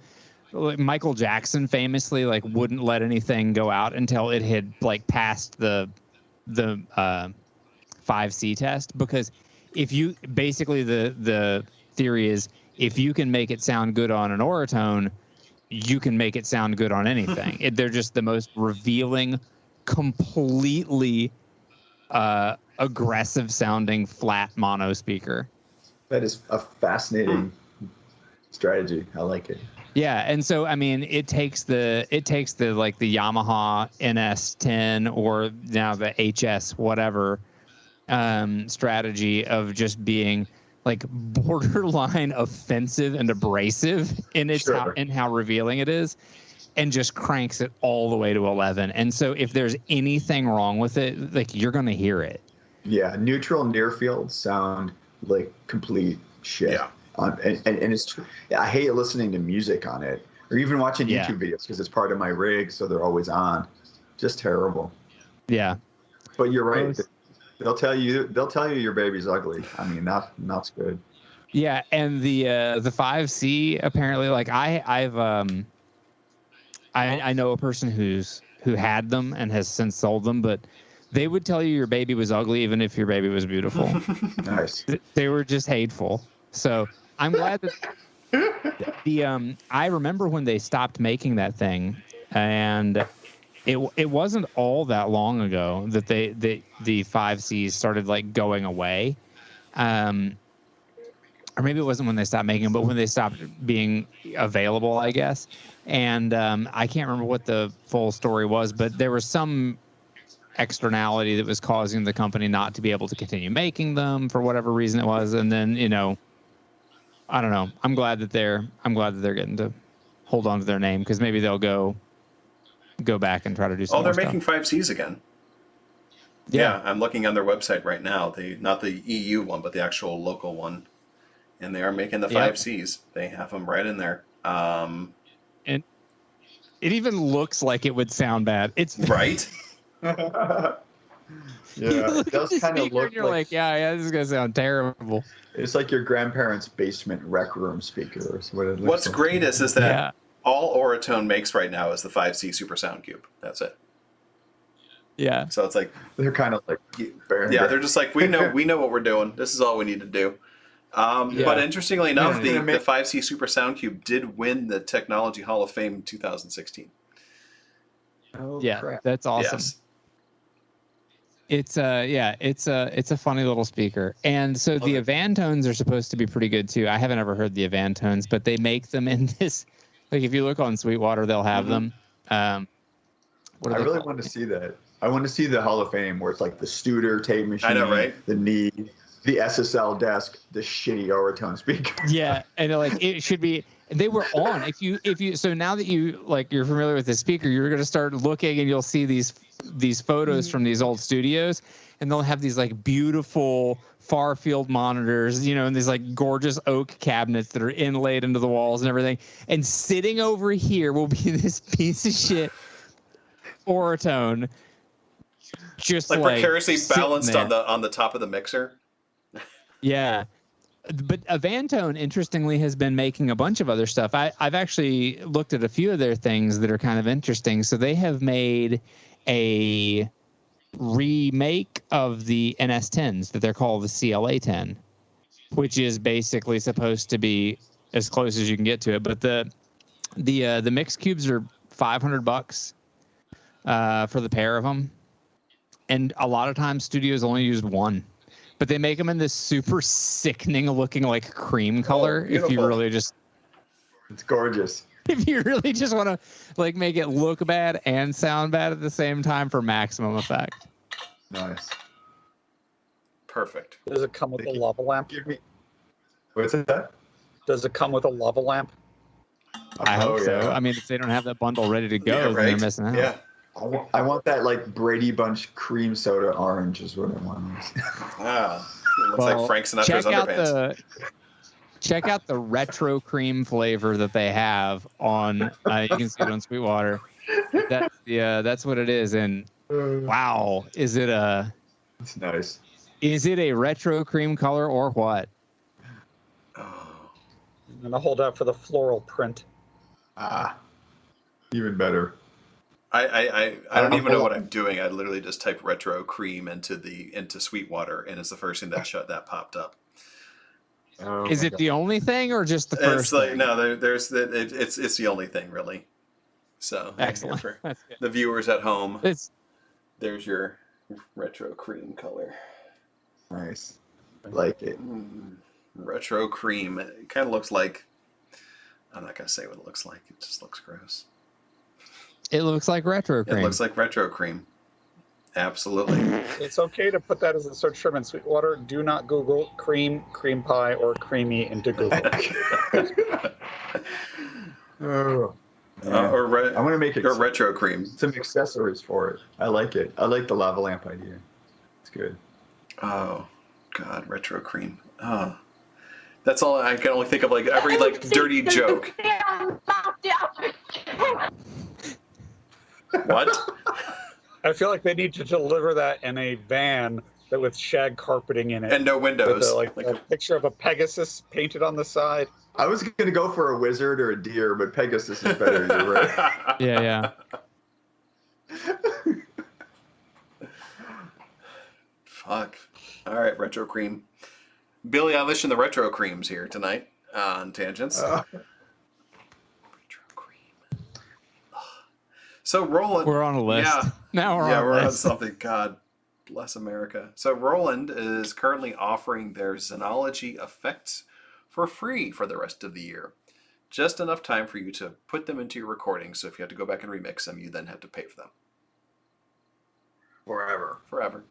Speaker 4: Like Michael Jackson famously like wouldn't let anything go out until it had like passed the 5C test, because if you basically the theory is if you can make it sound good on an Auratone, you can make it sound good on anything. They're just the most revealing, completely aggressive sounding flat mono speaker.
Speaker 6: That is a fascinating strategy. I like it.
Speaker 4: Yeah, and so I mean, it takes the like the Yamaha NS10 or now the HS whatever strategy of just being like borderline offensive and abrasive in its how revealing it is, and just cranks it all the way to 11. And so if there's anything wrong with it, like you're gonna hear it.
Speaker 6: Yeah, neutral and near field sound like complete shit.
Speaker 5: Yeah.
Speaker 6: And it's true. Yeah, I hate listening to music on it, or even watching YouTube videos because it's part of my rig, so they're always on. Just terrible.
Speaker 4: Yeah.
Speaker 6: But you're right. They'll tell you your baby's ugly. I mean, not good.
Speaker 4: Yeah, and the 5C apparently, like I know a person who had them and has since sold them, but they would tell you your baby was ugly even if your baby was beautiful.
Speaker 6: Nice.
Speaker 4: They were just hateful. So I'm glad that I remember when they stopped making that thing, and it wasn't all that long ago that the 5Cs started like going away, or maybe it wasn't when they stopped making them, but when they stopped being available, I guess. And I can't remember what the full story was, but there was some externality that was causing the company not to be able to continue making them for whatever reason it was, and then I don't know. I'm glad that they're getting to hold on to their name, because maybe they'll go back and try to do some.
Speaker 5: Oh, they're making 5Cs again.
Speaker 4: Yeah,
Speaker 5: I'm looking on their website right now. Not the EU one, but the actual local one, and they are making the 5Cs. They have them right in there.
Speaker 4: And it even looks like it would sound bad. It's
Speaker 5: right.
Speaker 6: Yeah, it does kind of look.
Speaker 4: You're like, yeah, this is gonna sound terrible.
Speaker 6: It's like your grandparents' basement rec room speaker.
Speaker 5: What's great is that all Auratone makes right now is the 5C Super Sound Cube. That's it.
Speaker 4: Yeah.
Speaker 5: So it's like
Speaker 6: they're kind of like
Speaker 5: they're just like we know what we're doing. This is all we need to do. But interestingly enough, the 5C Super Sound Cube did win the Technology Hall of Fame in 2016.
Speaker 6: Oh,
Speaker 4: yeah,
Speaker 6: crap.
Speaker 4: that's awesome.
Speaker 5: Yes.
Speaker 4: It's a funny little speaker. And so the Aurantones are supposed to be pretty good too. I haven't ever heard the Aurantones, but they make them in this, like if you look on Sweetwater, they'll have them.
Speaker 6: I really want to see that. I want to see the Hall of Fame where it's like the Studer tape machine.
Speaker 5: I know, right?
Speaker 6: The knee, the SSL desk, the shitty Auratone speaker.
Speaker 4: Yeah, and like it should be. They were on. If you so now that you're familiar with the speaker, you're gonna start looking and you'll see these photos from these old studios, and they'll have these like beautiful far field monitors, and these like gorgeous oak cabinets that are inlaid into the walls and everything. And sitting over here will be this piece of shit Auratone, just
Speaker 5: like precariously
Speaker 4: sitting
Speaker 5: balanced
Speaker 4: there.
Speaker 5: on the top of the mixer.
Speaker 4: Yeah. But Avantone, interestingly, has been making a bunch of other stuff. I've actually looked at a few of their things that are kind of interesting. So they have made a remake of the NS10s that they're called the CLA 10, which is basically supposed to be as close as you can get to it. But the mix cubes are $500 for the pair of them, and a lot of times studios only use one. But they make them in this super sickening looking like cream color. If you
Speaker 5: beautiful.
Speaker 4: really
Speaker 6: It's gorgeous.
Speaker 4: if you really just want to like make it look bad and sound bad at the same time for maximum effect.
Speaker 6: Nice.
Speaker 5: Perfect.
Speaker 7: Does it come with a lava lamp?
Speaker 6: Give me. What's that?
Speaker 7: Does it come with a lava lamp?
Speaker 4: I hope so.
Speaker 6: Yeah.
Speaker 4: I mean, if they don't have that bundle ready to go,
Speaker 5: Yeah,
Speaker 4: then
Speaker 5: right.
Speaker 4: they're missing out.
Speaker 5: Yeah.
Speaker 6: I want that like Brady Bunch cream soda orange is what I want.
Speaker 5: Ah, it looks like Frank Sinatra's
Speaker 4: check out
Speaker 5: underpants.
Speaker 4: check out the retro cream flavor that they have on. You can see it on Sweetwater. That's what it is. And wow, is it a retro cream color or what?
Speaker 5: Oh,
Speaker 7: I'm gonna hold out for the floral print.
Speaker 6: Even better.
Speaker 5: I don't even know what I'm doing. I literally just typed retro cream into Sweetwater, and it's the first thing that popped up.
Speaker 6: Oh
Speaker 4: Is
Speaker 6: my
Speaker 4: it
Speaker 6: God.
Speaker 4: the only thing or just the first
Speaker 5: It's like
Speaker 4: thing?
Speaker 5: no, it's the only thing really. So
Speaker 4: Excellent.
Speaker 5: for
Speaker 4: That's good.
Speaker 5: the viewers at home,
Speaker 4: It's
Speaker 5: there's your retro cream color.
Speaker 6: Nice. I like it.
Speaker 5: Retro cream. It kind of looks like. I'm not gonna say what it looks like. It just looks gross.
Speaker 4: It looks like retro cream.
Speaker 5: It looks like retro cream. Absolutely.
Speaker 7: It's okay to put that as a search term in Sweetwater. Do not Google cream pie, or creamy into Google.
Speaker 6: Oh.
Speaker 5: Or
Speaker 6: I want to make it
Speaker 5: or retro cream.
Speaker 6: some accessories for it. I like it. I like the lava lamp idea. It's good.
Speaker 5: Oh, God, retro cream. Oh, that's all I can only think of. Like every like dirty joke. What?
Speaker 7: I feel like they need to deliver that in a van that with shag carpeting in it.
Speaker 5: And no windows.
Speaker 7: With a picture of a Pegasus painted on the side.
Speaker 6: I was going to go for a wizard or a deer, but Pegasus is better. You're right.
Speaker 4: Yeah.
Speaker 5: Fuck. All right, retro cream. Billie Eilish and the retro creams here tonight on Tangents. Retro cream. So Roland.
Speaker 4: We're on a list.
Speaker 5: Yeah.
Speaker 4: Now we're
Speaker 5: we're
Speaker 4: on a
Speaker 5: on
Speaker 4: list.
Speaker 5: something. God bless America. So Roland is currently offering their Xenology effects for free for the rest of the year. Just enough time for you to put them into your recording. So if you have to go back and remix them, you then have to pay for them. Forever.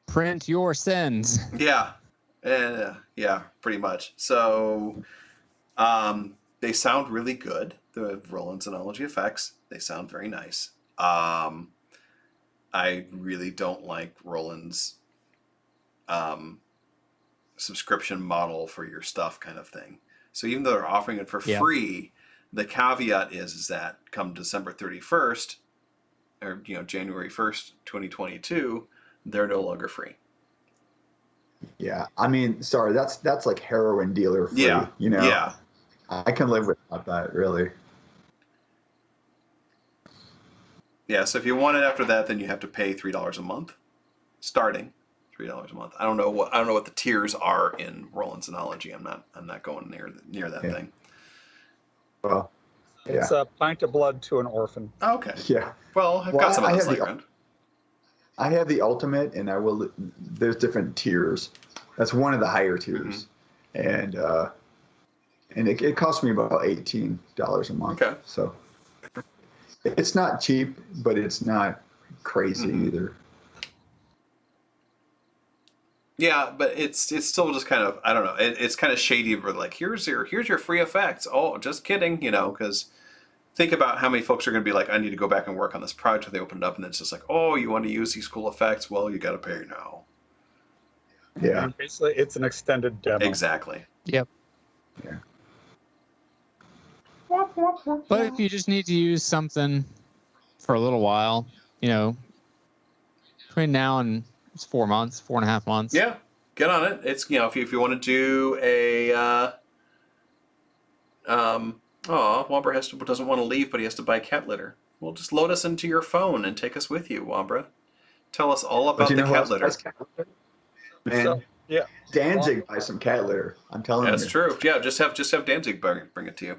Speaker 4: Print your sins.
Speaker 5: Yeah. Yeah, pretty much. So they sound really good. The Roland Xenology effects, they sound very nice. I really don't like Roland's subscription model for your stuff kind of thing. So even though they're offering it for free, the caveat is that come December 31st or January 1st, 2022, they're no longer free.
Speaker 6: Yeah. I mean, sorry, that's like heroin dealer free,
Speaker 5: Yeah. Yeah.
Speaker 6: I can live without that, really.
Speaker 5: Yeah, so if you want it after that, then you have to pay $3 a month, starting $3 a month. I don't know what the tiers are in Roland Xenology. I'm not going near that thing.
Speaker 6: Well,
Speaker 7: It's a pint of blood to an orphan.
Speaker 5: Oh, okay.
Speaker 6: yeah.
Speaker 5: Well, I've got some of
Speaker 6: I
Speaker 5: those
Speaker 6: have
Speaker 5: laying around.
Speaker 6: I have the ultimate, and there's different tiers. That's one of the higher tiers, and it cost me about $18 a month.
Speaker 5: Okay.
Speaker 6: So it's not cheap, but it's not crazy either.
Speaker 5: Yeah, but it's still just kind of, I don't know. It's kind of shady. Where like, here's your free effects. Oh, just kidding, because think about how many folks are going to be like, I need to go back and work on this project. They open it up and it's just like, oh, you want to use these cool effects? Well, you got to pay now.
Speaker 6: Yeah.
Speaker 7: And basically, it's an extended demo.
Speaker 5: Exactly.
Speaker 4: Yep.
Speaker 6: Yeah.
Speaker 4: But if you just need to use something for a little while, between now and it's 4 months, 4.5 months.
Speaker 5: Yeah, get on it. It's if you want to do a Wambra doesn't want to leave, but he has to buy cat litter. Well, just load us into your phone and take us with you, Wambra. Tell us all about the cat litter.
Speaker 6: Man,
Speaker 7: So, yeah.
Speaker 6: Danzig buys some cat litter. I'm telling you.
Speaker 5: That's true. Yeah, just have Danzig bring it to you.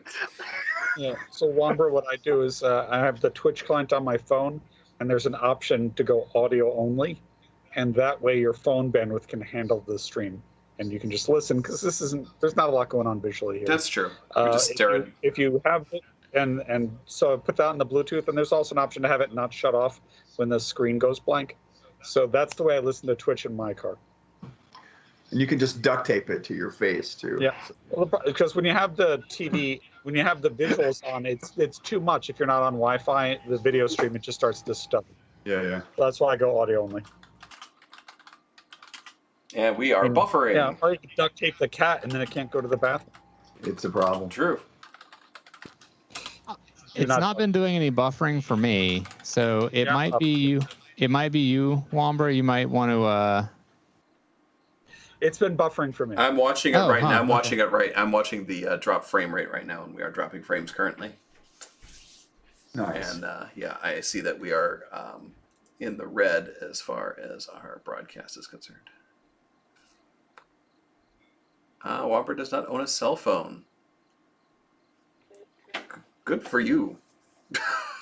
Speaker 7: Yeah. So Wambra, what I do is I have the Twitch client on my phone, and there's an option to go audio only, and that way your phone bandwidth can handle the stream, and you can just listen because there's not a lot going on visually here.
Speaker 5: That's true. Just stare at.
Speaker 7: If you have it, and so I put that in the Bluetooth, and there's also an option to have it not shut off when the screen goes blank. So that's the way I listen to Twitch in my car.
Speaker 6: And you can just duct tape it to your face too.
Speaker 7: Yeah, well, because when you have the TV, when you have the visuals on, it's too much. If you're not on Wi-Fi, the video stream, it just starts to stuff.
Speaker 6: Yeah.
Speaker 7: That's why I go audio only.
Speaker 5: And we are buffering.
Speaker 7: Yeah, or you can duct tape the cat, and then it can't go to the bathroom.
Speaker 6: It's a problem.
Speaker 5: True.
Speaker 4: It's not been doing any buffering for me, so it might be you. It might be you, Wambra. You might want to.
Speaker 7: It's been buffering for me.
Speaker 5: I'm watching it right now. I'm
Speaker 4: okay.
Speaker 5: watching it right. I'm watching the drop frame rate right now, and we are dropping frames currently.
Speaker 6: Nice.
Speaker 5: And yeah, I see that we are in the red as far as our broadcast is concerned. Whopper does not own a cell phone. Good for you.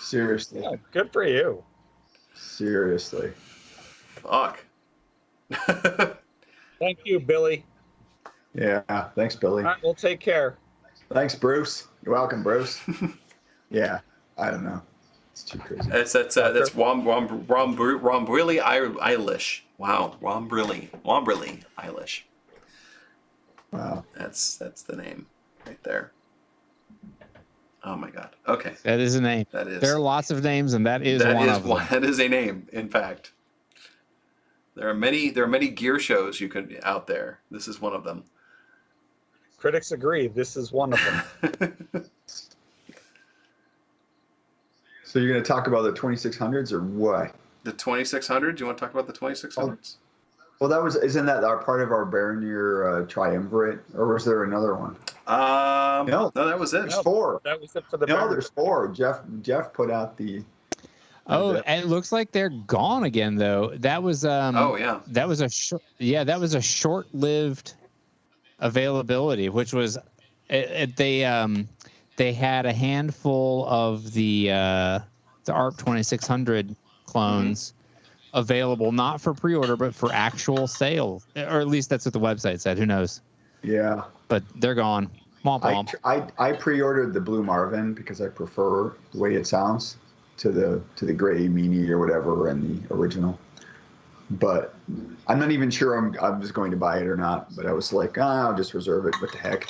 Speaker 6: Seriously.
Speaker 7: Yeah, good for you.
Speaker 6: Seriously.
Speaker 5: Fuck.
Speaker 7: Thank you, Billy.
Speaker 6: Yeah. Thanks, Billy.
Speaker 7: All right, we'll take care.
Speaker 6: Thanks, Bruce. You're welcome, Bruce. Yeah. I don't know. It's too crazy.
Speaker 5: That's Wombrily Eilish. Wow, Wombrily Eilish.
Speaker 6: Wow.
Speaker 5: That's the name right there. Oh my god. Okay.
Speaker 4: That is a name.
Speaker 5: That is.
Speaker 4: There are lots of names, and that is one of them.
Speaker 5: That is a name. In fact, there are many gear shows you could out there. This is one of them.
Speaker 7: Critics agree. This is one of them.
Speaker 6: So you're going to talk about the 2600s or what?
Speaker 5: The 2600. Do you want to talk about the 2600s?
Speaker 6: Well, isn't that our part of our Behringer triumvirate, or was there another one?
Speaker 5: No, that was it.
Speaker 6: There's four.
Speaker 7: That was it for the
Speaker 6: No,
Speaker 7: Behringer.
Speaker 6: there's four. Jeff put out the.
Speaker 4: Oh, and it looks like they're gone again, though. That was
Speaker 5: Oh yeah.
Speaker 4: that was a short-lived availability, which was they had a handful of the ARP 2600 clones available, not for pre-order but for actual sale, or at least that's what the website said. Who knows?
Speaker 6: Yeah.
Speaker 4: But they're gone. Womp womp.
Speaker 6: I pre-ordered the Blue Marvin because I prefer the way it sounds to the Gray Meanie or whatever and the original. But I'm not even sure I'm just going to buy it or not. But I was like, I'll just reserve it. What the heck?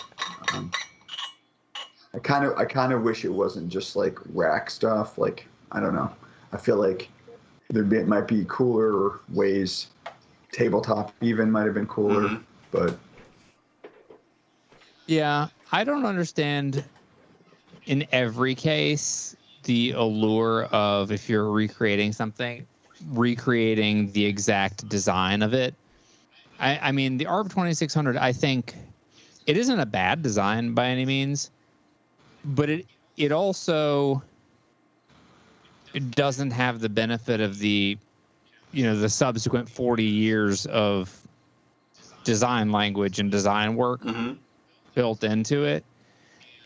Speaker 6: I kind of wish it wasn't just like rack stuff. Like, I don't know. I feel like might be cooler ways. Tabletop even might have been cooler, but
Speaker 4: yeah, I don't understand in every case the allure of, if you're recreating something, recreating the exact design of it. I mean, the ARP 2600, I think it isn't a bad design by any means, but it also doesn't have the benefit of the subsequent 40 years of design language and design work built into it.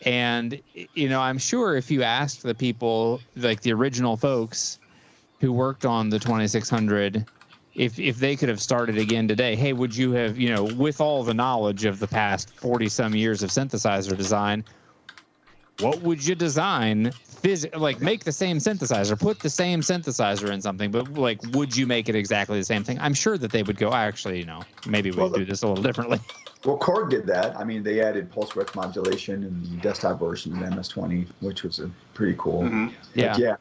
Speaker 4: And, I'm sure if you asked the people, like the original folks who worked on the 2600, if they could have started again today, hey, would you have, with all the knowledge of the past 40 some years of synthesizer design, what would you design? Like make the same synthesizer, put the same synthesizer in something, but like, would you make it exactly the same thing? I'm sure that they would go, actually, maybe we do this a little differently.
Speaker 6: Well, Korg did that. I mean, they added pulse width modulation in the desktop version of MS-20, which was pretty cool.
Speaker 5: Mm-hmm.
Speaker 4: Yeah.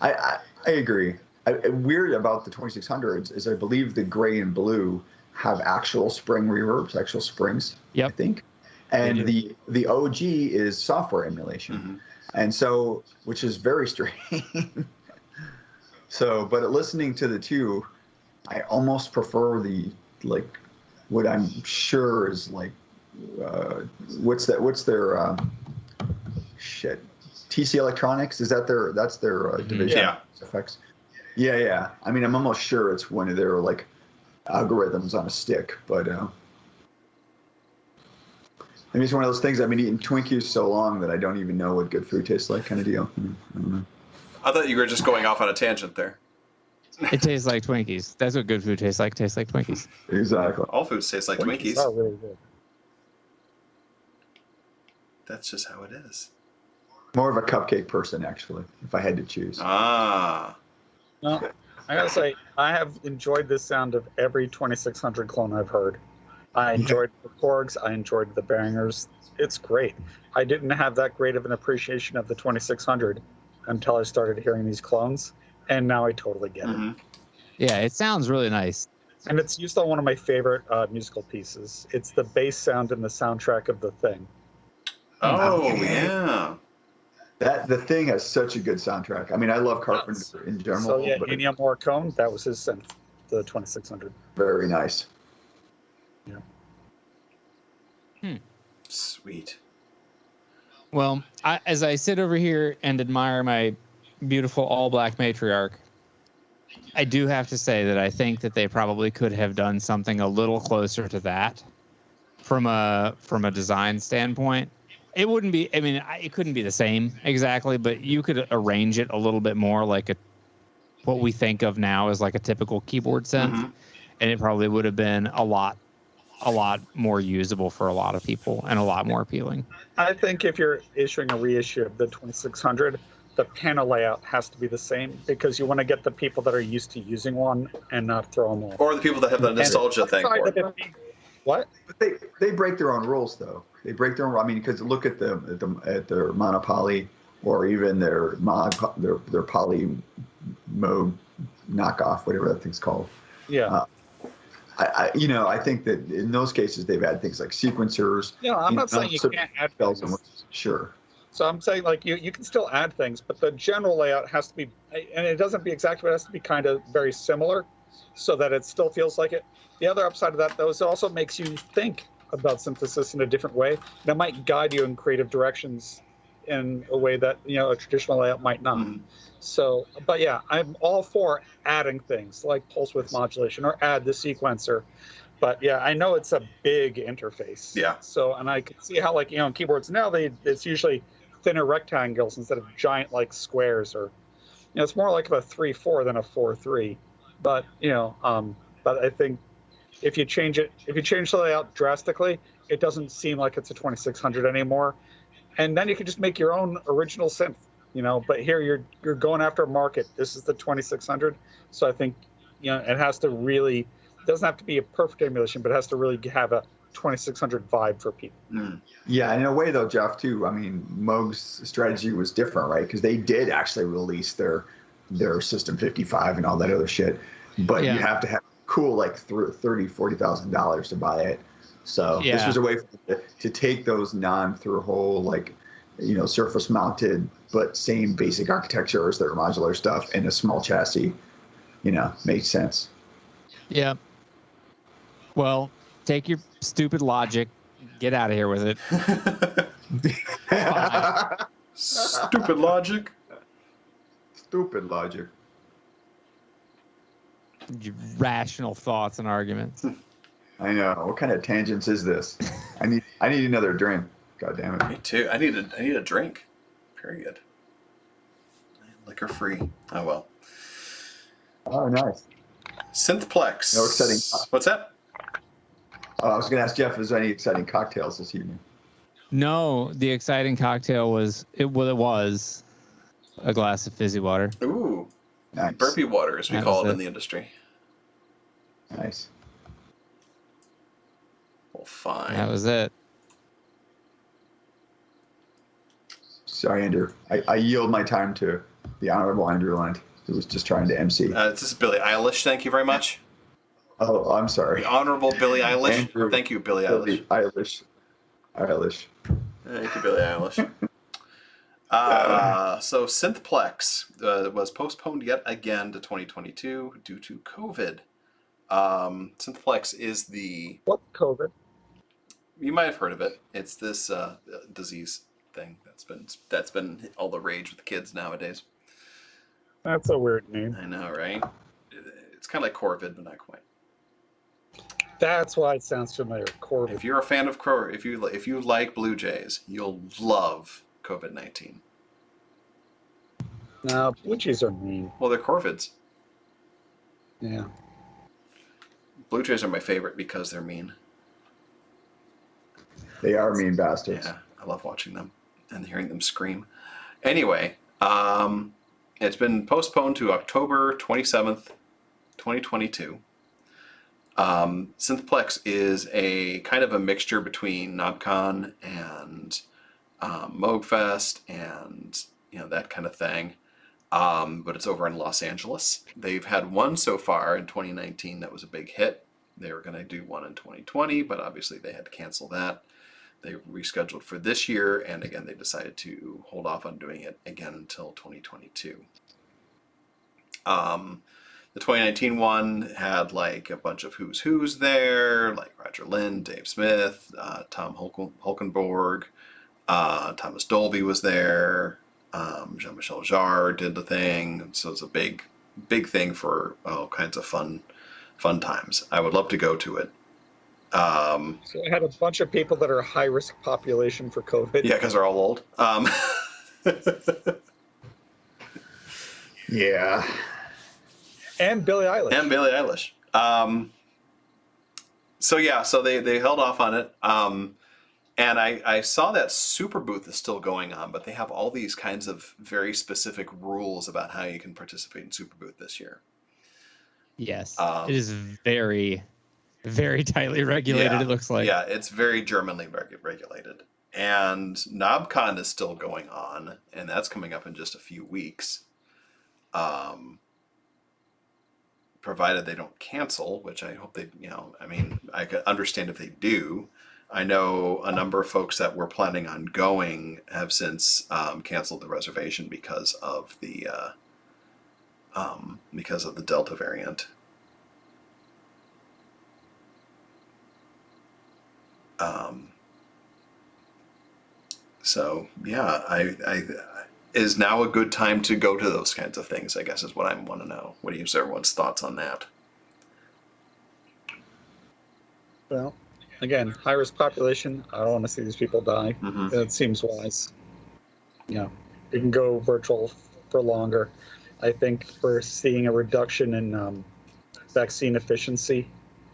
Speaker 6: I agree. Weird about the 2600s is I believe the gray and blue have actual spring reverbs, actual springs.
Speaker 4: Yep.
Speaker 6: I think, and the OG is software emulation,
Speaker 5: Mm-hmm.
Speaker 6: and so which is very strange. So, but listening to the two, I almost prefer the what I'm sure is what's their shit. TC Electronics, is that that's their division?
Speaker 5: Yeah.
Speaker 6: Effects. Yeah. I mean, I'm almost sure it's one of their algorithms on a stick, but I mean, it's one of those things. I've been eating Twinkies so long that I don't even know what good food tastes like, kind of deal. I don't know.
Speaker 5: I thought you were just going off on a tangent there.
Speaker 4: It tastes like Twinkies. That's what good food tastes like. Tastes like Twinkies.
Speaker 6: Exactly.
Speaker 5: All foods taste like Twinkies.
Speaker 7: are really good.
Speaker 5: That's just how it is.
Speaker 6: More of a cupcake person, actually, if I had to choose.
Speaker 5: Ah.
Speaker 7: No, I gotta say, I have enjoyed the sound of every 2600 clone I've heard. I enjoyed the Korgs. I enjoyed the Behringers. It's great. I didn't have that great of an appreciation of the 2600 until I started hearing these clones, and now I totally get
Speaker 5: Mm-hmm.
Speaker 7: it.
Speaker 4: Yeah, it sounds really nice.
Speaker 7: And it's used on one of my favorite musical pieces. It's the bass sound in the soundtrack of The Thing.
Speaker 5: Oh, yeah.
Speaker 6: The Thing has such a good soundtrack. I mean, I love Carpenter in general.
Speaker 7: So yeah,
Speaker 6: but
Speaker 7: Ennio Morricone, that was his synth, the 2600.
Speaker 6: very nice.
Speaker 5: Sweet.
Speaker 4: Well, as I sit over here and admire my beautiful all-black matriarch, I do have to say that I think that they probably could have done something a little closer to that from a design standpoint. It wouldn't be, I mean, it couldn't be the same exactly, but you could arrange it a little bit more like what we think of now as like a typical keyboard synth,
Speaker 5: Mm-hmm.
Speaker 4: and it probably would have been a lot more usable for a lot of people and a lot more appealing.
Speaker 7: I think if you're issuing a reissue of the 2600, the panel layout has to be the same because you want to get the people that are used to using one and not throw them off.
Speaker 5: Or the people that have the nostalgia thing for it.
Speaker 7: What?
Speaker 6: But they break their own rules, though. They break their own. I mean, because look at their monopoly or even their poly mode knockoff, whatever that thing's called.
Speaker 7: Yeah.
Speaker 6: I think that in those cases they've had things like sequencers.
Speaker 7: I'm not saying you can't add
Speaker 6: bells
Speaker 7: things.
Speaker 6: and whistles. Sure.
Speaker 7: So I'm saying you can still add things, but the general layout has to be, and it doesn't be exact, but it has to be kind of very similar so that it still feels like it. The other upside of that, though, is it also makes you think about synthesis in a different way. And it might guide you in creative directions in a way that, a traditional layout might not.
Speaker 5: Mm-hmm.
Speaker 7: So, but yeah, I'm all for adding things like pulse width modulation or add the sequencer. But yeah, I know it's a big interface.
Speaker 5: Yeah.
Speaker 7: So, and I can see how keyboards now, it's usually thinner rectangles instead of giant squares, or it's more like a 3-4 than a 4-3. But but I think if you change the layout drastically, it doesn't seem like it's a 2600 anymore, and then you can just make your own original synth. But here you're going after a market. This is the 2600, so I think it has to really, it doesn't have to be a perfect emulation, but it has to really have a 2600 vibe for people.
Speaker 5: Mm.
Speaker 6: Yeah, in a way though, Jeff, too. I mean, Moog's strategy was different, right? Because they did actually release their System 55 and all that other shit, but you have to have cool $30,000-$40,000 to buy it. So this was a way to take those non-through hole surface mounted but same basic architecture as their modular stuff and a small chassis. Made sense.
Speaker 4: Yeah. Well, take your stupid logic, get out of here with it.
Speaker 5: Stupid logic.
Speaker 6: Stupid logic.
Speaker 4: Your rational thoughts and arguments.
Speaker 6: I know. What kind of tangents is this? I need another drink. God damn it.
Speaker 5: Me too. I need a drink. Period. Liquor free. Oh well.
Speaker 6: Oh, nice.
Speaker 5: Synthplex.
Speaker 6: No exciting.
Speaker 5: What's that?
Speaker 6: I was going to ask Jeff, is there any exciting cocktails this evening?
Speaker 4: No, the exciting cocktail was it was a glass of fizzy water.
Speaker 5: Ooh,
Speaker 6: Nice.
Speaker 5: burpee water, as we
Speaker 4: That
Speaker 5: call
Speaker 4: was
Speaker 5: it in
Speaker 4: it.
Speaker 5: the industry.
Speaker 6: Nice.
Speaker 5: Well, fine.
Speaker 4: That was it.
Speaker 6: Sorry, Andrew. I yield my time to the Honorable Andrew Lunt, who was just trying to MC.
Speaker 5: This is Billie Eilish. Thank you very much.
Speaker 6: Oh, I'm sorry.
Speaker 5: The Honorable Billie Eilish.
Speaker 6: Andrew,
Speaker 5: Thank you, Billie Eilish.
Speaker 6: Eilish.
Speaker 5: Thank you, Billie Eilish. So Synthplex was postponed yet again to 2022 due to COVID. Synthplex is the...
Speaker 7: What COVID?
Speaker 5: You might have heard of it. It's this disease thing that's been all the rage with the kids nowadays.
Speaker 7: That's a weird name.
Speaker 5: I know, right? It's kind of like Corvid, but not quite.
Speaker 7: That's why it sounds familiar. Corvid.
Speaker 5: If you're a fan of if you like Blue Jays, you'll love COVID-19.
Speaker 7: No, Blue Jays are mean.
Speaker 5: Well, they're Corvids.
Speaker 7: Yeah.
Speaker 5: Blue Jays are my favorite because they're mean.
Speaker 6: They are mean bastards.
Speaker 5: Yeah, I love watching them and hearing them scream. Anyway, it's been postponed to October 27th, 2022. Synthplex is a kind of a mixture between KnobCon and Moogfest and that kind of thing. But it's over in Los Angeles. They've had one so far in 2019 that was a big hit. They were going to do one in 2020, but obviously they had to cancel that. They rescheduled for this year, and again, they decided to hold off on doing it again until 2022. The 2019 one had like a bunch of who's there, like Roger Lynn, Dave Smith, Tom Hulkenborg, Thomas Dolby was there, Jean-Michel Jarre did the thing. So it's a big thing for all kinds of fun times. I would love to go to it.
Speaker 7: So I had a bunch of people that are high risk population for COVID.
Speaker 5: Yeah, because they're all old.
Speaker 6: Yeah.
Speaker 7: And Billie Eilish.
Speaker 5: So they held off on it. And I saw that Super Booth is still going on, but they have all these kinds of very specific rules about how you can participate in Super Booth this year.
Speaker 4: Yes, it is very, very tightly regulated.
Speaker 5: Yeah,
Speaker 4: it looks like.
Speaker 5: Yeah, it's very Germanly regulated. And KnobCon is still going on, and that's coming up in just a few weeks. Provided they don't cancel, which I hope they, I could understand if they do. I know a number of folks that were planning on going have since canceled the reservation because of the Delta variant. So yeah, I is now a good time to go to those kinds of things, I guess, is what I want to know. What do you everyone's thoughts on that?
Speaker 7: Well, again, high risk population. I don't want to see these people die.
Speaker 5: Mm-hmm.
Speaker 7: It seems wise. You can go virtual for longer. I think we're seeing a reduction in vaccine efficiency,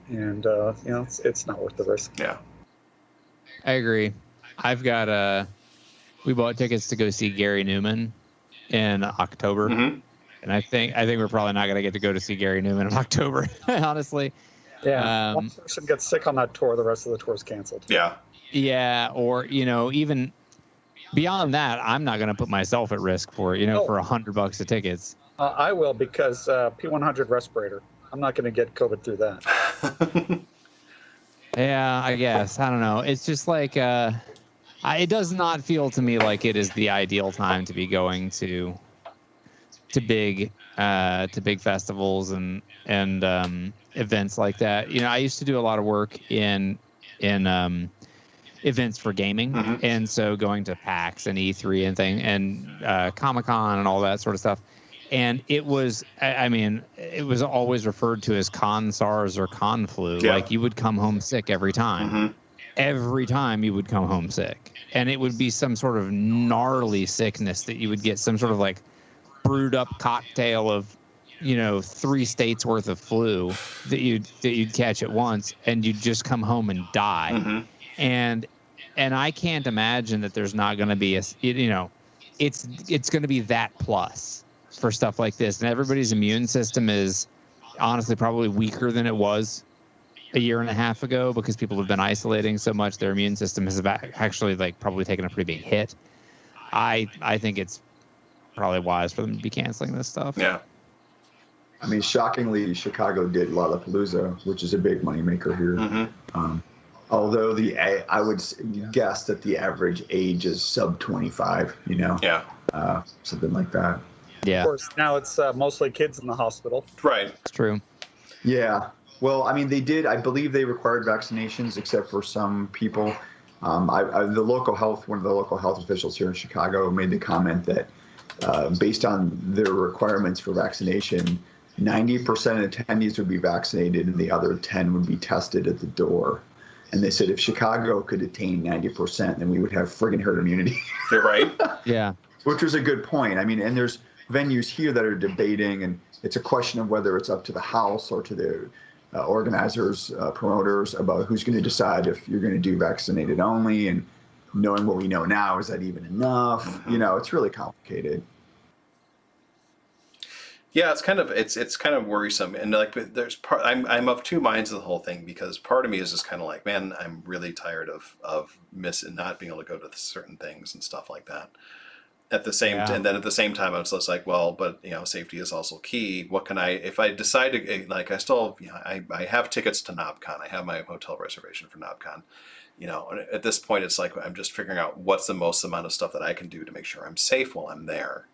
Speaker 7: and it's not worth the risk.
Speaker 5: Yeah,
Speaker 4: I agree. I've got we bought tickets to go see Gary Newman in October, and I think we're probably not going to get to go to see Gary Newman in October, honestly.
Speaker 7: Yeah, one person gets sick on that tour, the rest of the tour is canceled.
Speaker 5: Yeah.
Speaker 4: Yeah, or even beyond that, I'm not going to put myself at risk for for $100 of tickets.
Speaker 7: I will, because P100 respirator. I'm not going to get COVID through that.
Speaker 4: Yeah, I guess. I don't know. It's just like it does not feel to me like it is the ideal time to be going to big festivals and events like that. I used to do a lot of work in events for gaming, and so going to PAX and E3 and Comic-Con and all that sort of stuff. And it was, it was always referred to as con SARS or con flu.
Speaker 5: Yeah.
Speaker 4: Like you would come home sick every time. Every time you would come home sick. And it would be some sort of gnarly sickness that you would get, some sort of like brewed up cocktail of 3 states worth of flu that you'd catch at once, and you'd just come home and die. And I can't imagine that there's not going to be it's going to be that plus for stuff like this. And everybody's immune system is honestly probably weaker than it was a year and a half ago because people have been isolating so much. Their immune system has actually like probably taken a pretty big hit. I think it's probably wise for them to be canceling this stuff.
Speaker 5: Yeah.
Speaker 6: I mean, shockingly, Chicago did Lollapalooza, which is a big moneymaker here.
Speaker 5: Mm-hmm.
Speaker 6: Although I would guess that the average age is sub 25,
Speaker 5: Yeah.
Speaker 6: Something like that.
Speaker 4: Yeah.
Speaker 7: Of course, now it's mostly kids in the hospital.
Speaker 5: Right.
Speaker 4: It's true.
Speaker 6: Yeah. Well, I mean, I believe they required vaccinations except for some people. One of the local health officials here in Chicago made the comment that based on their requirements for vaccination, 90% of attendees would be vaccinated and the other 10 would be tested at the door. And they said if Chicago could attain 90%, then we would have friggin' herd immunity.
Speaker 5: You're right.
Speaker 4: Yeah.
Speaker 6: Which was a good point. I mean, and there's venues here that are debating, and it's a question of whether it's up to the House or to the organizers, promoters, about who's going to decide if you're going to do vaccinated only. And knowing what we know now, is that even enough?
Speaker 5: Mm-hmm.
Speaker 6: It's really complicated.
Speaker 5: Yeah, it's kind of worrisome, and like there's I'm of two minds of the whole thing, because part of me is just kind of like, man, I'm really tired of missing, not being able to go to certain things and stuff like that. And then at the same time, I was just like, well, but safety is also key. What can if I decide to, like, I still, I have tickets to NobCon. I have my hotel reservation for NobCon. At this point, it's like I'm just figuring out what's the most amount of stuff that I can do to make sure I'm safe while I'm there.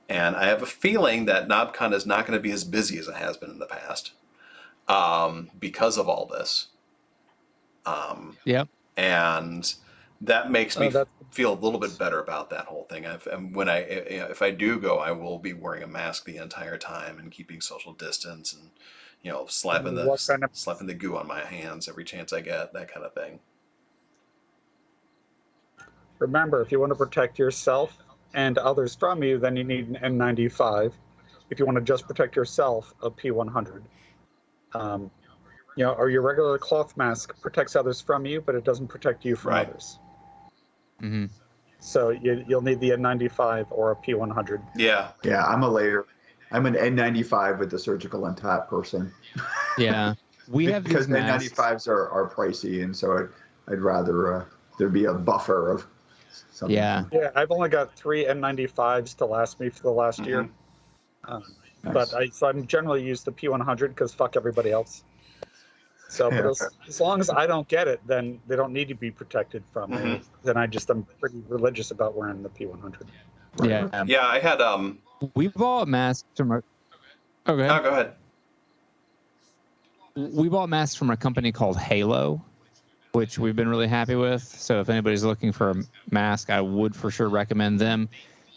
Speaker 5: And I have a feeling that NobCon is not going to be as busy as it has been in the past because of all this.
Speaker 4: Yep.
Speaker 5: And that makes me feel a little bit better about that whole thing. And when if I do go, I will be wearing a mask the entire time and keeping social distance and slapping the goo on my hands every chance I get, that kind of thing.
Speaker 7: Remember, if you want to protect yourself and others from you, then you need an N95. If you want to just protect yourself, a P100. Or your regular cloth mask protects others from you, but it doesn't protect you from others.
Speaker 4: Mm-hmm.
Speaker 7: So you'll need the N95 or a P100.
Speaker 5: Yeah.
Speaker 6: Yeah, I'm a layer. I'm an N95 with the surgical on top person.
Speaker 4: Yeah. We have
Speaker 6: because
Speaker 4: these masks.
Speaker 6: N95s are pricey, and so I'd rather there be a buffer of something.
Speaker 4: Yeah.
Speaker 7: Yeah, I've only got 3 N95s to last me for the last year.
Speaker 6: Nice.
Speaker 7: But I'm generally use the P100 because fuck everybody else. So but as long as I don't get it, then they don't need to be protected from me. Then I'm pretty religious about wearing the P100.
Speaker 4: Yeah.
Speaker 5: Yeah, I had
Speaker 4: We bought masks from a. Oh, go ahead.
Speaker 5: No, go ahead.
Speaker 4: We bought masks from a company called Halo, which we've been really happy with. So if anybody's looking for a mask, I would for sure recommend them.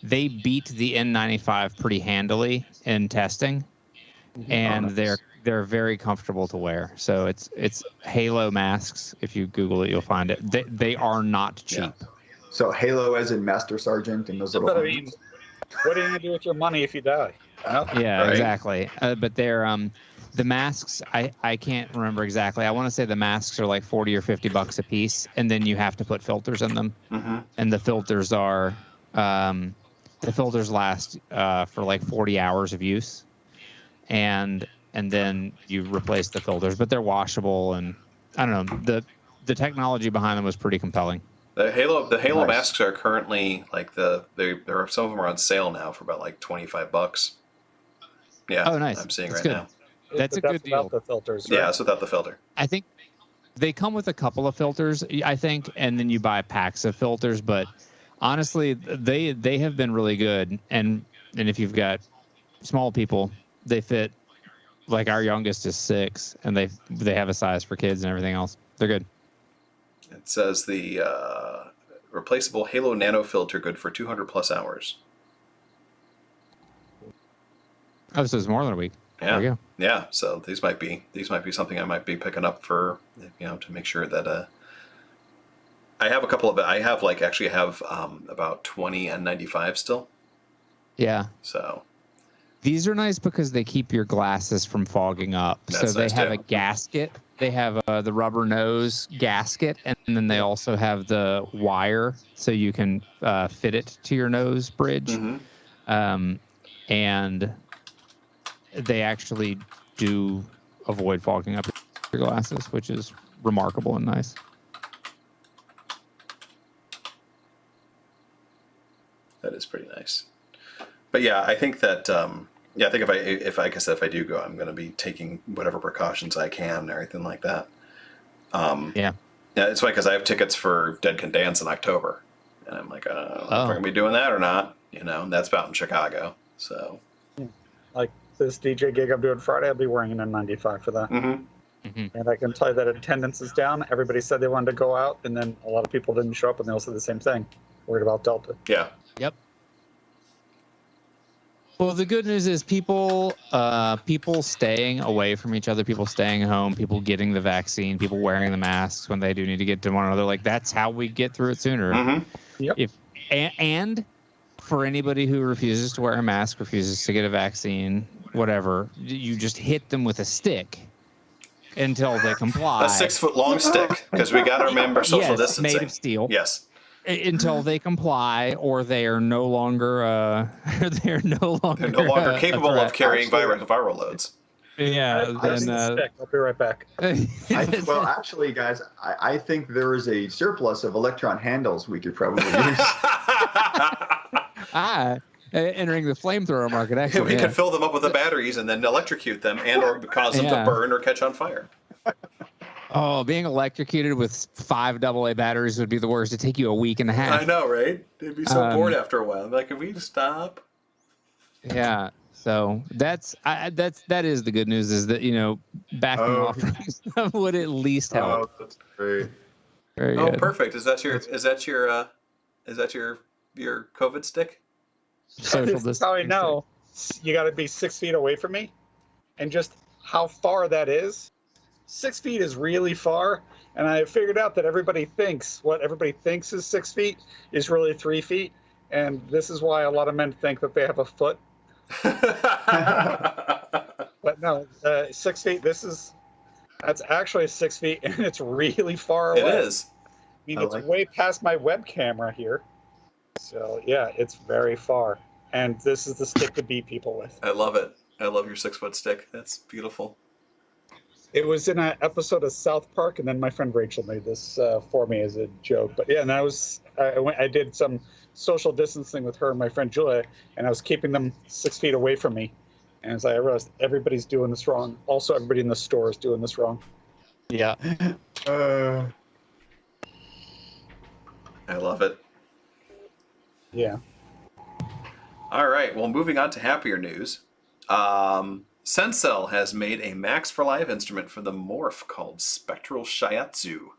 Speaker 4: They beat the N95 pretty handily in testing, and they're very comfortable to wear. So it's Halo masks. If you Google it, you'll find it. They are not cheap.
Speaker 6: Yeah. So Halo as in Master Sergeant and those little.
Speaker 7: But I mean, what are you gonna do with your money if you die?
Speaker 4: Yeah,
Speaker 5: right.
Speaker 4: Exactly. But they're the masks. I can't remember exactly. I want to say the masks are like $40 or $50 a piece, and then you have to put filters in them. And the filters are the filters last for like 40 hours of use, and then you replace the filters, but they're washable, and I don't know, the technology behind them was pretty compelling.
Speaker 5: The Halo
Speaker 6: Nice.
Speaker 5: masks are currently like there are some of them are on sale now for about like $25. Yeah.
Speaker 4: Oh, nice.
Speaker 5: I'm seeing
Speaker 4: That's
Speaker 5: right
Speaker 4: good.
Speaker 5: now.
Speaker 4: That's a
Speaker 7: But
Speaker 4: good deal.
Speaker 7: without the filters, right?
Speaker 5: Yeah, it's without the filter.
Speaker 4: I think they come with a couple of filters, I think, and then you buy packs of filters. But honestly, they have been really good. And if you've got small people, they fit. Like our youngest is 6, and they have a size for kids and everything else. They're good.
Speaker 5: It says the replaceable Halo Nano filter, good for 200+ hours.
Speaker 4: Oh, this is more than a week.
Speaker 5: Yeah.
Speaker 4: There we go.
Speaker 5: Yeah, so these might be something I might be picking up for, to make sure that I have a couple of I have about 20 N95 still.
Speaker 4: Yeah.
Speaker 5: So
Speaker 4: These are nice because they keep your glasses from fogging up.
Speaker 5: That's
Speaker 4: so they
Speaker 5: nice
Speaker 4: have
Speaker 5: too.
Speaker 4: a gasket They have the rubber nose gasket, and then they also have the wire, so you can fit it to your nose bridge. And they actually do avoid fogging up your glasses, which is remarkable and nice.
Speaker 5: That is pretty nice. But yeah, I think that I think if I do go, I'm going to be taking whatever precautions I can and everything like that. Yeah, it's funny because I have tickets for Dead Can Dance in October, and I'm like, I don't know if we're going to be doing that or not. And that's about in Chicago. So,
Speaker 7: like this DJ gig I'm doing Friday, I'll be wearing an N95 for that. And I can tell you that attendance is down. Everybody said they wanted to go out, and then a lot of people didn't show up, and they all said the same thing. Worried about Delta.
Speaker 5: Yeah.
Speaker 4: Yep. Well, the good news is people staying away from each other, people staying home, people getting the vaccine, people wearing the masks when they do need to get to one another. Like, that's how we get through it sooner.
Speaker 7: Yep.
Speaker 4: And for anybody who refuses to wear a mask, refuses to get a vaccine, whatever, you just hit them with a stick until they comply.
Speaker 5: A 6-foot-long stick, because we got to remember social distancing.
Speaker 4: Made of steel.
Speaker 5: Yes.
Speaker 4: Until they comply, or they are no longer
Speaker 5: capable of carrying viral loads.
Speaker 4: Yeah.
Speaker 7: I'll be right back.
Speaker 6: Well, actually, guys, I think there is a surplus of electron handles we could probably use.
Speaker 4: Entering the flamethrower market, actually.
Speaker 5: We could fill them up with the batteries and then electrocute them or cause them to burn or catch on fire.
Speaker 4: Oh, being electrocuted with 5 AA batteries would be the worst. It'd take you a week and a half.
Speaker 5: I know, right? They'd be so bored after a while. I'm like, can we stop?
Speaker 4: Yeah. So that is the good news, is that backing off from stuff would at least help.
Speaker 6: Oh, that's great.
Speaker 4: Very good.
Speaker 5: Perfect. Is that your COVID stick?
Speaker 4: Social
Speaker 7: This is how I know you got to be 6 feet away from me, and just how far that is. 6 feet is really far, and I figured out that what everybody thinks is 6 feet is really 3 feet, and this is why a lot of men think that they have a foot. But no, 6 feet. That's actually 6 feet, and it's really far away.
Speaker 5: It is.
Speaker 7: I mean, it's way past my web camera here. So yeah, it's very far, and this is the stick to beat people with.
Speaker 5: I love it. I love your 6-foot stick. That's beautiful.
Speaker 7: It was in an episode of South Park, and then my friend Rachel made this for me as a joke. But yeah, and I did some social distancing with her and my friend Julia, and I was keeping them 6 feet away from me. And as I realized, everybody's doing this wrong. Also, everybody in the store is doing this wrong.
Speaker 4: Yeah.
Speaker 5: I love it.
Speaker 7: Yeah.
Speaker 5: All right. Well, moving on to happier news. Sensel has made a Max for Live instrument for the Morph called Spectral Shiatsu.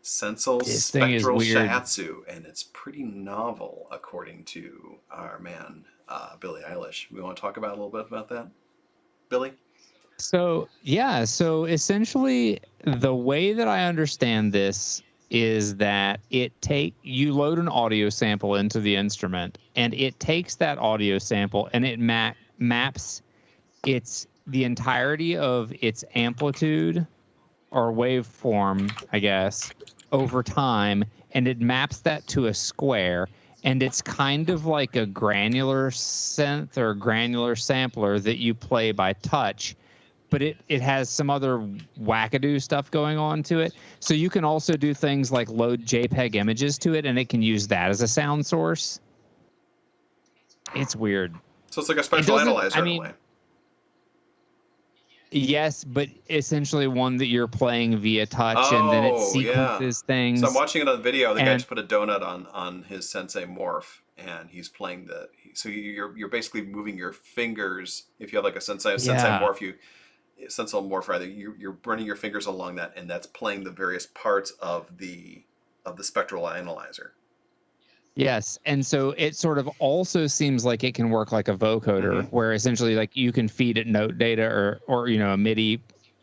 Speaker 5: Sensel's Spectral Shiatsu, and it's pretty novel, according to our man, Billie Eilish. We want to talk about a little bit about that, Billy?
Speaker 4: So essentially, the way that I understand this is that you load an audio sample into the instrument, and it takes that audio sample and it maps the entirety of its amplitude or waveform, I guess, over time, and it maps that to a square, and it's kind of like a granular synth or granular sampler that you play by touch, but it has some other wackadoo stuff going on to it. So you can also do things like load JPEG images to it, and it can use that as a sound source. It's weird.
Speaker 5: So it's like a spectral analyzer in a way.
Speaker 4: Yes, but essentially one that you're playing via touch, and then it sequences things.
Speaker 5: So I'm watching it on video. The guy just put a donut on his Sensei Morph, and he's playing so you're basically moving your fingers. If you have like a Sensei Morph, Sensei Morph rather, you're running your fingers along that, and that's playing the various parts of the spectral analyzer.
Speaker 4: Yes, and so it sort of also seems like it can work like a vocoder, where essentially like you can feed it note data or a MIDI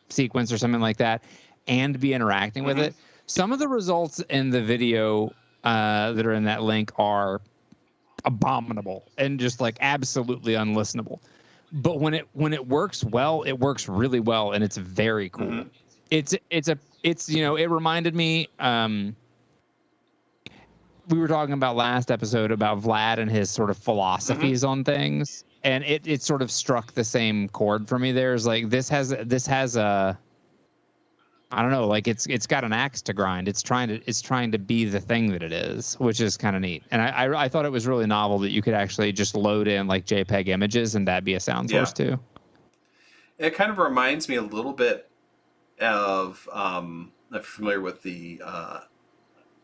Speaker 4: sequence or something like that, and be interacting with it. Some of the results in the video that are in that link are abominable and just like absolutely unlistenable. but when it works well, it works really well, and it's very cool.
Speaker 5: Mhm.
Speaker 4: It's it reminded me. We were talking about last episode about Vlad and his sort of philosophies on things, and it sort of struck the same chord for me. There's like this has a, I don't know, like it's got an axe to grind. It's trying to be the thing that it is, which is kind of neat. And I thought it was really novel that you could actually just load in like JPEG images and that'd be a sound source too.
Speaker 5: It kind of reminds me a little bit of I'm familiar with the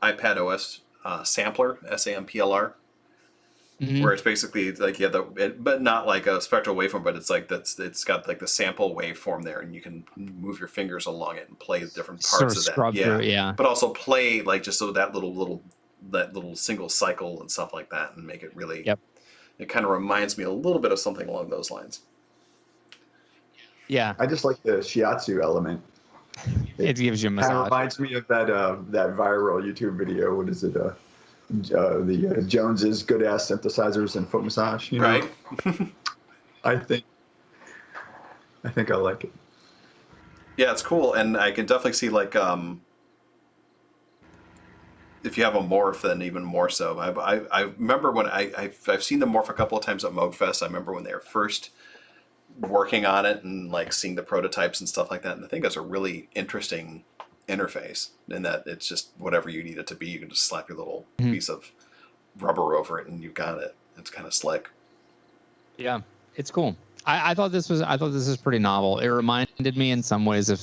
Speaker 5: iPad OS sampler, SAMPLR, where it's basically like but not like a spectral waveform, but it's like it's got like the sample waveform there, and you can move your fingers along it and play different parts
Speaker 4: Sort of
Speaker 5: of
Speaker 4: scrub
Speaker 5: that.
Speaker 4: through it, yeah.
Speaker 5: But also play like just so that little single cycle and stuff like that, and make it really.
Speaker 4: Yep.
Speaker 5: It kind of reminds me a little bit of something along those lines.
Speaker 4: Yeah.
Speaker 6: I just like the shiatsu element.
Speaker 4: It gives you a
Speaker 6: Kind of
Speaker 4: massage.
Speaker 6: reminds me of that viral YouTube video. What is it? The Joneses good ass synthesizers and foot massage. You know?
Speaker 5: Right.
Speaker 6: I think I like it.
Speaker 5: Yeah, it's cool, and I can definitely see like if you have a Morph, then even more so. I remember when I've seen the Morph a couple of times at MoogFest. I remember when they were first working on it and like seeing the prototypes and stuff like that. And I think it's a really interesting interface in that it's just whatever you need it to be. You can just slap your little piece of rubber over it and you've got it. It's kind of slick.
Speaker 4: Yeah, it's cool. I thought this was pretty novel. It reminded me in some ways of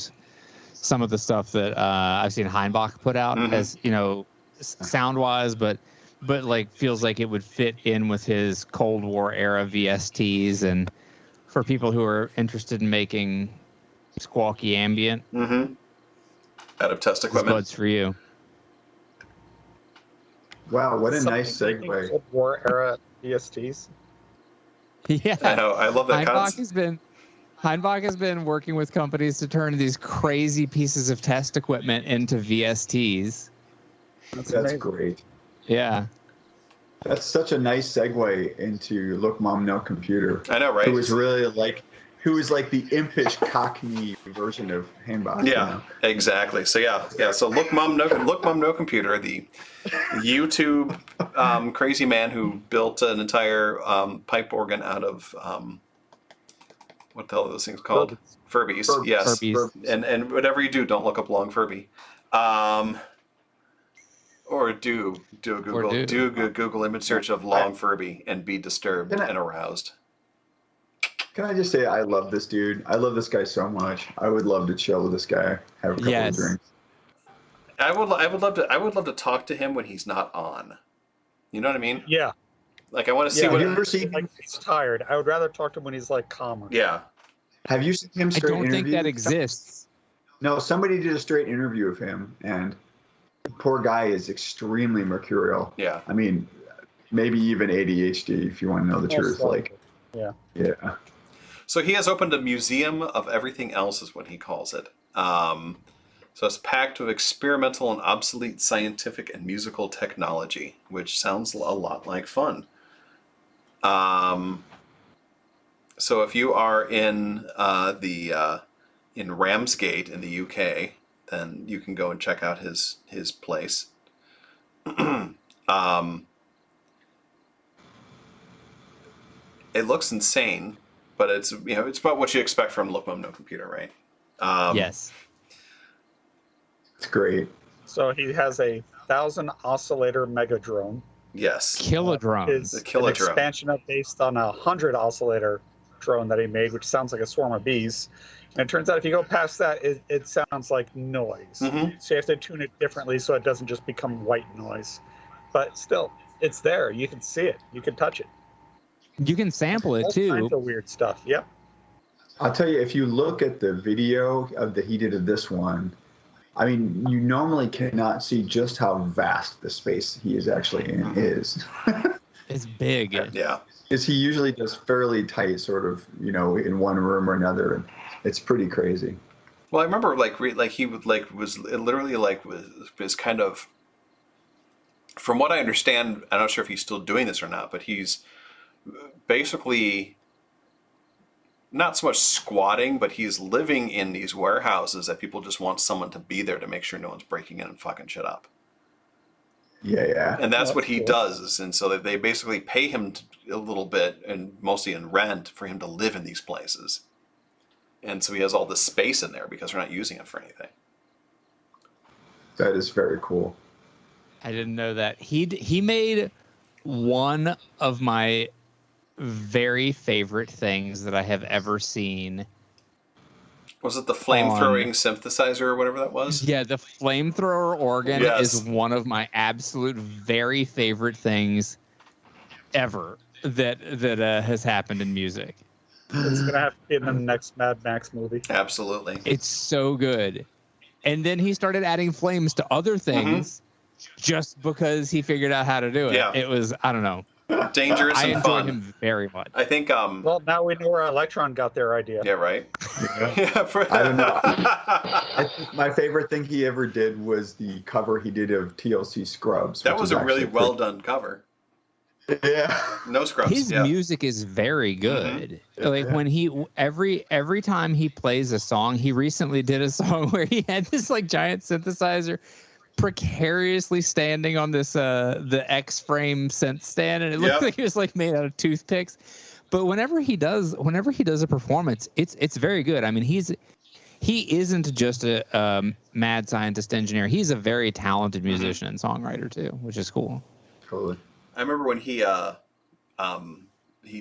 Speaker 4: some of the stuff that I've seen Heinbach put out as, sound wise, but like feels like it would fit in with his Cold War era VSTs, and for people who are interested in making squawky ambient,
Speaker 5: Out of test
Speaker 4: this
Speaker 5: equipment.
Speaker 4: bud's for you.
Speaker 6: Wow, what a nice
Speaker 7: Something
Speaker 6: segue.
Speaker 7: Cold War era VSTs.
Speaker 4: Yeah,
Speaker 5: I know. I love that
Speaker 4: Heinbach has been working with companies to turn these crazy pieces of test equipment into VSTs.
Speaker 6: That's
Speaker 7: amazing.
Speaker 6: great.
Speaker 4: Yeah.
Speaker 6: That's such a nice segue into Look Mom No Computer.
Speaker 5: I know, right?
Speaker 6: Who was like the impish Cockney version of Heinbach.
Speaker 5: Yeah, exactly. So yeah. So Look Mom No Computer, the YouTube crazy man who built an entire pipe organ out of what the hell are those things called? Furbies. Yes.
Speaker 4: Furbies.
Speaker 5: And whatever you do, don't look up Long Furby. Or do a Google image search of Long Furby and be disturbed and aroused.
Speaker 6: Can I just say I love this dude? I love this guy so much. I would love to chill with this guy, have a couple of drinks.
Speaker 5: I would love to talk to him when he's not on. You know what I mean?
Speaker 7: Yeah.
Speaker 5: Like I want to see
Speaker 6: Have
Speaker 5: what.
Speaker 6: you ever seen him?
Speaker 7: Like he's tired. I would rather talk to him when he's like calmer.
Speaker 5: Yeah.
Speaker 6: Have you seen him
Speaker 4: I
Speaker 6: straight
Speaker 4: don't think
Speaker 6: interview?
Speaker 4: that exists.
Speaker 6: No, somebody did a straight interview of him, and the poor guy is extremely mercurial.
Speaker 5: Yeah.
Speaker 6: I mean, maybe even ADHD, if you want to know the truth. Like,
Speaker 7: yeah.
Speaker 5: So he has opened a museum of everything else, is what he calls it. So it's packed with experimental and obsolete scientific and musical technology, which sounds a lot like fun. So if you are in in Ramsgate in the UK, then you can go and check out his place. It looks insane, but it's it's about what you expect from Look Mom No Computer, right?
Speaker 4: Yes.
Speaker 6: it's great.
Speaker 7: So he has a 1,000 oscillator mega drone.
Speaker 5: Yes.
Speaker 4: Kilodrone.
Speaker 7: Is
Speaker 5: The
Speaker 7: an
Speaker 5: kilodrone.
Speaker 7: expansion of based on a 100 oscillator drone that he made, which sounds like a swarm of bees. And it turns out if you go past that, it sounds like noise.
Speaker 5: Mhm.
Speaker 7: So you have to tune it differently so it doesn't just become white noise. But still, it's there. You can see it. You can touch it.
Speaker 4: You can sample it
Speaker 7: All
Speaker 4: too.
Speaker 7: kinds of weird stuff. Yep.
Speaker 6: I'll tell you, if you look at the video of he did of this one, I mean, you normally cannot see just how vast the space he is actually in is.
Speaker 4: It's big.
Speaker 5: Yeah.
Speaker 6: Because he usually does fairly tight, sort of, in one room or another. And it's pretty crazy.
Speaker 5: Well, I remember he would was literally was kind of, from what I understand, I'm not sure if he's still doing this or not, but he's basically not so much squatting, but he's living in these warehouses that people just want someone to be there to make sure no one's breaking in and fucking shit up.
Speaker 6: Yeah.
Speaker 5: And that's
Speaker 7: That's
Speaker 5: what he
Speaker 7: cool.
Speaker 5: does. And so they basically pay him a little bit, and mostly in rent, for him to live in these places. And so he has all this space in there because we're not using it for anything.
Speaker 6: That is very cool.
Speaker 4: I didn't know that. He made one of my very favorite things that I have ever seen.
Speaker 5: Was it the flame-throwing synthesizer or whatever that was?
Speaker 4: Yeah, the flamethrower organ
Speaker 5: Yes.
Speaker 4: is one of my absolute very favorite things ever that has happened in music.
Speaker 7: It's gonna have to be in the next Mad Max movie.
Speaker 5: Absolutely.
Speaker 4: It's so good. And then he started adding flames to other things just because he figured out how to do it.
Speaker 5: Yeah.
Speaker 4: It was, I don't know.
Speaker 5: Dangerous
Speaker 4: I
Speaker 5: and
Speaker 4: enjoy
Speaker 5: fun.
Speaker 4: him very much.
Speaker 5: I think,
Speaker 7: Well, now we know where Electron got their idea.
Speaker 5: yeah, right?
Speaker 6: Yeah. I don't know. I think my favorite thing he ever did was the cover he did of TLC Scrubs.
Speaker 5: That
Speaker 6: which
Speaker 5: was
Speaker 6: is
Speaker 5: a really
Speaker 6: actually
Speaker 5: well done cover.
Speaker 6: Yeah.
Speaker 5: No scrubs.
Speaker 4: His
Speaker 5: yeah.
Speaker 4: music is very good. Like when he every time he plays a song, he recently did a song where he had this like giant synthesizer precariously standing on this the X-frame synth stand, and it looked
Speaker 5: Yep.
Speaker 4: like it was like made out of toothpicks. But whenever he does a performance, it's very good. I mean, he isn't just a mad scientist engineer. He's a very talented musician and songwriter too, which is cool.
Speaker 6: Totally.
Speaker 5: I remember when he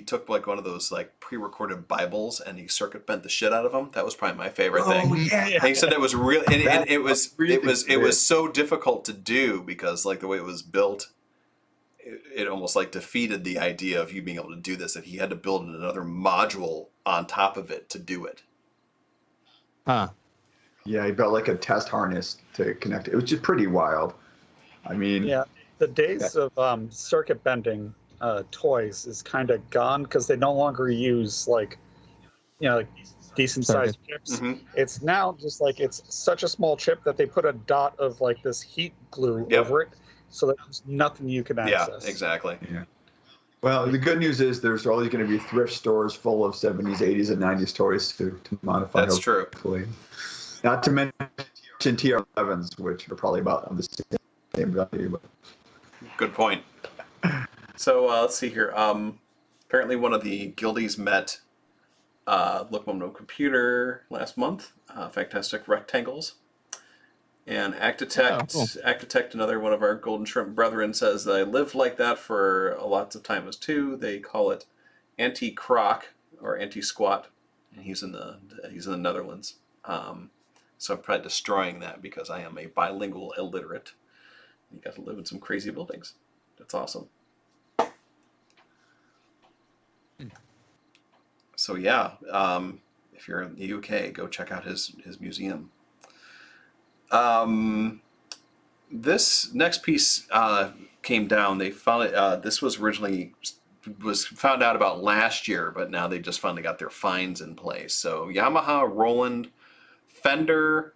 Speaker 5: took like one of those like pre-recorded Bibles and he circuit bent the shit out of them. That was probably my favorite thing.
Speaker 6: yeah.
Speaker 5: And he said it was real, and it was
Speaker 6: really
Speaker 5: it was
Speaker 6: good.
Speaker 5: so difficult to do because like the way it was built, it almost like defeated the idea of you being able to do this. That he had to build another module on top of it to do it.
Speaker 4: Huh.
Speaker 6: Yeah, he built like a test harness to connect it. It was just pretty wild. I mean,
Speaker 7: Yeah, the days of circuit bending toys is kind of gone because they no longer use like decent sized chips. It's now just like it's such a small chip that they put a dot of like this heat glue
Speaker 5: Yep.
Speaker 7: over it so that there's nothing you can
Speaker 5: Yeah,
Speaker 7: access.
Speaker 5: exactly.
Speaker 6: yeah. Well, the good news is there's always going to be thrift stores full of 70s, 80s, and 90s toys to modify.
Speaker 5: That's true.
Speaker 6: Hopefully. Not to mention TR11s, which are probably about of the same value. But
Speaker 5: Good point. So let's see here. Apparently, one of the guildies met Locomotive No Computer last month. Fantastic Rectangles. And Actitect, Actitect, another one of our Golden Shrimp brethren, says that I lived like that for lots of times too. They call it anti-croc or anti-squat, and he's in the Netherlands. So I'm probably destroying that because I am a bilingual illiterate. You got to live in some crazy buildings. That's awesome. So yeah, if you're in the UK, go check out his museum. This next piece came down. They found it. This was originally found out about last year, but now they just finally got their fines in place. So Yamaha, Roland, Fender,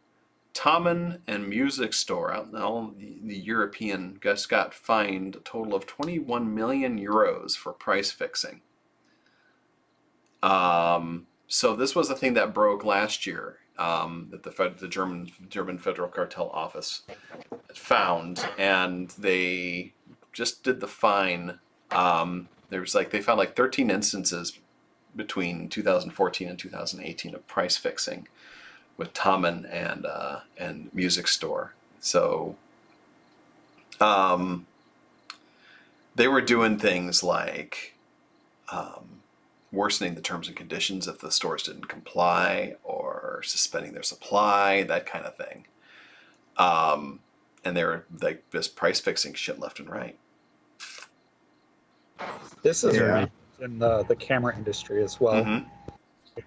Speaker 5: Thomann, and Music Store out in all the European just got fined a total of 21 million euros for price fixing. So this was a thing that broke last year. That the German Federal Cartel Office found, and they just did the fine. They found like 13 instances between 2014 and 2018 of price fixing with Thomann and Music Store. So they were doing things like worsening the terms and conditions if the stores didn't comply, or suspending their supply, that kind of thing. And they were like just price fixing shit left and right.
Speaker 7: This is
Speaker 6: Yeah.
Speaker 7: in the camera industry as well.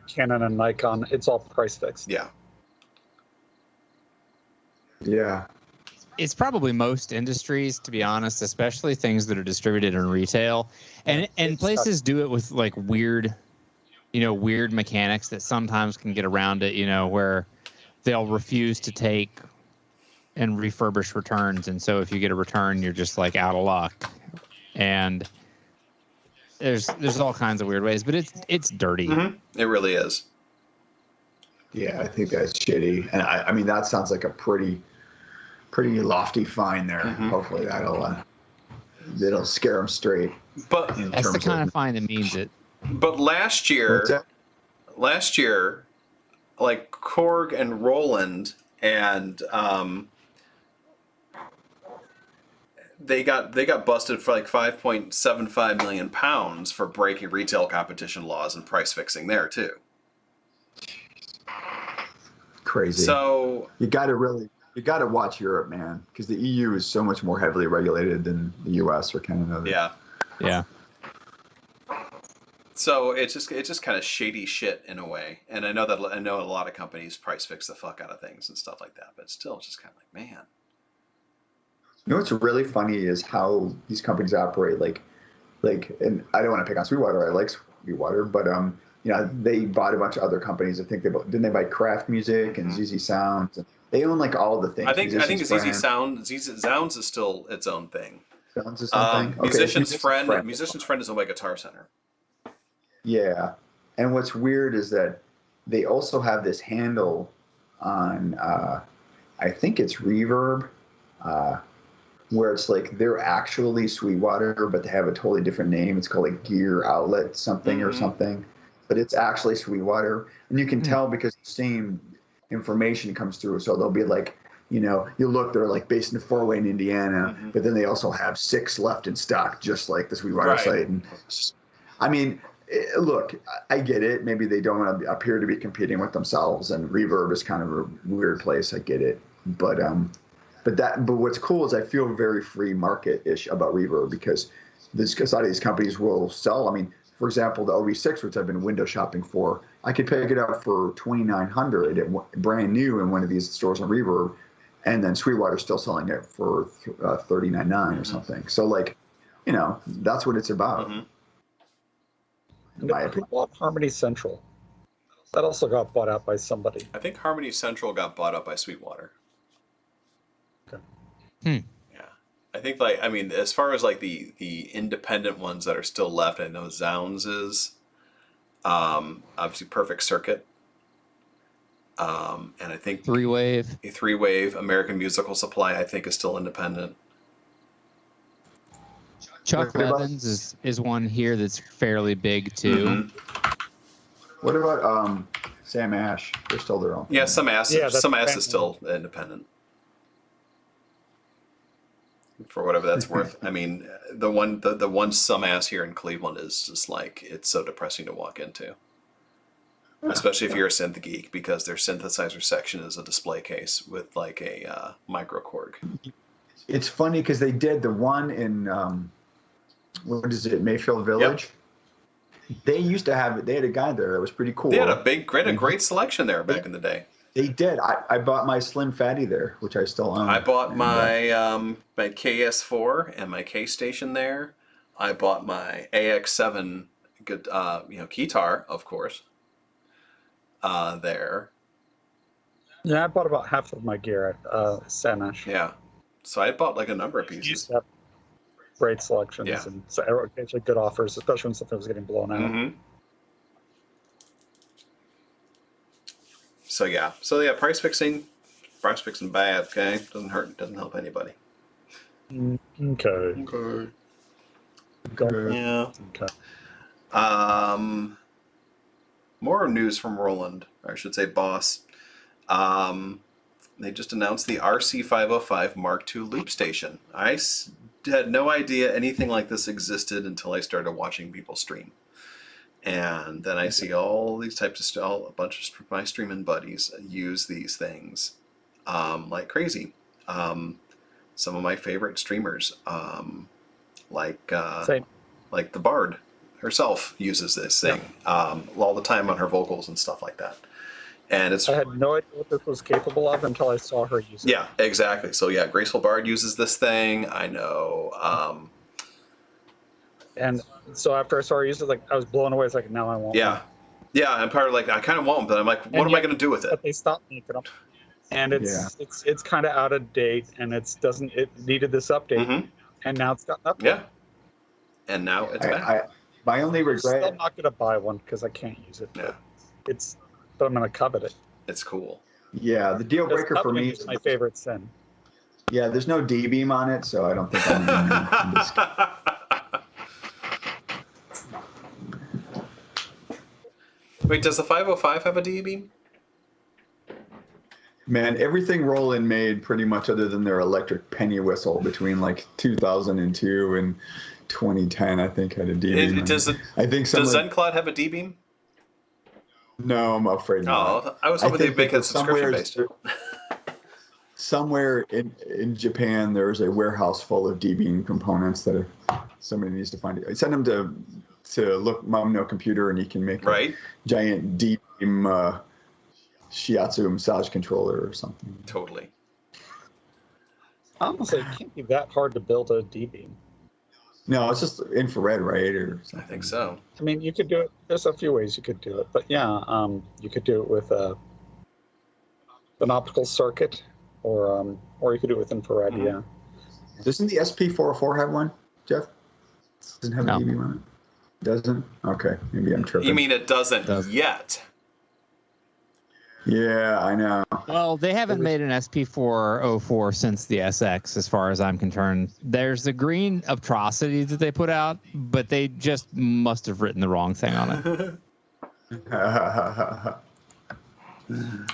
Speaker 7: Canon and Nikon, it's all price fixed.
Speaker 5: Yeah.
Speaker 6: yeah.
Speaker 4: It's probably most industries, to be honest, especially things that are distributed in retail, and places do it with like weird mechanics that sometimes can get around it, where they'll refuse to take and refurbish returns. And so if you get a return, you're just like out of luck. And there's all kinds of weird ways, but it's dirty.
Speaker 5: It really is.
Speaker 6: Yeah, I think that's shitty. And I mean, that sounds like a pretty lofty fine there. Hopefully that'll scare them straight.
Speaker 5: But
Speaker 4: That's the kind of fine that means it.
Speaker 5: But last year, like Korg and Roland and they got busted for like 5.75 million pounds for breaking retail competition laws and price fixing there too.
Speaker 6: Crazy.
Speaker 5: So
Speaker 6: you got to watch Europe, man, because the EU is so much more heavily regulated than the US or Canada.
Speaker 4: Yeah.
Speaker 5: So it's just kind of shady shit in a way, and I know a lot of companies price fix the fuck out of things and stuff like that, but still, it's just kind of like, man.
Speaker 6: You know what's really funny is how these companies operate. Like, and I don't want to pick on Sweetwater. I like Sweetwater, but you know, they bought a bunch of other companies. I think didn't they buy Kraft Music and ZZ Sounds? And they own like all the things.
Speaker 5: I think ZZ Sounds is still its own thing.
Speaker 6: Sounds is something.
Speaker 5: Musician's Friend is owned by Guitar Center.
Speaker 6: Yeah, and what's weird is that they also have this handle on, I think it's Reverb, where it's like they're actually Sweetwater, but they have a totally different name. It's called like Gear Outlet something or something, but it's actually Sweetwater, and you can tell because the same information comes through. So they'll be like, you know, you look, they're like based in Fort Wayne, Indiana, but then they also have 6 left in stock, just like the Sweetwater site. And I mean. Look, I get it. Maybe they don't want to appear to be competing with themselves, and Reverb is kind of a weird place. I get it, but what's cool is I feel very free market-ish about Reverb because a lot of these companies will sell. I mean, for example, the OV6, which I've been window shopping for, I could pick it up for $2,900 brand new in one of these stores on Reverb, and then Sweetwater's still selling it for $39.99 or something. So, like, you know, that's what it's about.
Speaker 7: Who bought Harmony Central? That also got bought out by somebody.
Speaker 5: I think Harmony Central got bought up by Sweetwater.
Speaker 7: Okay.
Speaker 5: Yeah, I think as far as like the independent ones that are still left, I know Zounds is obviously Perfect Circuit, and I think
Speaker 4: Three Wave
Speaker 5: American Musical Supply I think is still independent.
Speaker 4: Chuck Levins is one here that's fairly big too.
Speaker 6: What about Sam Ash? They're still their own.
Speaker 5: Yeah, Some Ass is still independent. For whatever that's worth. I mean, the one Some Ass here in Cleveland is just like, it's so depressing to walk into. Especially if you're a synth geek, because their synthesizer section is a display case with like a micro Korg.
Speaker 6: It's funny because they did the one in what is it, Mayfield Village? Yep. They used to have it. They had a guy there that was pretty cool.
Speaker 5: They had a great selection there back in the day.
Speaker 6: They did. I bought my Slim Fatty there, which I still own.
Speaker 5: I bought my my KS4 and my K Station there. I bought my AX7 guitar, of course. There.
Speaker 7: Yeah, I bought about half of my gear at Sanish.
Speaker 5: Yeah. So I bought like a number of pieces.
Speaker 7: Great selections and occasionally good offers, especially when something was getting blown out.
Speaker 5: So yeah, price fixing bad. Okay, doesn't help anybody.
Speaker 7: Okay.
Speaker 5: Yeah.
Speaker 7: Okay.
Speaker 5: More news from Roland, or I should say Boss. They just announced the RC505 Mark II loop station. I had no idea anything like this existed until I started watching people stream. And then I see all these types of stuff, a bunch of my streaming buddies use these things like crazy. Some of my favorite streamers, like the Bard herself, uses this thing all the time on her vocals and stuff like that. And I
Speaker 7: had no idea what this was capable of until I saw her use it.
Speaker 5: Yeah, exactly. So yeah, Graceful Bard uses this thing. I know.
Speaker 7: And so after I saw her use it, like I was blown away. It's like, now I want one.
Speaker 5: Yeah. I'm part of like, I kind of want them, but I'm like, what am I going to do with it?
Speaker 7: But they stopped making them, and it's kind of out of date, and it needed this update, and now it's got an update.
Speaker 5: Yeah. And now it's back.
Speaker 6: My only
Speaker 7: I'm still
Speaker 6: regret.
Speaker 7: not going to buy one because I can't use it.
Speaker 5: Yeah.
Speaker 7: But I'm going to covet it.
Speaker 5: It's cool.
Speaker 6: Yeah, the deal
Speaker 7: Because
Speaker 6: breaker for
Speaker 7: coveting
Speaker 6: me
Speaker 7: is my favorite sin.
Speaker 6: Yeah, there's no D-beam on it, so I don't think I'm gonna use this.
Speaker 5: Wait, does the 505 have a D-beam?
Speaker 6: Man, everything Roland made pretty much other than their electric penny whistle between like 2002 and 2010, I think had a D-beam.
Speaker 5: Does ZenCloud have a D-beam?
Speaker 6: No, I'm afraid not.
Speaker 5: Oh, I was hoping they'd make it subscription-based.
Speaker 6: Somewhere in Japan, there's a warehouse full of D-beam components that somebody needs to find it. I send them to look Mamno computer, and he can make a giant D-beam Shiatsu massage controller or something.
Speaker 5: Totally.
Speaker 7: Honestly, it can't be that hard to build a D-beam.
Speaker 6: No, it's just infrared, right? Or
Speaker 5: I think so.
Speaker 7: I mean, you could do it. There's a few ways you could do it, but yeah, you could do it with an optical circuit, or you could do it with infrared.
Speaker 5: Mm-hmm.
Speaker 7: Yeah.
Speaker 6: Doesn't the SP404 have one, Jeff? Doesn't have a D-beam on it. Doesn't? Okay, maybe I'm tripping.
Speaker 5: You mean it doesn't yet?
Speaker 6: Yeah, I know.
Speaker 4: Well, they haven't made an SP404 since the SX, as far as I'm concerned. There's the green atrocity that they put out, but they just must have written the wrong thing on it.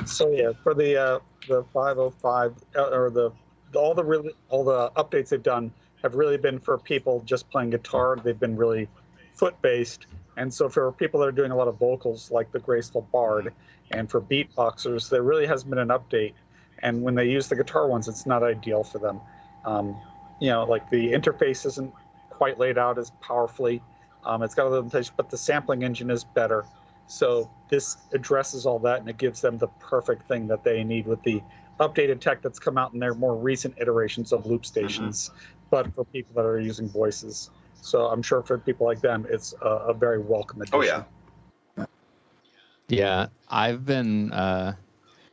Speaker 7: So yeah, for the 505 or all the updates they've done have really been for people just playing guitar. They've been really foot based, and so for people that are doing a lot of vocals, like the Graceful Bard, and for beatboxers, there really hasn't been an update. And when they use the guitar ones, it's not ideal for them. Like the interface isn't quite laid out as powerfully. It's got a limitations, but the sampling engine is better. So this addresses all that, and it gives them the perfect thing that they need with the updated tech that's come out in their more recent iterations of loop stations, but for people that are using voices. So I'm sure for people like them, it's a very welcome addition.
Speaker 5: Oh, yeah.
Speaker 4: Yeah, I've been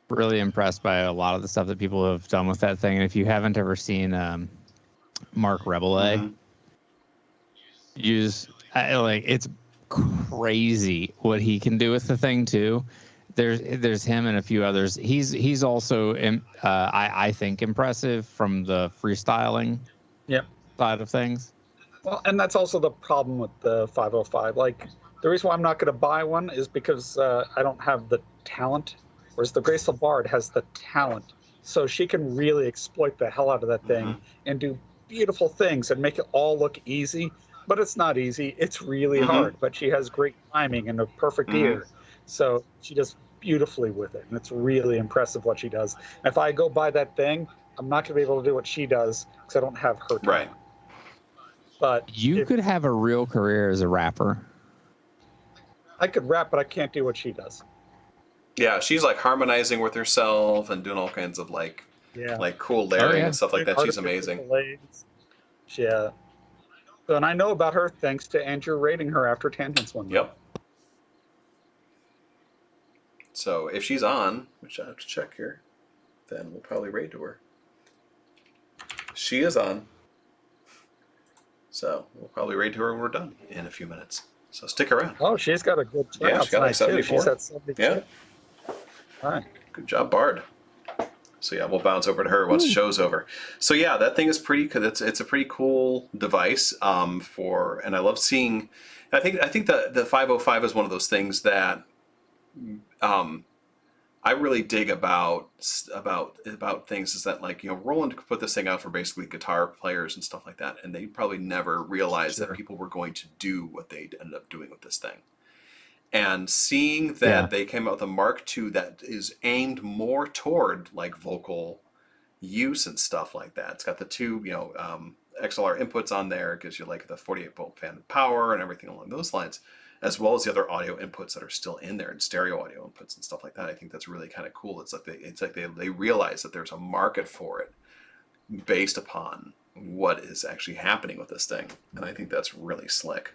Speaker 4: really impressed by a lot of the stuff that people have done with that thing. And if you haven't ever seen Mark Rebele use, it's crazy what he can do with the thing too. There's him and a few others. He's also I think impressive from the freestyling side of things.
Speaker 7: Well, and that's also the problem with the 505. Like, the reason why I'm not going to buy one is because I don't have the talent, whereas the Graceful Bard has the talent. So she can really exploit the hell out of that thing and do beautiful things and make it all look easy. But it's not easy. It's really hard. But she has great timing and a perfect ear. So she does beautifully with it. And it's really impressive what she does. And if I go buy that thing, I'm not going to be able to do what she does because I don't have her talent.
Speaker 5: Right.
Speaker 7: But
Speaker 4: you could have a real career as a rapper.
Speaker 7: I could rap, but I can't do what she does.
Speaker 5: Yeah, she's like harmonizing with herself and doing all kinds of like cool layering and stuff like that. She's amazing.
Speaker 7: Yeah. So, and I know about her thanks to Andrew rating her after Tangents one day.
Speaker 5: Yep. So if she's on, which I have to check here, then we'll probably raid to her. She is on. So we'll probably raid to her when we're done in a few minutes. So stick around.
Speaker 7: Oh, she's got a good turnout.
Speaker 5: Yeah, she's got like 74.
Speaker 7: She's at 72.
Speaker 5: Yeah.
Speaker 7: All right.
Speaker 5: Good job, Bard. So yeah, we'll bounce over to her once the show's over. So yeah, that thing is pretty. It's a pretty cool device. And I love seeing. I think the 505 is one of those things that I really dig about things is that, like, Roland put this thing out for basically guitar players and stuff like that, and they probably never realized that people were going to do what they ended up doing with this thing. And seeing that they came out with a Mark II that is aimed more toward like vocal use and stuff like that. It's got the two XLR inputs on there, gives you like the 48-volt fan power and everything along those lines, as well as the other audio inputs that are still in there and stereo audio inputs and stuff like that. I think that's really kind of cool. It's like they realize that there's a market for it based upon what is actually happening with this thing. And I think that's really slick.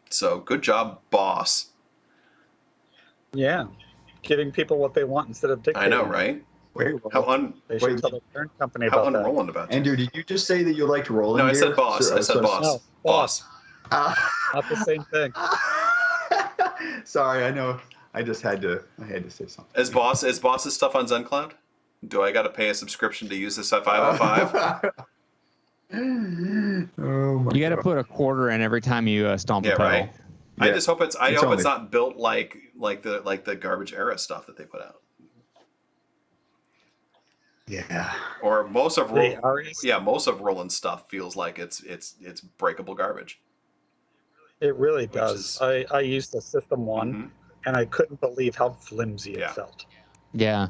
Speaker 5: So good job, boss.
Speaker 7: Yeah. Giving people what they want instead of dictating.
Speaker 5: I know, right?
Speaker 7: They should tell the parent company about that.
Speaker 5: How un-Roland about that.
Speaker 6: Andrew, did you just say that you liked Roland?
Speaker 5: No, I said boss.
Speaker 7: No,
Speaker 5: Boss.
Speaker 7: Not the same thing.
Speaker 6: Sorry, I know. I had to say something.
Speaker 5: Is Boss's stuff on ZenCloud? Do I got to pay a subscription to use this at 505?
Speaker 6: Oh my
Speaker 4: You got to
Speaker 6: God.
Speaker 4: put a quarter in every time you stomp
Speaker 5: Yeah,
Speaker 4: a pedal.
Speaker 5: right. I
Speaker 6: Yeah.
Speaker 5: just hope it's
Speaker 6: only-
Speaker 5: not built like the garbage era stuff that they put out.
Speaker 6: Yeah.
Speaker 5: Or most of
Speaker 7: The Aries?
Speaker 5: most of Roland's stuff feels like it's breakable garbage.
Speaker 7: It really
Speaker 5: Which
Speaker 7: does.
Speaker 5: is-
Speaker 7: I used the System 1,
Speaker 5: Mhm.
Speaker 7: and I couldn't believe how flimsy it
Speaker 5: Yeah.
Speaker 7: felt.
Speaker 4: Yeah,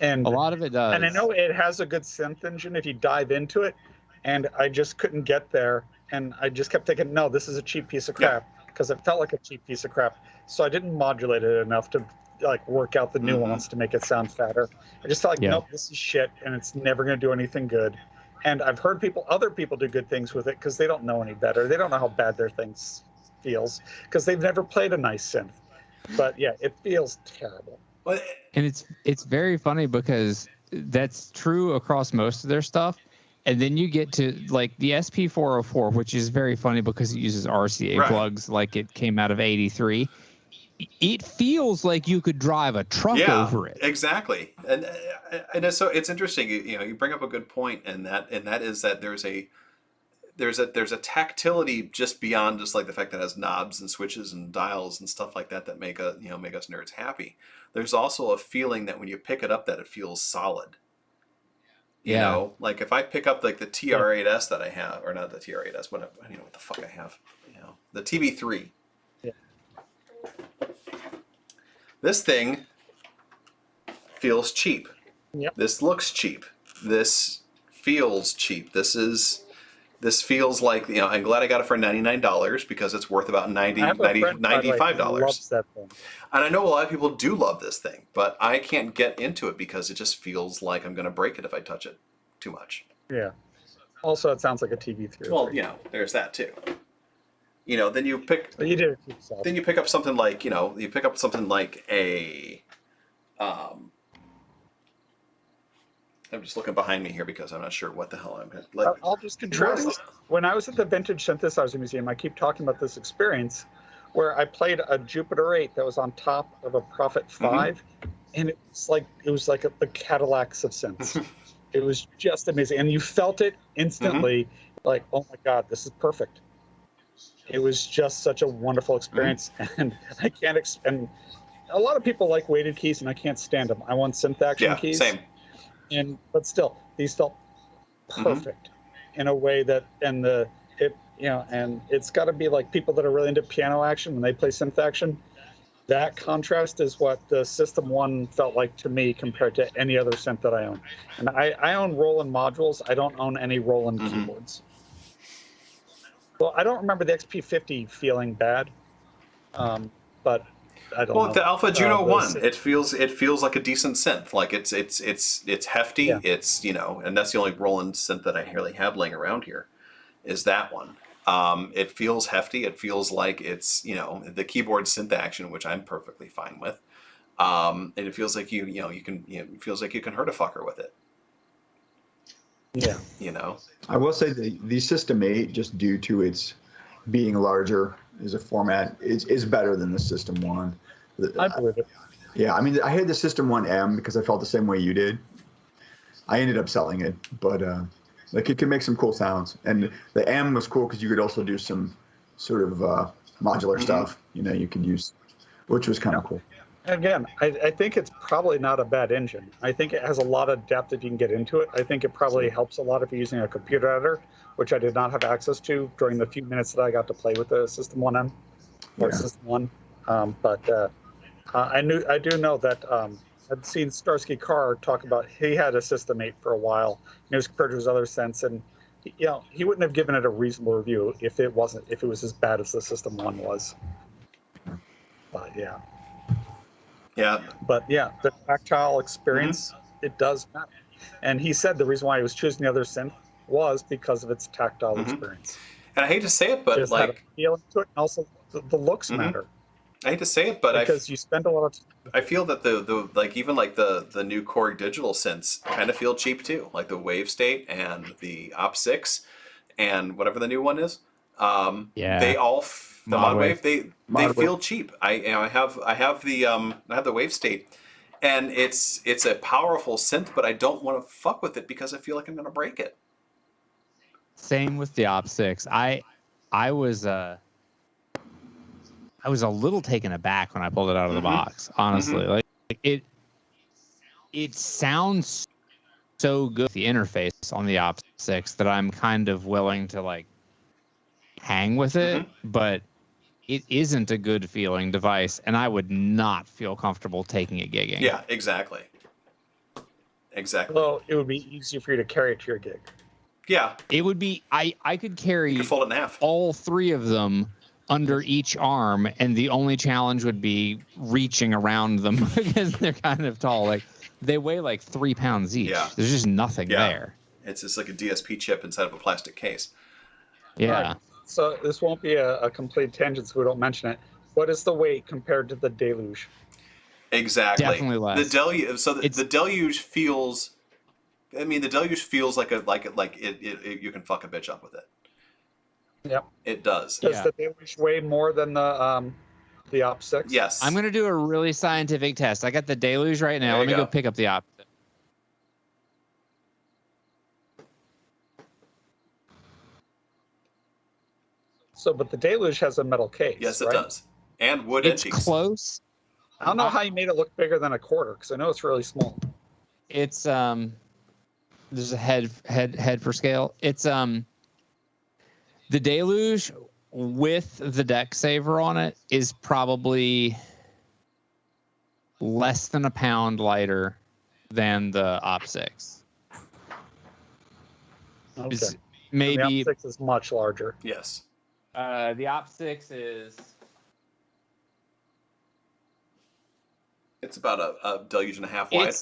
Speaker 7: And
Speaker 4: a lot of it does.
Speaker 7: And I know it has a good synth engine if you dive into it, and I just couldn't get there. And I just kept thinking, no, this is a cheap piece of crap, because it felt like a cheap piece of crap. So I didn't modulate it enough to like work out the nuance to make it sound fatter. I just felt like,
Speaker 4: Yeah.
Speaker 7: nope, this is shit, and it's never going to do anything good. And I've heard other people do good things with it because they don't know any better. They don't know how bad their things feels because they've never played a nice synth. But yeah, it feels terrible.
Speaker 5: Well,
Speaker 4: And it's very funny because that's true across most of their stuff. And then you get to like the SP404, which is very funny because it uses RCA
Speaker 5: Right.
Speaker 4: plugs like it came out of 83. It feels like you could drive a truck over it.
Speaker 5: Exactly. And so it's interesting. You bring up a good point, and that is that there's a tactility just beyond just like the fact that it has knobs and switches and dials and stuff like that make us nerds happy. There's also a feeling that when you pick it up, that it feels solid. You
Speaker 4: Yeah.
Speaker 5: know, like if I pick up like the TR8S that I have, or not the TR8S, what the fuck I have, the TB3.
Speaker 7: Yeah.
Speaker 5: This thing feels cheap.
Speaker 7: Yep.
Speaker 5: This looks cheap. This feels cheap. This feels like, I'm glad I got it for $99 because it's worth about
Speaker 7: I have a friend, by the way, who
Speaker 5: $95.
Speaker 7: loves that thing.
Speaker 5: And I know a lot of people do love this thing, but I can't get into it because it just feels like I'm going to break it if I touch it too much.
Speaker 7: Yeah. Also, it sounds like a TB3.
Speaker 5: Well, there's that too. Then you pick
Speaker 7: But you did it to yourself.
Speaker 5: then you pick up something like, a I'm just looking behind me here because I'm not sure what the hell I'm going to like.
Speaker 7: I'll just contrast. When I was at the Vintage Synthesizer Museum, I keep talking about this experience where I played a Jupiter 8 that was on top of a Prophet 5, and it was like the Cadillacs of synths. It was just amazing, and you felt it instantly, like, oh my God, this is perfect. It was just such a wonderful experience, and I can't. And a lot of people like weighted keys, and I can't stand them. I want synth action keys.
Speaker 5: Same.
Speaker 7: But still, these felt perfect in a way that, and it's got to be like people that are really into piano action when they play synth action. That contrast is what the System 1 felt like to me compared to any other synth that I own. And I own Roland modules. I don't own any Roland keyboards. Well, I don't remember the XP50 feeling bad, but I don't know.
Speaker 5: Well, the Alpha Juno
Speaker 7: the
Speaker 5: 1, it feels like a decent synth. Like it's hefty.
Speaker 7: Yeah.
Speaker 5: It's and that's the only Roland synth that I really have laying around here, is that one. It feels hefty. It feels like it's the keyboard synth action, which I'm perfectly fine with. And it feels like it feels like you can hurt a fucker with it.
Speaker 7: Yeah.
Speaker 6: I will say the System 8, just due to its being larger as a format, is better than the System 1.
Speaker 7: I believe it.
Speaker 6: Yeah, I mean, I had the System 1M because I felt the same way you did. I ended up selling it, but it can make some cool sounds. And the M was cool because you could also do some sort of modular stuff, you could use, which was kind of cool.
Speaker 7: Again, I think it's probably not a bad engine. I think it has a lot of depth that you can get into it. I think it probably helps a lot if you're using a computer editor, which I did not have access to during the few minutes that I got to play with the System 1M or System 1. But I do know that I'd seen Starsky Carr talk about he had a System 8 for a while, and it was compared to his other synths, and he wouldn't have given it a reasonable review if it was as bad as the System 1 was. But yeah.
Speaker 5: Yeah.
Speaker 7: But yeah, the tactile experience, it does matter. And he said the reason why he was choosing the other synth was because of its tactile experience.
Speaker 5: And I hate to say it, but
Speaker 7: Just had a feeling to it, and also the looks matter.
Speaker 5: I hate to say it, but
Speaker 7: because you spend a lot of time.
Speaker 5: I feel that the new Korg digital synths kind of feel cheap too, like the Wave State and the Op 6 and whatever the new one is.
Speaker 4: Yeah.
Speaker 5: The mod wave, they
Speaker 6: Mod
Speaker 5: feel
Speaker 6: wave.
Speaker 5: cheap. I have the wave state, and it's a powerful synth, but I don't want to fuck with it because I feel like I'm gonna break it.
Speaker 4: Same with the Op 6. I was a little taken aback when I pulled it out of the box, honestly. Like it sounds so good, the interface on the Op 6, that I'm kind of willing to like hang with it, but it isn't a good feeling device, and I would not feel comfortable taking it gigging.
Speaker 5: Yeah, exactly.
Speaker 7: Well, it would be easier for you to carry it to your gig.
Speaker 5: Yeah.
Speaker 4: It would be, I could carry
Speaker 5: You could fold it in half.
Speaker 4: all three of them under each arm, and the only challenge would be reaching around them because they're kind of tall. Like they weigh like 3 pounds each.
Speaker 5: Yeah.
Speaker 4: There's just nothing there.
Speaker 5: It's just like a DSP chip inside of a plastic case.
Speaker 4: Yeah.
Speaker 7: Right. So this won't be a complete tangent, so we don't mention it. What is the weight compared to the Deluge?
Speaker 5: Exactly.
Speaker 4: Definitely less.
Speaker 5: The Deluge. So the Deluge feels. I mean, the Deluge feels like it. You can fuck a bitch up with it.
Speaker 7: Yep.
Speaker 5: It does.
Speaker 7: Does the Deluge weigh more than the Op 6?
Speaker 5: Yes.
Speaker 4: I'm gonna do a really scientific test. I got the Deluge right now.
Speaker 5: There
Speaker 4: Let me
Speaker 5: you
Speaker 4: go
Speaker 5: go.
Speaker 4: pick up the Op.
Speaker 7: So, but the Deluge has a metal case.
Speaker 5: Yes, it
Speaker 7: right?
Speaker 5: does. And wood
Speaker 4: It's
Speaker 5: end cheeks.
Speaker 4: close.
Speaker 7: I don't know how you made it look bigger than a quarter, because I know it's really small.
Speaker 4: It's there's a head for scale. It's the Deluge with the deck saver on it is probably less than a pound lighter than the Op 6.
Speaker 7: Okay.
Speaker 4: It's
Speaker 7: And
Speaker 4: maybe
Speaker 7: the Op 6 is much larger.
Speaker 5: Yes.
Speaker 4: the Op 6 is
Speaker 5: It's about a deluge and a half wide.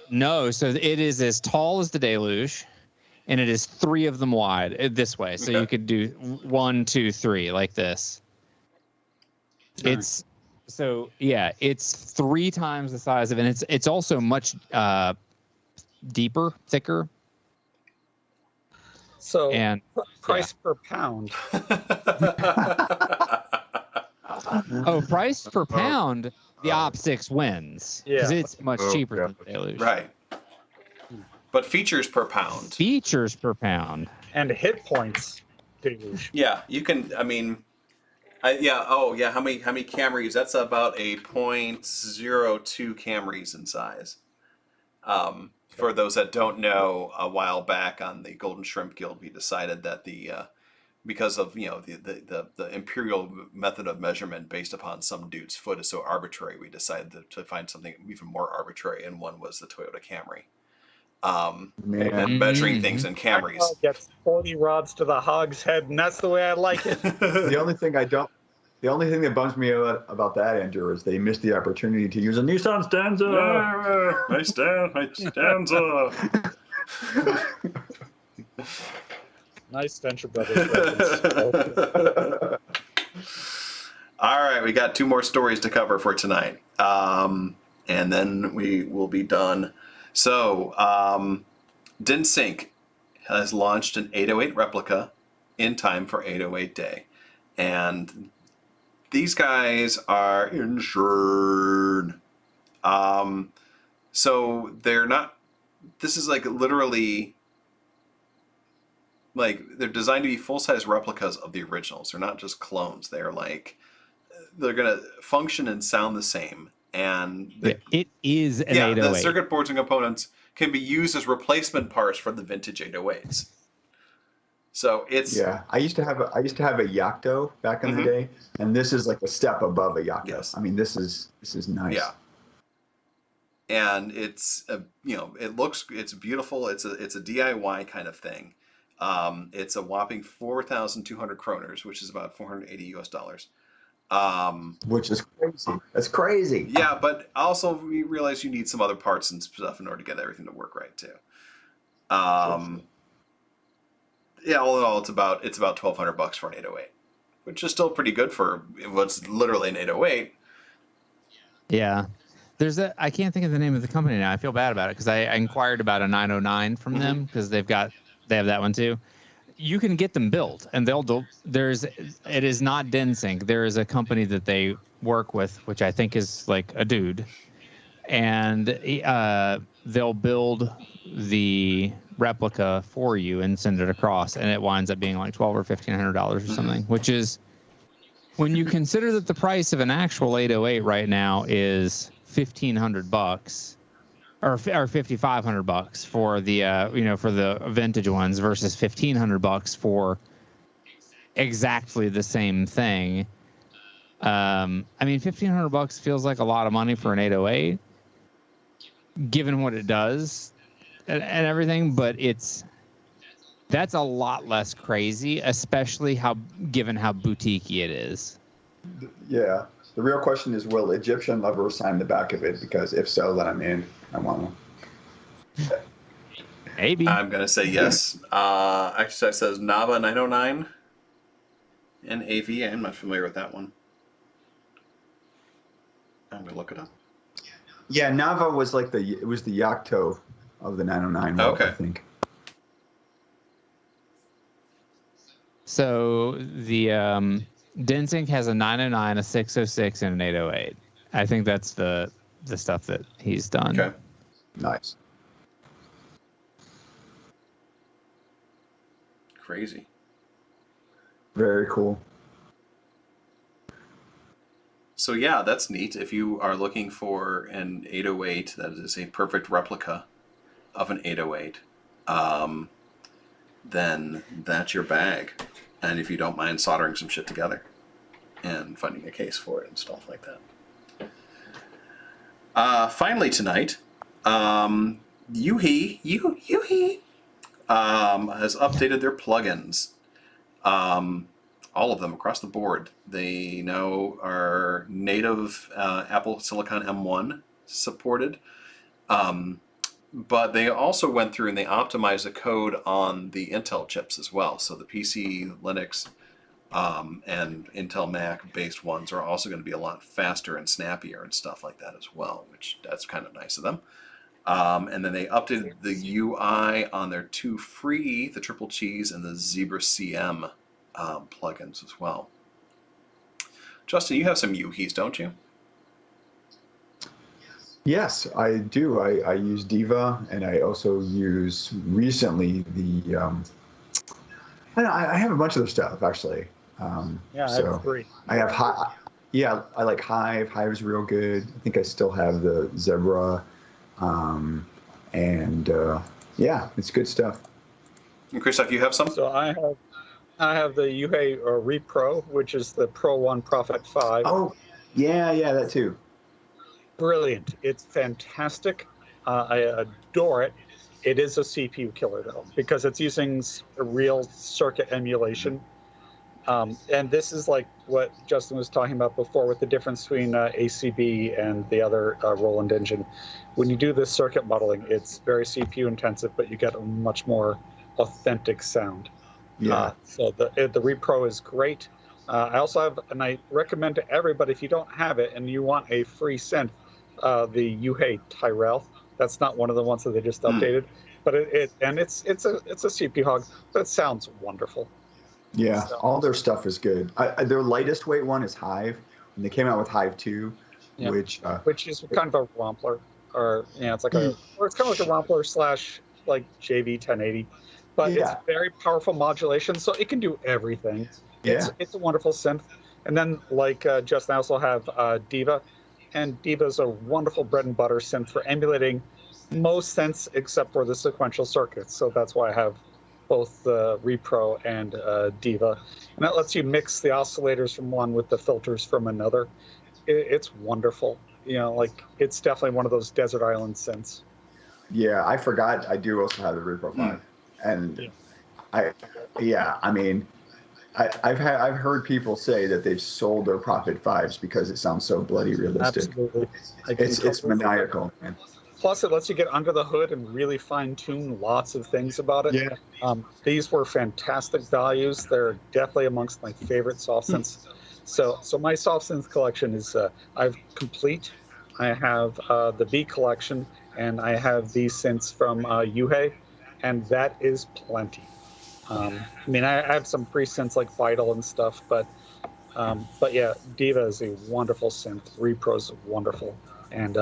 Speaker 4: No, so it is as tall as the Deluge, and it is 3 of them wide this way. So you could do 1, 2, 3 like this. It's it's 3 times the size of it. And it's also much deeper, thicker.
Speaker 7: So,
Speaker 4: And
Speaker 7: price per pound.
Speaker 4: Price per pound, the Op 6 wins because it's much cheaper than the Deluge.
Speaker 5: Right. But features per pound.
Speaker 4: Features per pound.
Speaker 7: And hit points, Deluge.
Speaker 5: Yeah, you can. I mean, How many Camrys? That's about a 0.02 Camrys in size. For those that don't know, a while back on the Golden Shrimp Guild, we decided that because of the imperial method of measurement based upon some dude's foot is so arbitrary, we decided to find something even more arbitrary, and one was the Toyota Camry. And measuring things in Camrys.
Speaker 7: Gets 40 rods to the hog's head, and that's the way I like it.
Speaker 6: The only thing that bums me out about that, Andrew, is they missed the opportunity to use a Nissan Stanza.
Speaker 5: My Stanza.
Speaker 7: Nice Venture Brothers reference.
Speaker 5: All right, we got 2 more stories to cover for tonight, and then we will be done. So, Dinsync has launched an 808 replica in time for 808 Day, and these guys are insured. So they're not. This is like literally. Like, they're designed to be full-size replicas of the originals. They're not just clones. They're gonna function and sound the same. And
Speaker 4: it is an 808.
Speaker 5: The circuit boards and components can be used as replacement parts for the vintage 808s. So it's
Speaker 6: I used to have a Yocto back in the day, and this is like a step above a Yocto.
Speaker 5: Yes.
Speaker 6: I mean, this is nice.
Speaker 5: Yeah. And it's it's beautiful. It's a DIY kind of thing. It's a whopping 4,200 kroners, which is about $480 US.
Speaker 6: Which is crazy. That's crazy.
Speaker 5: Yeah, but also we realize you need some other parts and stuff in order to get everything to work right too. Yeah, all in all, it's about $1,200 for an 808, which is still pretty good for what's literally an 808.
Speaker 4: Yeah. I can't think of the name of the company now. I feel bad about it because I inquired about a 909 from them because they have that one too. you can get them built, and it is not Dinsync. There is a company that they work with, which I think is like a dude, and they'll build the replica for you and send it across, and it winds up being like $1,200 or $1,500 or something, which is, when you consider that the price of an actual 808 right now is $1,500 or $5,500 for the for the vintage ones versus $1,500 for exactly the same thing. I mean, $1,500 feels like a lot of money for an 808, given what it does and everything, but that's a lot less crazy, especially given how boutiquey it is.
Speaker 6: Yeah. The real question is, will Egyptian Lover sign the back of it? Because if so, then I'm in. I want one.
Speaker 4: Maybe.
Speaker 5: I'm going to say yes. Exercise says Nava 909 and AV. I'm not familiar with that one. I'm going to look it up.
Speaker 6: Yeah, Nava was like it was the Yocto of the 909 world,
Speaker 5: Okay.
Speaker 6: I think.
Speaker 4: So the Dinsync has a 909, a 606, and an 808. I think that's the stuff that he's done.
Speaker 5: Okay.
Speaker 6: Nice.
Speaker 5: Crazy.
Speaker 6: Very cool.
Speaker 5: So yeah, that's neat. If you are looking for an 808 that is a perfect replica of an 808, then that's your bag. And if you don't mind soldering some shit together and finding a case for it and stuff like that. Finally tonight, Yuhi has updated their plugins. All of them across the board. They now are native Apple Silicon M1 supported. But they also went through and they optimized the code on the Intel chips as well. So the PC, Linux, and Intel Mac based ones are also going to be a lot faster and snappier and stuff like that as well, which that's kind of nice of them. And then they updated the UI on their two free, the Triple Cheese and the Zebra CM plugins as well. Justin, you have some UHIs, don't you?
Speaker 6: Yes, I do. I use Diva, and I also use recently the. I have a bunch of their stuff actually.
Speaker 7: Yeah, I have three.
Speaker 6: I have I like Hive. Hive's real good. I think I still have the Zebra, and yeah, it's good stuff.
Speaker 5: And Christoph, you have some?
Speaker 7: So I have the UHE Repro, which is the Pro 1 Prophet 5.
Speaker 6: Oh, yeah, that too.
Speaker 7: Brilliant. It's fantastic. I adore it. It is a CPU killer, though, because it's using a real circuit emulation. And this is like what Justin was talking about before with the difference between ACB and the other Roland engine. When you do this circuit modeling, it's very CPU intensive, but you get a much more authentic sound.
Speaker 6: Yeah.
Speaker 7: So the Repro is great. I also have, and I recommend to everybody, if you don't have it and you want a free synth, the UHE Tyrell. That's not one of the ones that they just updated, but it's a CPU hog, but it sounds wonderful.
Speaker 6: Yeah,
Speaker 7: So,
Speaker 6: all their stuff is good. Their lightest weight one is Hive, and they came out with Hive 2,
Speaker 7: Yeah.
Speaker 6: which
Speaker 7: is kind of a Rompler, or it's like or it's kind of like a Rompler / like JV 1080, but
Speaker 6: Yeah.
Speaker 7: it's very powerful modulation, so it can do everything.
Speaker 6: Yeah.
Speaker 7: It's a wonderful synth. And then like Justin, I also have Diva, and Diva is a wonderful bread and butter synth for emulating most synths except for the sequential circuits. So that's why I have both the Repro and Diva, and that lets you mix the oscillators from one with the filters from another. It's wonderful. Like it's definitely one of those desert island synths.
Speaker 6: Yeah, I forgot. I do also have the Repro 5, and I mean, I've heard people say that they've sold their Prophet 5s because it sounds so bloody realistic.
Speaker 7: Absolutely,
Speaker 6: It's maniacal, man.
Speaker 7: Plus, it lets you get under the hood and really fine-tune lots of things about it.
Speaker 6: Yeah.
Speaker 7: These were fantastic values. They're definitely amongst my favorite soft synths. So my soft synth collection is I've complete. I have the B collection, and I have these synths from UHE, and that is plenty. I mean, I have some pre-synths like Vital and stuff, but yeah, Diva is a wonderful synth. Repro's wonderful, and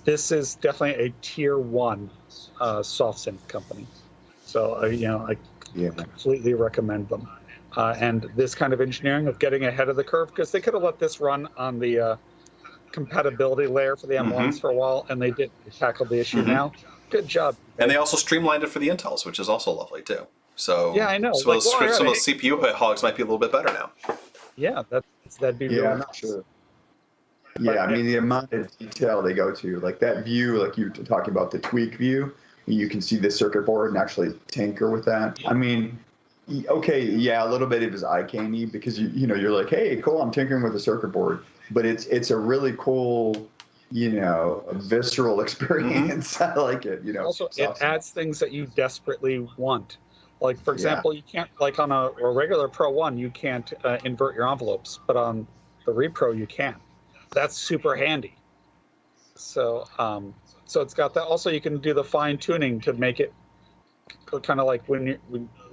Speaker 7: this is definitely a tier 1 soft synth company. So I completely recommend them. And this kind of engineering of getting ahead of the curve, because they could have let this run on the compatibility layer for the M1s for a while, and they did. They tackled the issue now. Good job.
Speaker 5: And they also streamlined it for the Intels, which is also lovely too. So
Speaker 7: yeah, I know.
Speaker 5: So those CPU hogs might be a little bit better now.
Speaker 7: Yeah, that'd be really nice.
Speaker 6: Sure. Yeah, I mean the amount of detail they go to, like that view, like you were talking about the tweak view, you can see the circuit board and actually tinker with that. I mean, okay, yeah, a little bit of it is eye candy because you're like, hey, cool, I'm tinkering with the circuit board, but it's a really cool, visceral experience. I like it.
Speaker 7: Also, it adds things that you desperately want. Like, for example, you can't, like on a regular Pro 1, you can't invert your envelopes, but on the Repro, you can. That's super handy. So, so it's got that. Also, you can do the fine tuning to make it kind of like when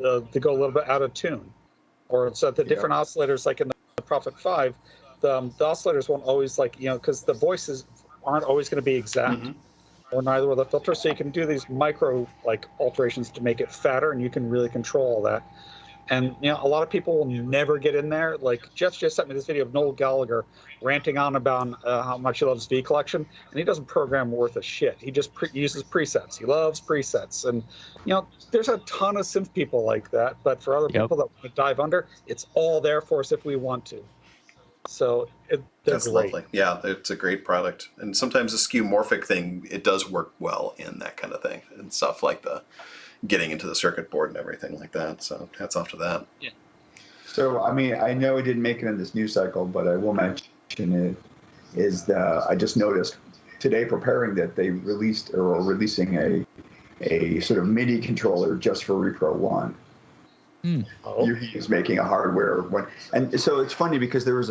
Speaker 7: to go a little bit out of tune, or so the different oscillators, like in the Prophet 5, the oscillators won't always because the voices aren't always going to be exact. Or neither will the filter, so you can do these micro alterations to make it fatter, and you can really control all that. And a lot of people will never get in there. Like Jeff just sent me this video of Noel Gallagher ranting on about how much he loves V Collection, and he doesn't program worth a shit. He just uses presets. He loves presets, and there's a ton of synth people like that. But for other people that want to dive under, it's all there for us if we want to. So that's great.
Speaker 5: Lovely. Yeah, it's a great product. And sometimes the skeuomorphic thing, it does work well in that kind of thing and stuff like the getting into the circuit board and everything like that. So hats off to that.
Speaker 7: Yeah.
Speaker 6: So, I mean, I know it didn't make it in this news cycle, but I will mention it I just noticed today preparing that they released or are releasing a sort of MIDI controller just for Repro 1. He's making a hardware one, and so it's funny because there was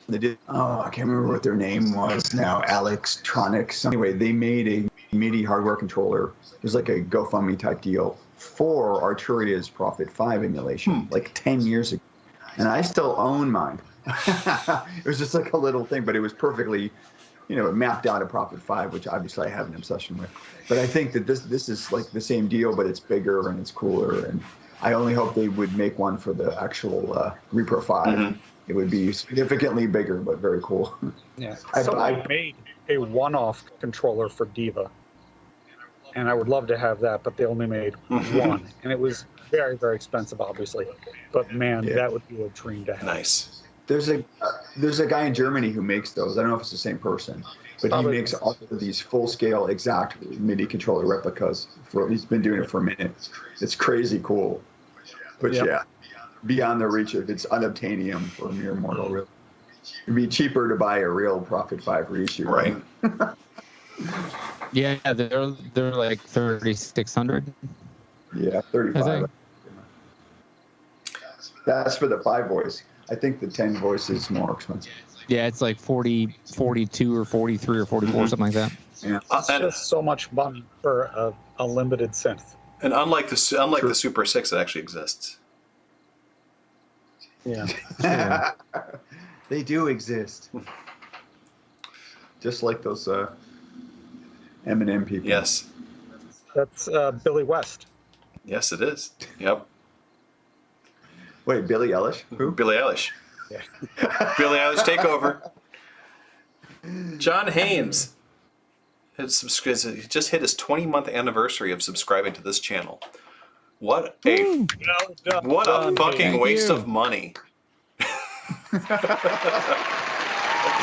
Speaker 6: they did. I can't remember what their name was now. Alextronics. Anyway, they made a MIDI hardware controller. It was like a GoFundMe type deal for Arturia's Prophet 5 emulation, like 10 years ago, and I still own mine. It was just like a little thing, but it was perfectly. It mapped out a Prophet 5, which obviously I have an obsession with. But I think that this is like the same deal, but it's bigger and it's cooler. And I only hope they would make one for the actual Repro 5. It would be significantly bigger, but very cool.
Speaker 7: Yeah. I made a one-off controller for Diva, and I would love to have that, but they only made one, and it was very, very expensive, obviously. But man, that would be a dream to have.
Speaker 5: Nice.
Speaker 6: There's a guy in Germany who makes those. I don't know if it's the same person, but he makes all of these full-scale exact MIDI controller replicas. He's been doing it for a minute. It's crazy cool. But beyond the reach of its unobtainium for a mere mortal. Really, it'd be cheaper to buy a real Prophet 5 reissue.
Speaker 5: Right.
Speaker 4: Yeah, they're like 3,600.
Speaker 6: Yeah, 35. That's for the 5 voice. I think the 10 voice is more expensive.
Speaker 4: Yeah, it's like 42 or 43 or 44, something like that.
Speaker 6: Yeah,
Speaker 7: it's just so much money for a limited synth.
Speaker 5: And unlike the Super 6, it actually exists.
Speaker 7: Yeah,
Speaker 6: they do exist. Just like those M&M people.
Speaker 5: Yes.
Speaker 7: That's Billy West.
Speaker 5: Yes, it is. Yep.
Speaker 6: Wait, Billie Eilish? Who?
Speaker 5: Billie Eilish.
Speaker 7: Yeah.
Speaker 5: Billie Eilish takeover. John Haynes he just hit his 20-month anniversary of subscribing to this channel. What a fucking waste of money.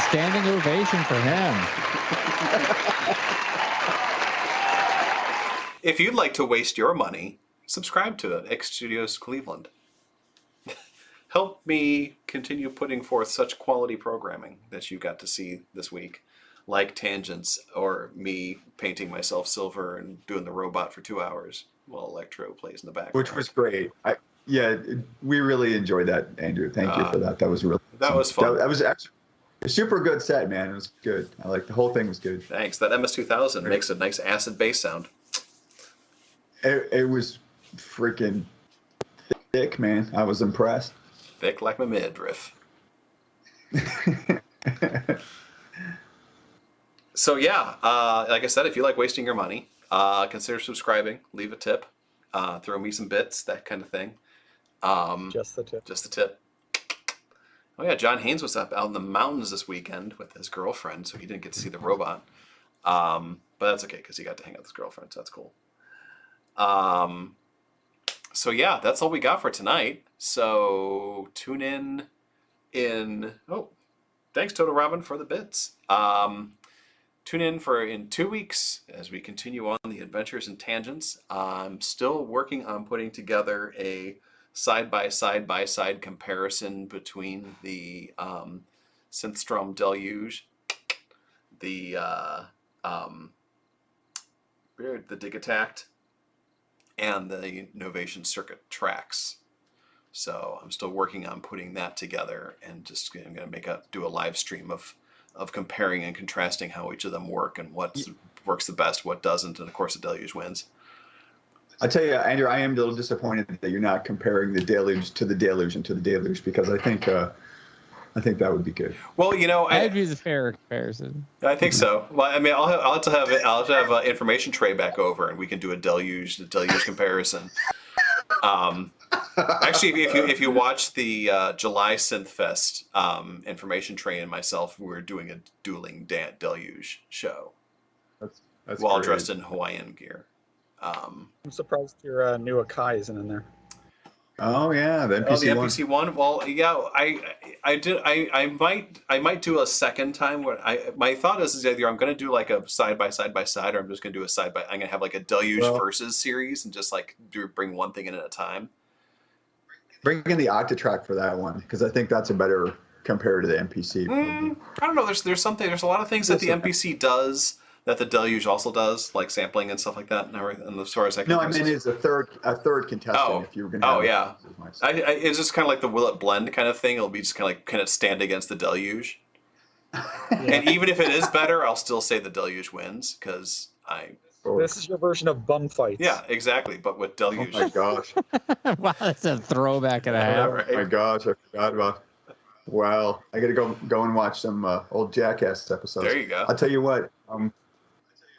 Speaker 4: Standing ovation for him.
Speaker 5: If you'd like to waste your money, subscribe to X Studios Cleveland. Help me continue putting forth such quality programming that you got to see this week, like Tangents or me painting myself silver and doing the robot for 2 hours while Electro plays in the background.
Speaker 6: Which was great. We really enjoyed that, Andrew. Thank you for that. That was really
Speaker 5: was fun.
Speaker 6: That was actually a super good set, man. It was good. I like the whole thing was good.
Speaker 5: Thanks. That MS-2000 makes a nice acid bass sound.
Speaker 6: It was freaking thick, man. I was impressed.
Speaker 5: Thick like my midriff. So yeah, like I said, if you like wasting your money, consider subscribing, leave a tip, throw me some bits, that kind of thing.
Speaker 7: Just the tip.
Speaker 5: Just the tip. Oh yeah, John Haynes was up out in the mountains this weekend with his girlfriend, so he didn't get to see the robot. But that's okay because he got to hang out with his girlfriend, so that's cool. So yeah, that's all we got for tonight. So tune in. Oh, thanks Toto Robin for the bits. Tune in in 2 weeks as we continue on the adventures and tangents. I'm still working on putting together a side-by-side comparison between the Synthstrom Deluge, the Dig Attack, and the Novation Circuit tracks. So I'm still working on putting that together, and I'm going to do a live stream of comparing and contrasting how each of them work and what works the best, what doesn't, and of course the Deluge wins.
Speaker 6: I tell you, Andrew, I am a little disappointed that you're not comparing the Deluge to the Deluge and to the Deluge, because I think that would be good.
Speaker 5: Well,
Speaker 4: I'd use a fair comparison.
Speaker 5: I think so. Well, I mean, I'll have to have information tray back over, and we can do a Deluge comparison. Actually, if you watch the July Synthfest information tray and myself, we're doing a dueling Deluge show.
Speaker 6: That's
Speaker 5: while
Speaker 6: great.
Speaker 5: dressed in Hawaiian gear.
Speaker 7: I'm surprised your new Akai isn't in there.
Speaker 6: Oh yeah, the NPC
Speaker 5: the
Speaker 6: one.
Speaker 5: NPC one. Well, yeah, I might do a second time. My thought is either I'm going to do like a side by side, or I'm just going to do I'm going to have like a Deluge versus series and just like bring one thing in at a time.
Speaker 6: Bring in the Octatrack for that one, because I think that's a better compared to the NPC.
Speaker 5: I don't know. There's a lot of things that the NPC does that the Deluge also does, like sampling and stuff like that. And as far as I can.
Speaker 6: No, I mean it's a third contestant. If you were going to.
Speaker 5: Oh yeah. It's just kind of like the will it blend kind of thing. It'll be just kind of stand against the Deluge. And even if it is better, I'll still say the Deluge wins because
Speaker 7: This is your version of bum fights.
Speaker 5: Yeah, exactly, but with Deluge.
Speaker 6: Oh my gosh.
Speaker 4: Wow, that's a throwback and a half.
Speaker 5: Right.
Speaker 6: Oh my gosh, I forgot about. Wow, I got to go and watch some old Jackass episodes.
Speaker 5: There you go.
Speaker 6: I'll tell you what.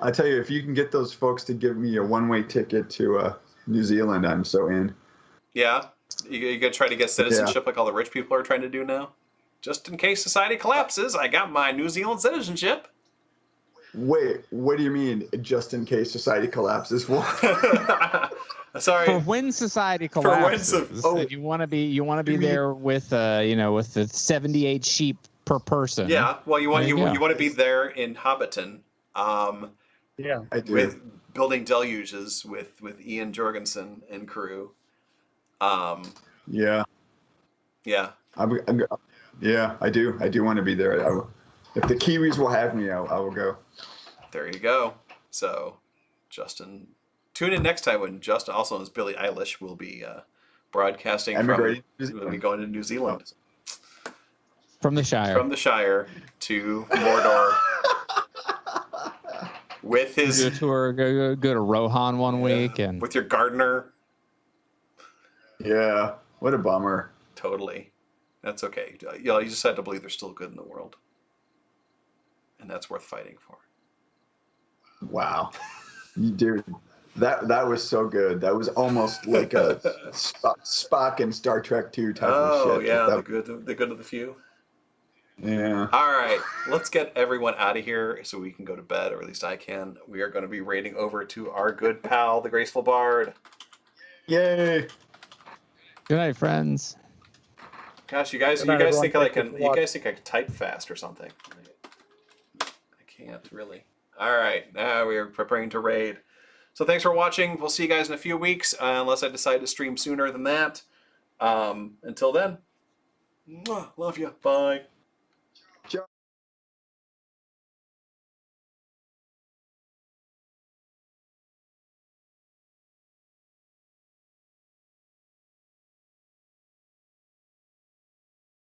Speaker 6: I tell you, if you can get those folks to give me a one-way ticket to New Zealand, I'm so in.
Speaker 5: Yeah, you gonna try to get citizenship like all the rich people are trying to do now. Just in case society collapses, I got my New Zealand citizenship.
Speaker 6: Wait, what do you mean? Just in case society collapses?
Speaker 5: Sorry.
Speaker 4: For when society collapses,
Speaker 5: when
Speaker 4: you want to be there with with the 78 sheep per person.
Speaker 5: Yeah, well, you want to be there in Hobbiton.
Speaker 7: Yeah,
Speaker 6: I do.
Speaker 5: With building deluges with Ian Jorgensen and crew.
Speaker 6: Yeah.
Speaker 5: Yeah.
Speaker 6: Yeah, I do. I do want to be there. If the Kiwis will have me, I will go.
Speaker 5: There you go. So, Justin, tune in next time when Justin, also known as Billie Eilish, will be broadcasting will be going to New Zealand.
Speaker 4: From the Shire.
Speaker 5: From the Shire to Mordor. With his
Speaker 4: go to Rohan one week and
Speaker 5: with your gardener.
Speaker 6: Yeah, what a bummer.
Speaker 5: Totally. That's okay. You just had to believe there's still good in the world. And that's worth fighting for.
Speaker 6: Wow. Dude, that was so good. That was almost like a Spock in Star Trek 2 type of shit.
Speaker 5: Oh, yeah, the good of the few.
Speaker 6: Yeah.
Speaker 5: All right, let's get everyone out of here so we can go to bed, or at least I can. We are going to be raiding over to our good pal, the Graceful Bard.
Speaker 6: Yay.
Speaker 4: Good night, friends.
Speaker 5: Gosh, you guys think I could type fast or something? I can't really. All right, now we are preparing to raid. So thanks for watching. We'll see you guys in a few weeks, unless I decide to stream sooner than that. Until then, love you. Bye.